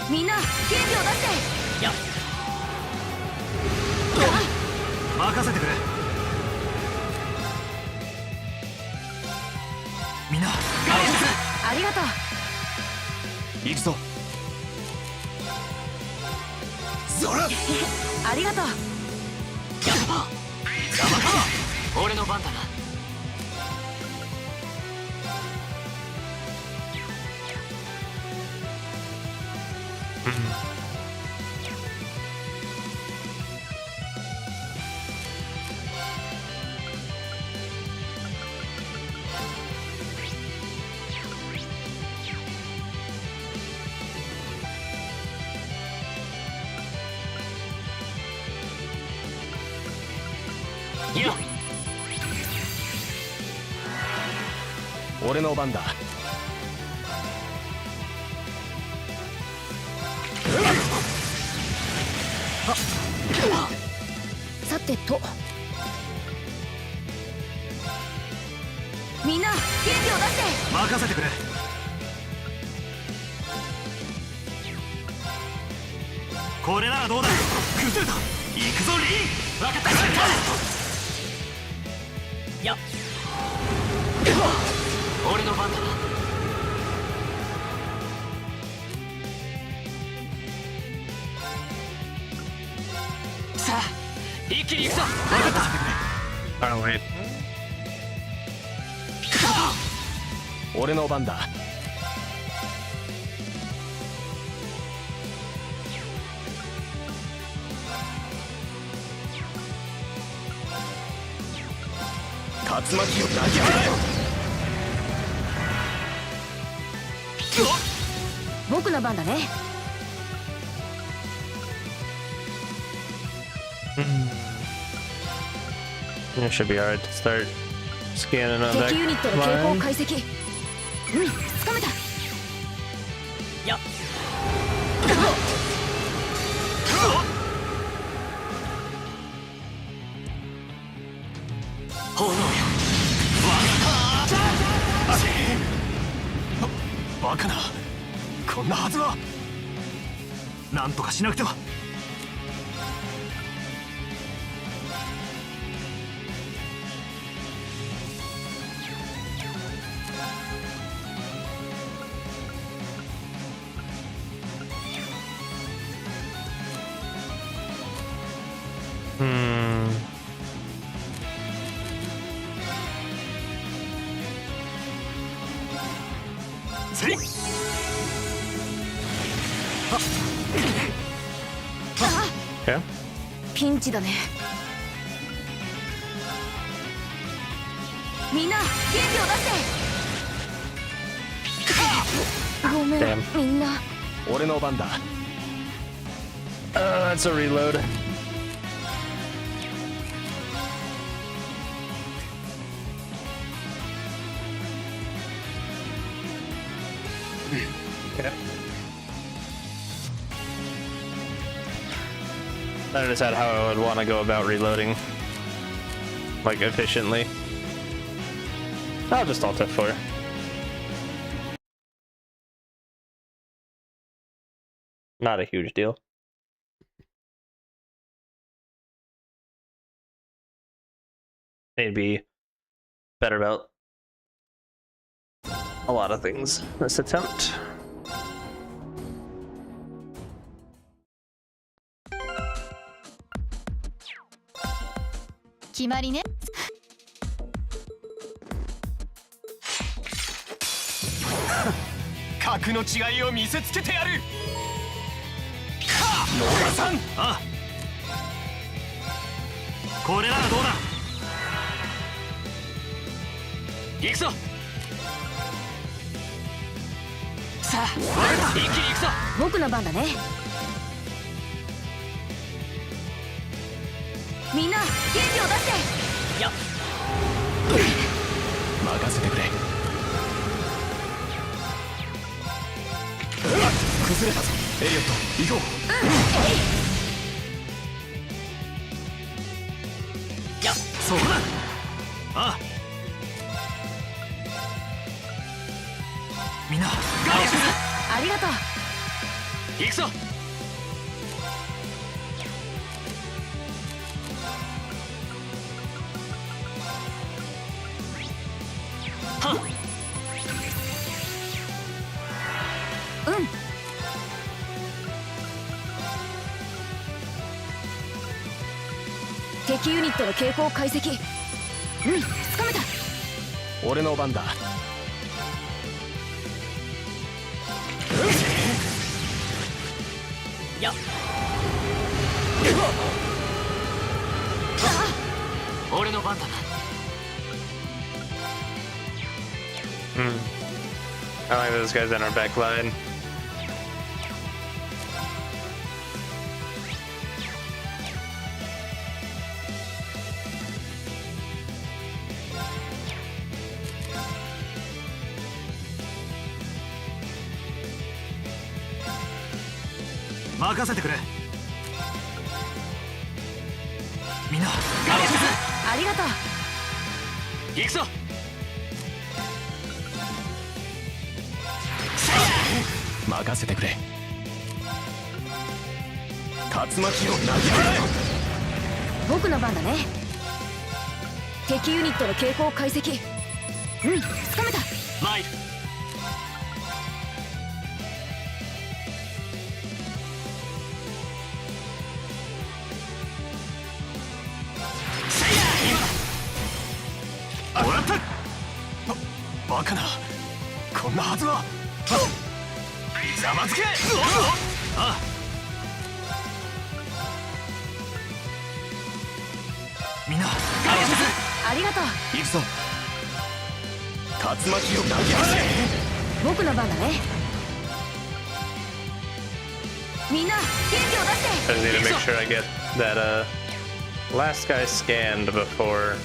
みんな元気を出して。任せてくれ。みんな。ありがとう。行くぞ。そら。ありがとう。俺の番だな。俺の番だ。さてと、みんな元気を出して任せてくれ。これならどうだ。崩れた。行くぞリン。分かった。やっ俺の番だ。さあ一気に行くぞ。任せてくれ。 Alright, wait. 俺の番だ。竜巻を投げる。僕の番だね。It should be alright to start scanning on that 敵ユニットの傾向 line. 解析。つかめた。やっ炎よ。バカな。こんなはずは。なんとかしなくては。せい。Okay. ピンチだね。みんな元気を出して。ごめん Damn. みんな。俺の番だ。That's a reload. Okay. I decide how I would want to go about reloading, like efficiently. I'll just alt F4. Not a huge deal. They'd be better about a lot of things this attempt. Kimari ne? 格の違いを見せつけてやる。野田さん。ああ。これならどうだ。行くぞ。さあ一気に行くぞ。僕の番だね。みんな元気を出して。やっ任せてくれ。崩れたぞ。エリオット行こやっそこだ。ああ。みんなありがとう。行くぞ。敵ユニットの傾向解析。つかめた。う。俺の番だ。やっ俺の番だな。I like those guys in our back line. 任せてくれ。みんなありがとう。行くぞ。任せてくれ。竜巻を投げられ。僕の番だね。敵ユニットの傾向解析。つかめた。参る。もらった。バカな、こんなはずは。ざまつけ。あみんなありがとう。行くぞ。竜巻を投げられ。僕の番だね。みんな元気を出して。 I just need to make sure I get that last guy scanned before.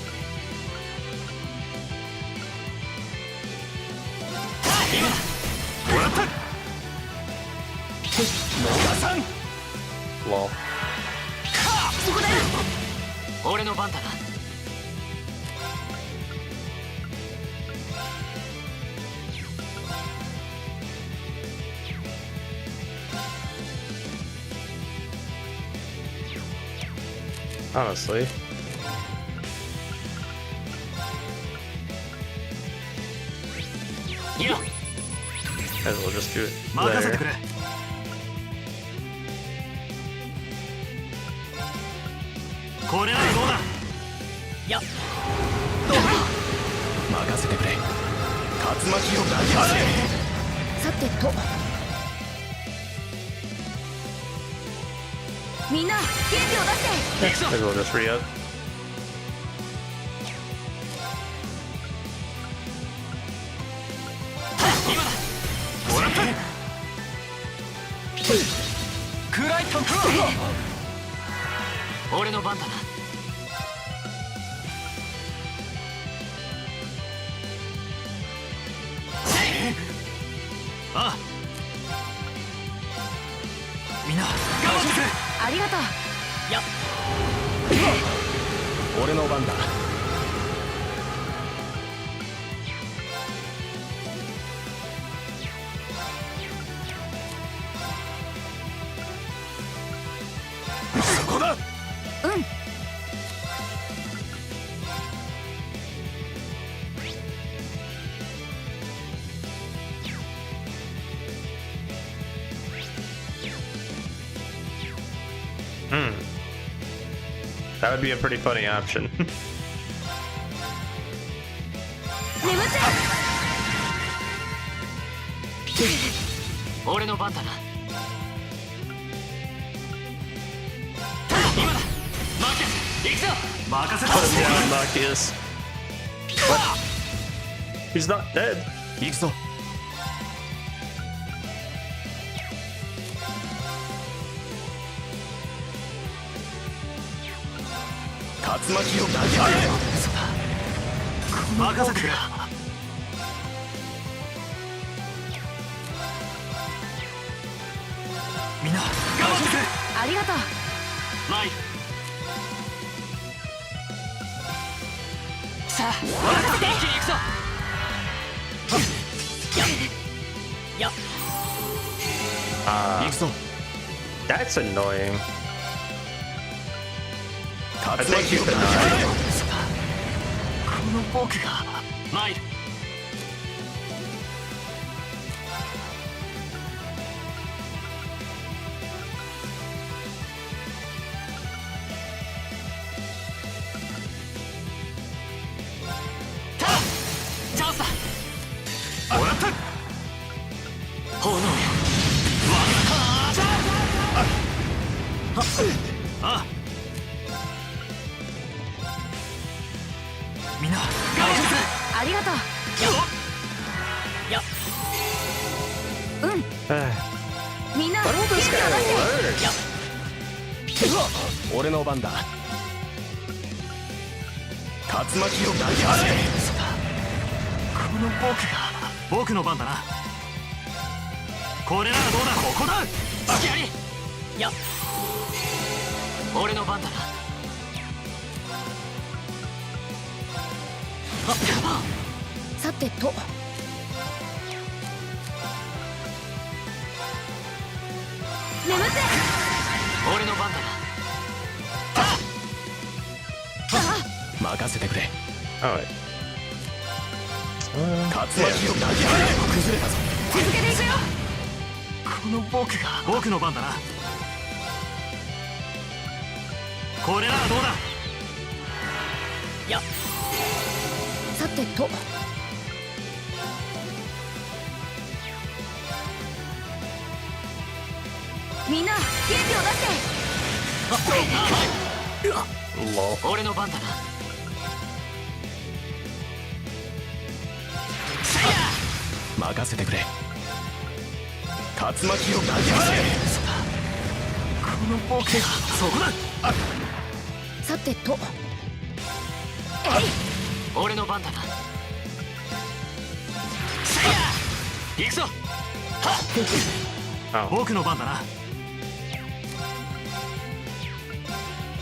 もらった。野田さん。 Lol. そこだよ。俺の番だな。Honestly. Yeah. Might as well just do it 任せてく there. れ。これならどうだ。任せてくれ。竜巻を投げられ。さてと。みんな元気を出して。 Might as well just re-up. もらった。クライトン。俺の番だな。ああみんな我慢してくれ。ありがとう。俺の番だ。そこだ。That would be a pretty funny option. 眠って。俺の番だな。今だ。マーケス、行くぞ。任せた。 Put him down, Marcus. What? He's not dead. 行くぞ。竜巻を投げられ。任せてくれ。みんな我慢してくれ。ありがとう。参る。さあ、任せて。一気に行くぞ。行くぞ。 That's annoying. 竜 I 巻 think you を投 can げられ。 die. この僕が参る。チャンスだ。もらった。炎よ。ああみんな我慢してくれ。ありがとう。みんな元気を出して。俺の番だ。竜巻を投げられ。この僕の番だな。これならどうだ。ここだ。やり。や俺の番だな。さてと眠って俺の番だな。任せてくれ。 Alright. 竜巻を投げられ崩れたぞ。続けていくよ。この僕の番だな。これならどうだ。やさてとみんな元気を出して。 Lol. 俺の番だな。任せてくれ。竜巻を投げられ。この僕がそこだ。さてと俺の番だな。行くぞ。僕の番だな。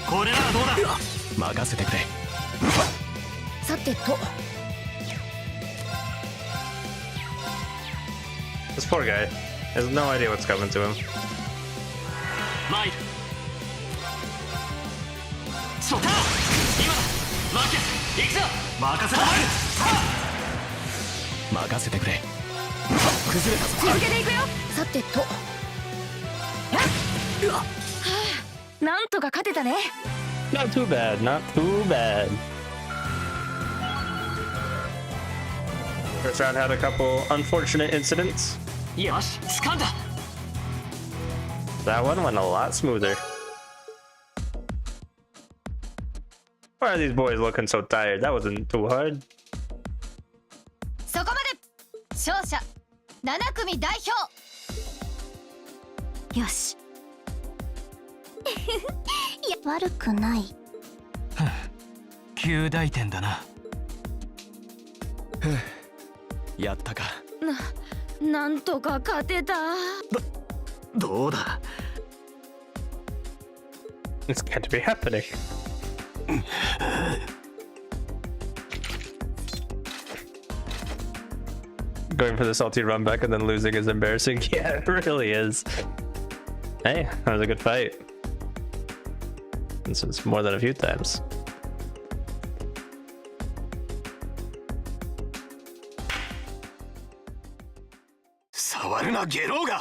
これならどうだ。任せてくれ。さてと This poor guy has no idea what's coming to him. 参る。そうか。今だ。負け。行くぞ。任せて。任せてくれ。崩れたぞ。続けていくよ。さてとなんとか勝てたね。 Not too bad, not too bad. First round had a couple unfortunate incidents. よし、掴んだ。 That one went a lot smoother. Why are these boys looking so tired? That wasn't too hard. そこまで。勝者7組代表。よし悪くない。9大点だな。やったか。なんとか勝てた。どうだ。 This can't be happening. Going for the salty run back and then losing is embarrassing. Yeah, it really is. Hey, that was a good fight. This is more than a few times.触るなゲローが。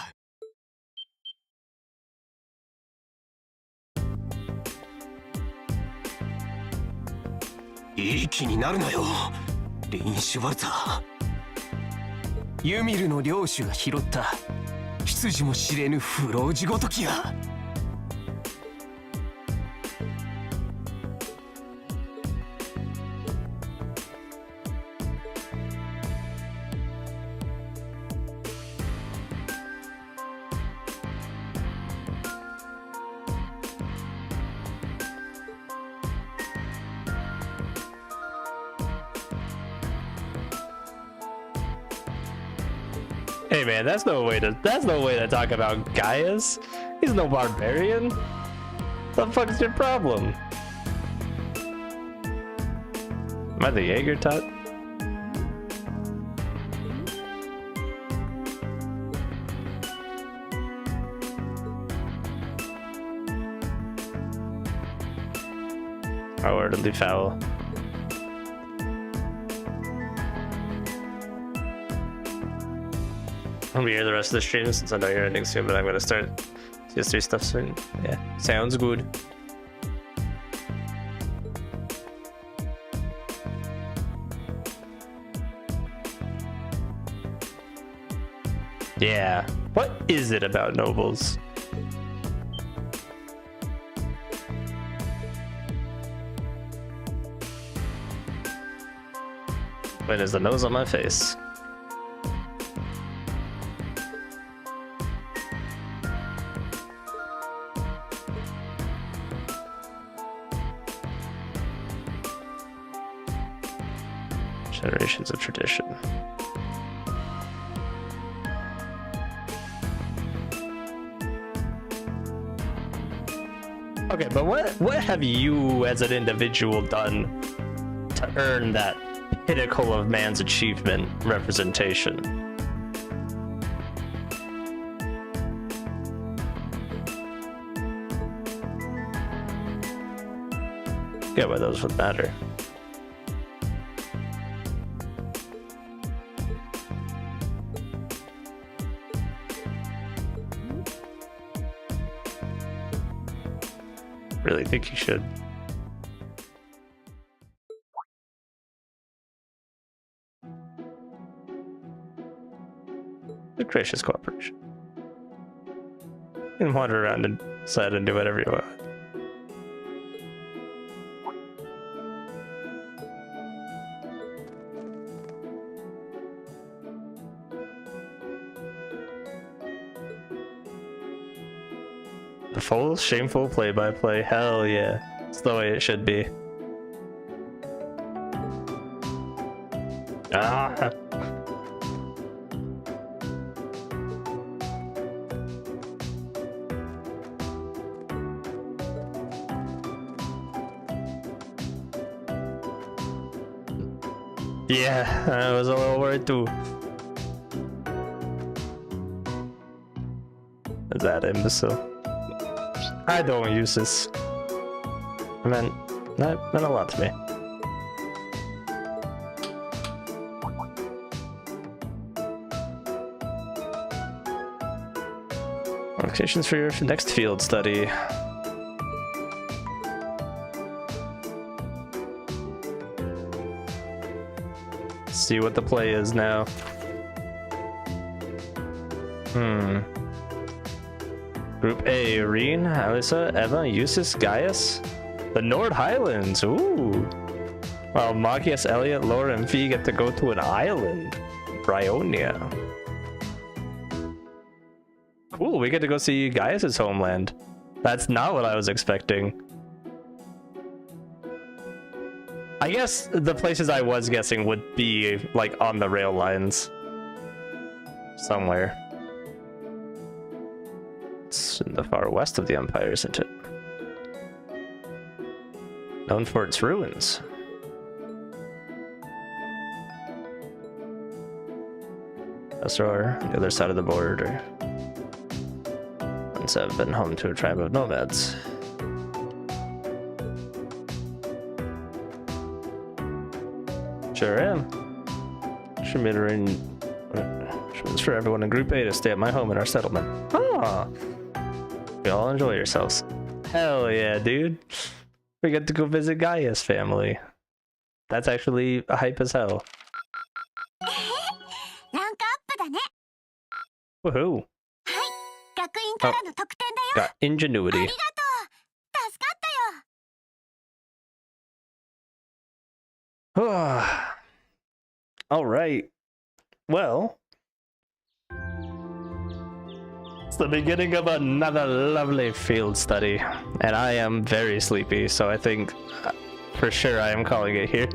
いい気になるなよ、リンシュバルツァー。ユミルの領主が拾った執事も知れぬ不老地ごときや。Hey man, that's no way to talk about Gaius. He's no barbarian. The fuck's your problem? Am I the Jaeger tot? Outwardly foul. I'll be here the rest of the stream since I know you're ending soon, but I'm gonna start CS3 stuff soon. Yeah, sounds good. Yeah, what is it about nobles? When is the nose on my face? Generations of tradition. Okay, but what have you as an individual done to earn that pinnacle of man's achievement representation? Get why those would matter. Really think you should. The gracious cooperation. You can wander around inside and do whatever you want. The full shameful play-by-play. Hell yeah. It's the way it should be. Ah. Yeah, I was a little worried too. Is that imbecile? I don't use this. That meant a lot to me. Applications for your next field study. See what the play is now. Group A, Reen, Alyssa, Eva, Eustace, Gaius? The Nord Highlands, ooh! While Magius, Elliot, Laura, and Fee get to go to an island. Bryonia. Cool, we get to go see Gaius' homeland. That's not what I was expecting. I guess the places I was guessing would be, like, on the rail lines. Somewhere. It's in the far west of the Empire, isn't it? Known for its ruins. Asor, on the other side of the border. Once have been home to a tribe of nomads. Sure am. Shemidrin for everyone in Group A to stay at my home in our settlement. Ah, you all enjoy yourselves. Hell yeah, dude. We get to go visit Gaia's family. That's actually hype as hell. Woohoo. Oh, got ingenuity. All right. Well, it's the beginning of another lovely field study, and I am very sleepy, so I think for sure I am calling it here.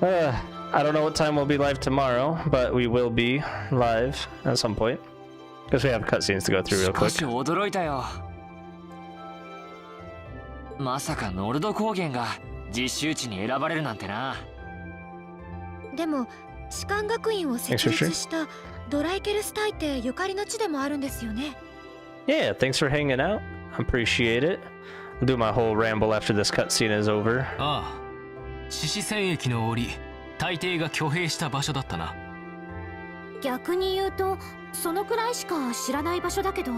I don't know what time we'll be live tomorrow, but we will be live at some point because we have cutscenes to go through real quick. まさかノルド高原が実習地に選ばれるなんてな。でも士官学院を設立したドライケルス大帝ゆかりの地でもあるんですよね。Yeah, thanks for hanging out. Appreciate it. I'll do my whole ramble after this cutscene is over. ああ、獅子戦役の折大帝が挙兵した場所だったな。逆に言うとそのくらいしか知らない場所だけど。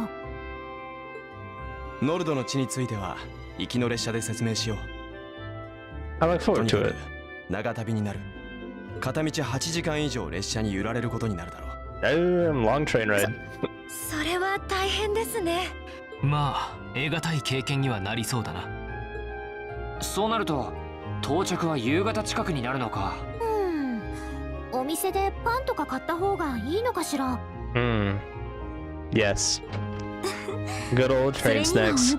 ノルドの地については行きの列車で説明しよう。I look forward to it. 長旅になる。片道8時間以上列車に揺られることになるだろう。Long train ride. それは大変ですね。まあ、得難い経験にはなりそうだな。そうなると到着は夕方近くになるのか。お店でパンとか買った方がいいのかしら。Yes. Good old train snacks.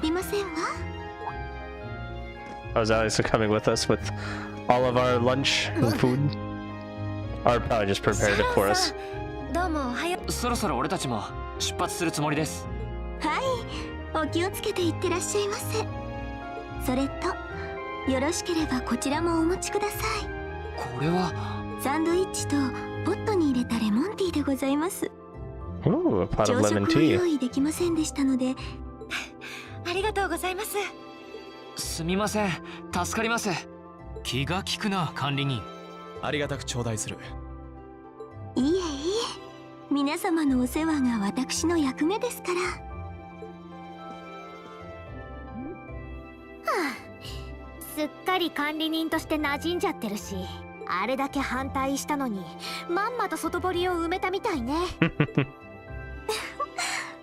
Is Alexa coming with us with all of our lunch and food? Or probably just prepared it for us. どうもおはよう。そろそろ俺たちも出発するつもりです。はい、お気をつけていってらっしゃいませ。それとよろしければこちらもお持ちください。これはサンドイッチとポットに入れたレモンティーでございます。 Ooh, a pot 朝 of 食 lemon は tea. 用意できませんでしたので。ありがとうございます。すみません、助かります。気が利くな管理人。ありがたく頂戴する。いえいえ、皆様のお世話が私の役目ですから。すっかり管理人として馴染んじゃってるし、あれだけ反対したのにまんまと外堀を埋めたみたいね。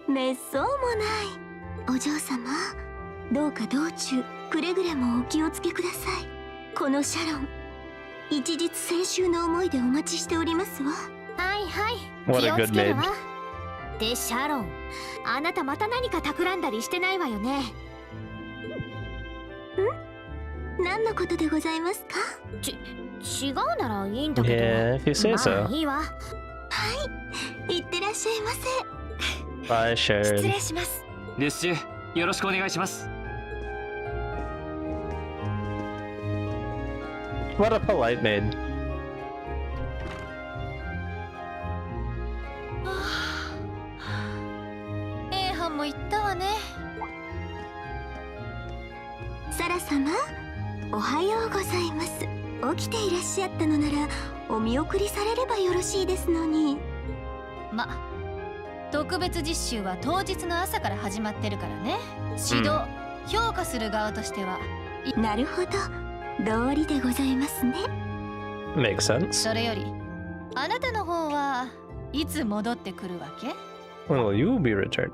めっそうもない。お嬢様、どうか道中くれぐれもお気をつけください。このシャロン、一日先週の思いでお待ちしておりますわ。はいはい、 What 気 a を good つける maid. わ。でシャロン、あなたまた何か企んだりしてないわよね。何のことでございますか？違うならいいんだけど。 Yeah, if you say ま so. あいいわ。いってらっしゃいませ。 Bye, 失 Sharon. 礼します。ルッシュ、よろしくお願いします。 What a polite maid. A 班も行ったわね。サラ様、おはようございます。起きていらっしゃったのならお見送りされればよろしいですのに。ま、特別実習は当日の朝から始まってるからね。指導、評価する側としては。なるほど、道理でございますね。 Makes sense. それより、あなたの方はいつ戻ってくるわけ？ When will you be returned?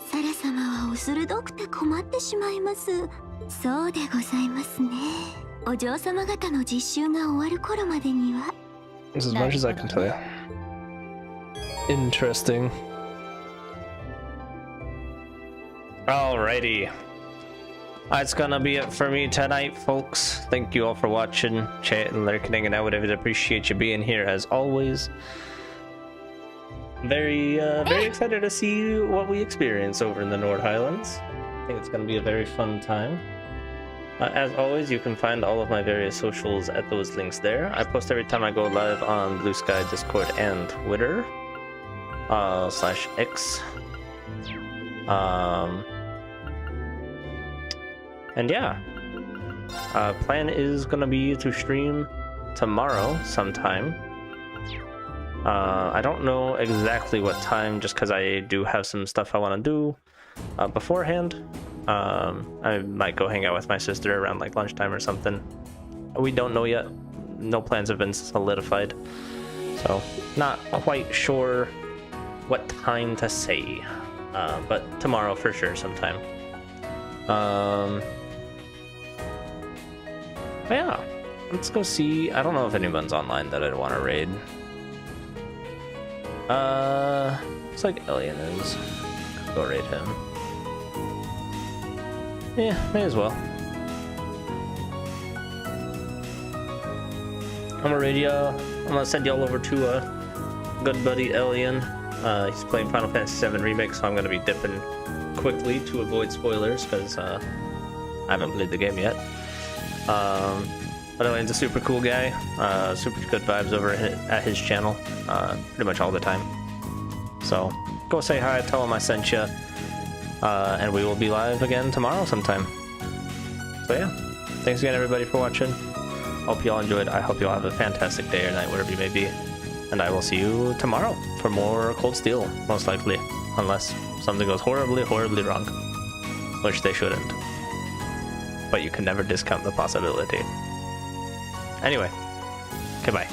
サラ様はお鋭くて困ってしまいます。そうでございますね。お嬢様方の実習が終わる頃までには。 As much as I can tell you. Interesting. Alrighty. That's gonna be it for me tonight, folks. Thank you all for watching, chatting, lurking, and I would appreciate you being here as always. Very excited to see what we experience over in the Nord Highlands. I think it's gonna be a very fun time. As always, you can find all of my various socials at those links there. I post every time I go live on Blue Sky, Discord, and Twitter. /X. And yeah. Plan is gonna be to stream tomorrow sometime. I don't know exactly what time, just because I do have some stuff I want to do beforehand. I might go hang out with my sister around like lunchtime or something. We don't know yet. No plans have been solidified. So, not quite sure what time to say. But tomorrow for sure sometime. But yeah, let's go see. I don't know if anyone's online that I'd want to raid. Looks like Alien is. Go raid him. Yeah, may as well. I'm gonna raid y'all. I'm gonna send y'all over to good buddy Alien. He's playing Final Fantasy VII Remake, so I'm gonna be dipping quickly to avoid spoilers because I haven't played the game yet. But Alien's a super cool guy. Super good vibes over at his channel, pretty much all the time. So go say hi, tell him I sent you, and we will be live again tomorrow sometime. So yeah, thanks again everybody for watching. Hope you all enjoyed. I hope you all have a fantastic day or night wherever you may be, and I will see you tomorrow for more Cold Steel, most likely, unless something goes horribly wrong, which they shouldn't. But you can never discount the possibility. Anyway, goodbye.